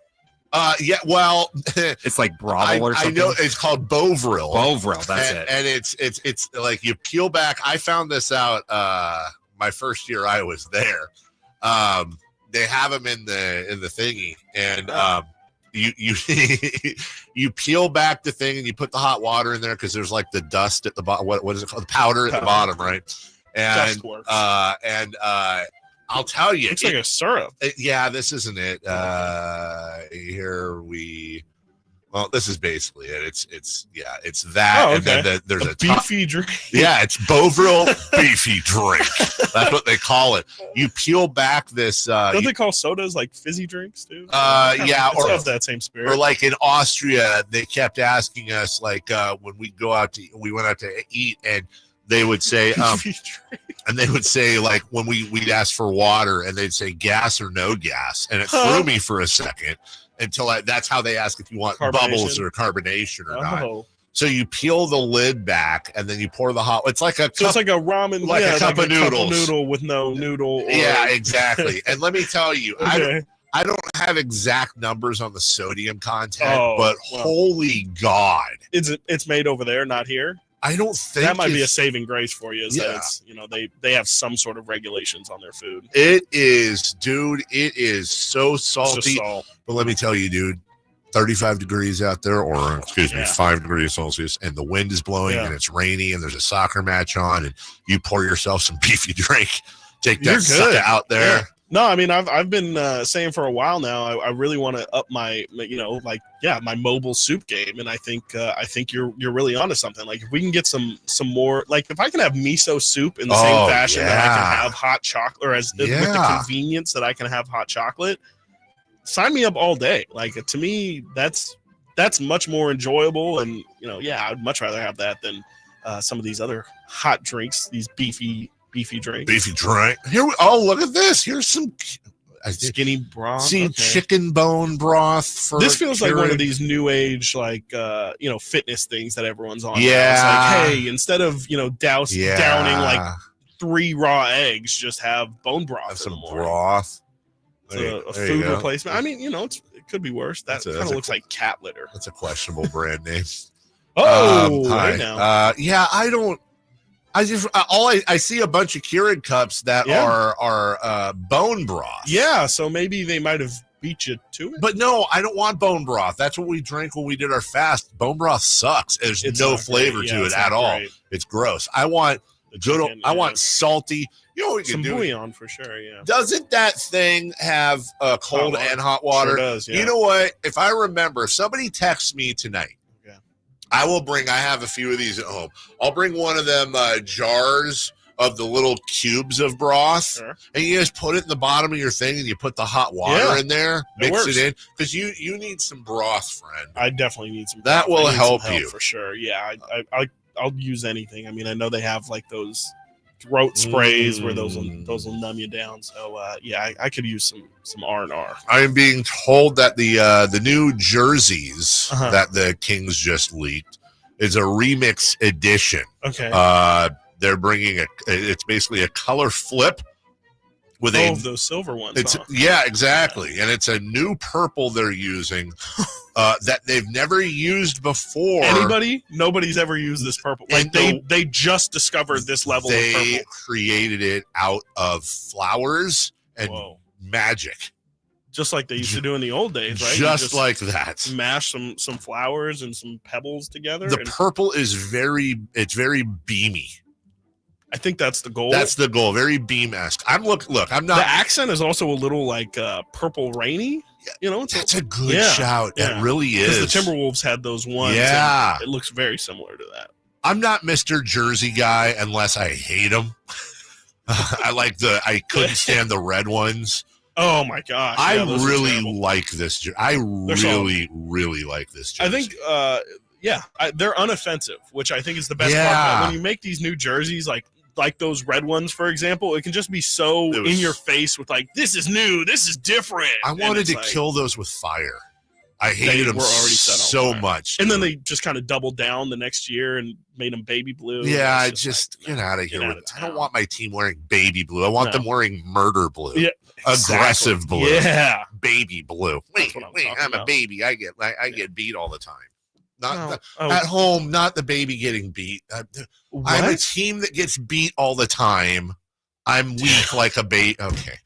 Yeah, well, it's like brothel or something. I know it's called Bovril. Bovril, that's it. And it's like you peel back. I found this out my first year I was there. They have them in the thingy, and you you peel back the thing and you put the hot water in there because there's like the dust at the bottom. What is it called? The powder at the bottom, right? And I'll tell you, it's like a syrup. This isn't it. Well, this is basically it. It's that. Oh, okay. And then there's a beefy drink. Yeah, it's Bovril beefy drink. That's what they call it. You peel back this. Don't they call sodas like fizzy drinks too? Or of that same spirit. Or like in Austria, they kept asking us like when we went out to eat, and they would say, like when we'd ask for water, and they'd say gas or no gas, and it threw me for a second until that's how they ask if you want bubbles or carbonation or not. So you peel the lid back, and then you pour the hot. It's like it's like a ramen, like a cup of noodles, noodle with no noodle. Yeah, exactly. And let me tell you, I don't have exact numbers on the sodium content, but holy God, it's made over there, not here. I don't think that might be a saving grace for you. Is that it's, they have some sort of regulations on their food. It is, dude. It is so salty. But let me tell you, dude, 35 degrees out there, or 5 degrees Celsius, and the wind is blowing, and it's rainy, and there's a soccer match on, and you pour yourself some beefy drink. Take that sucker out there. Yeah. No, I mean I've been saying for a while now. I really want to up my my mobile soup game, and I think you're really onto something. Like if we can get some more, like if I can have miso soup in the same fashion that I can have hot chocolate, or with the convenience that I can have hot chocolate, sign me up all day. Like to me, that's much more enjoyable, and I'd much rather have that than some of these other hot drinks, these beefy drinks. Beefy drink. Here, look at this. Here's some skinny broth. See, chicken bone broth. This feels like one of these new age, fitness things that everyone's on. Yeah. It's like, hey, instead of downing like 3 raw eggs, just have bone broth. Have some broth. It's a food replacement. I mean, it could be worse. That kind of looks like cat litter. That's a questionable brand name. Right now. I see a bunch of Keurig cups that are bone broth. Yeah, so maybe they might have beat you to it. But no, I don't want bone broth. That's what we drank when we did our fast. Bone broth sucks. There's no flavor to it at all. It's gross. I want Good. chicken, I yeah. want salty. You know what you Some can do? bouillon for sure. Yeah. Doesn't that thing have cold Hot water. and hot water? Sure does, yeah. You know what? If I remember, if somebody texts me tonight, I will bring. I have a few of these at home. I'll bring one of them jars of the little cubes of broth, and you just put it in the bottom of your thing, and you put the hot water in there, mix it in, because you need some broth, friend. I definitely need some. That broth. I will need help some you for sure. Yeah, I'll use anything. I mean, I know they have like those throat sprays where those will numb you down. So yeah, I could use some R&R. I am being told that the new jerseys that the Kings just leaked is a remix edition. Okay. They're bringing it's basically a color flip with those silver ones. Yeah, exactly. And it's a new purple they're using that they've never used before. Nobody's ever used this purple. Like they just discovered this level of purple. They created it out of flowers and magic. Just like they used to do in the old days, right? Just like that. Mash some flowers and some pebbles together. The purple is very beamy. I think that's the goal. That's the goal. Very beam-esque. I'm not. The accent is also a little like purple rainy. You know, that's a good shout. It really is. Because the Timberwolves had those ones. Yeah, it looks very similar to that. I'm not Mr. Jersey guy unless I hate them. I couldn't stand the red ones. Oh my gosh! I really like this. I really like this jersey. I think. They're unoffensive, which I think is the best part. When you make these new jerseys, like those red ones, for example, it can just be so in your face with like, this is new, this is different. I wanted to kill those with fire. I hated them so much. And then they just kind of doubled down the next year and made them baby blue. Yeah, I just get out of here. I don't want my team wearing baby blue. I want them wearing murder blue. Yeah, aggressive blue. Yeah, baby blue. Wait, I'm a baby. I get beat all the time. At home, not the baby getting beat. I'm a team that gets beat all the time. I'm weak like a baby. Okay.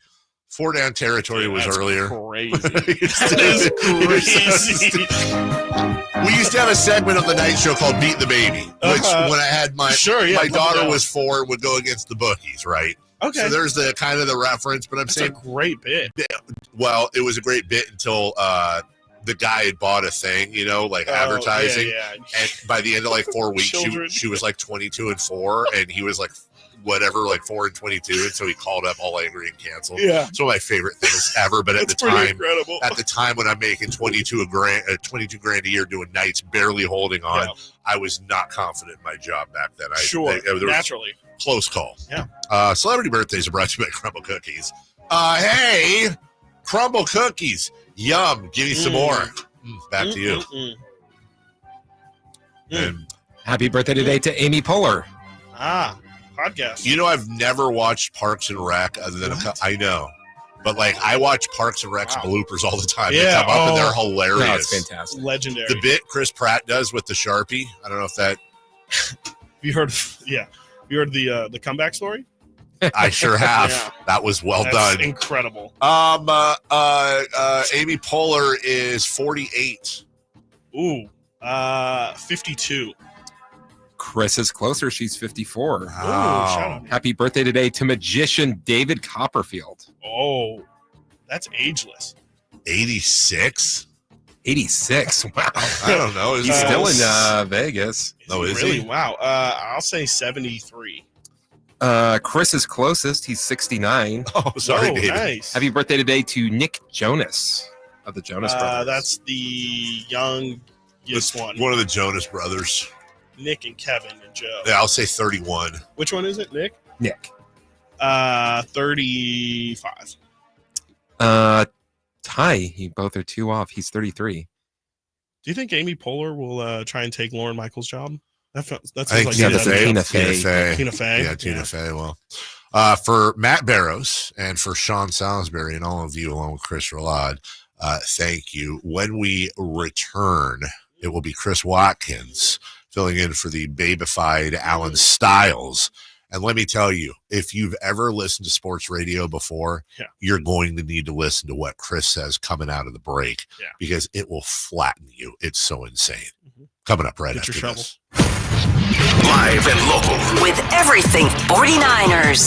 4 down territory was earlier. Crazy. That is crazy. We used to have a segment on the night show called Beat the Baby, which when I had my daughter was 4 and would go against the bookies, right? Okay. So there's the kind of the reference, but That's a great bit. Well, it was a great bit until the guy had bought a thing, like advertising. Yeah. And by the end of like 4 weeks, she was like 22 and 4, and he was like 4 and 22, and so he called up all angry and canceled. Yeah, it's one of my favorite things ever. But at the time when I'm making 22 grand a year doing nights, barely holding on, I was not confident in my job back then. Naturally, close call. Yeah. Celebrity birthdays are brought to you by Crumble Cookies. Hey, Crumble Cookies, yum! Give me some more. Back to you. And happy birthday today to Amy Poehler. Podcast. I've never watched Parks and Rec other than I know, but I watch Parks and Rec's bloopers all the time. Yeah, they come up and they're hilarious. No, it's fantastic, legendary. The bit Chris Pratt does with the Sharpie. I don't know if that. You heard? Yeah, you heard the comeback story. I sure have. That was well done. Incredible. Amy Poehler is 48. Ooh, 52. Chris is closer. She's 54. Wow. Happy birthday today to magician David Copperfield. Oh, that's ageless. 86? 86. Wow. I don't know. He's still in Vegas. Oh, is really? he? Wow. I'll say 73. Chris is closest. He's 69. Oh, sorry, David. Nice. Happy birthday today to Nick Jonas of the Jonas Brothers. That's the youngest one. One of the Jonas Brothers. Nick and Kevin and Joe. Yeah, I'll say 31. Which one is it, Nick? Nick. 35. Ty. You both are 2 off. He's 33. Do you think Amy Poehler will try and take Lauren Michaels' job? That's Tina Fey. Tina Fey. Yeah, Tina Fey. Well, for Matt Barrows and for Sean Salisbury and all of you, along with Chris Roulade, thank you. When we return, it will be Chris Watkins filling in for the babified Alan Stiles. And let me tell you, if you've ever listened to sports radio before, you're going to need to listen to what Chris says coming out of the break because it will flatten you. It's so insane. Coming up right after this. Live and local. With everything 49ers.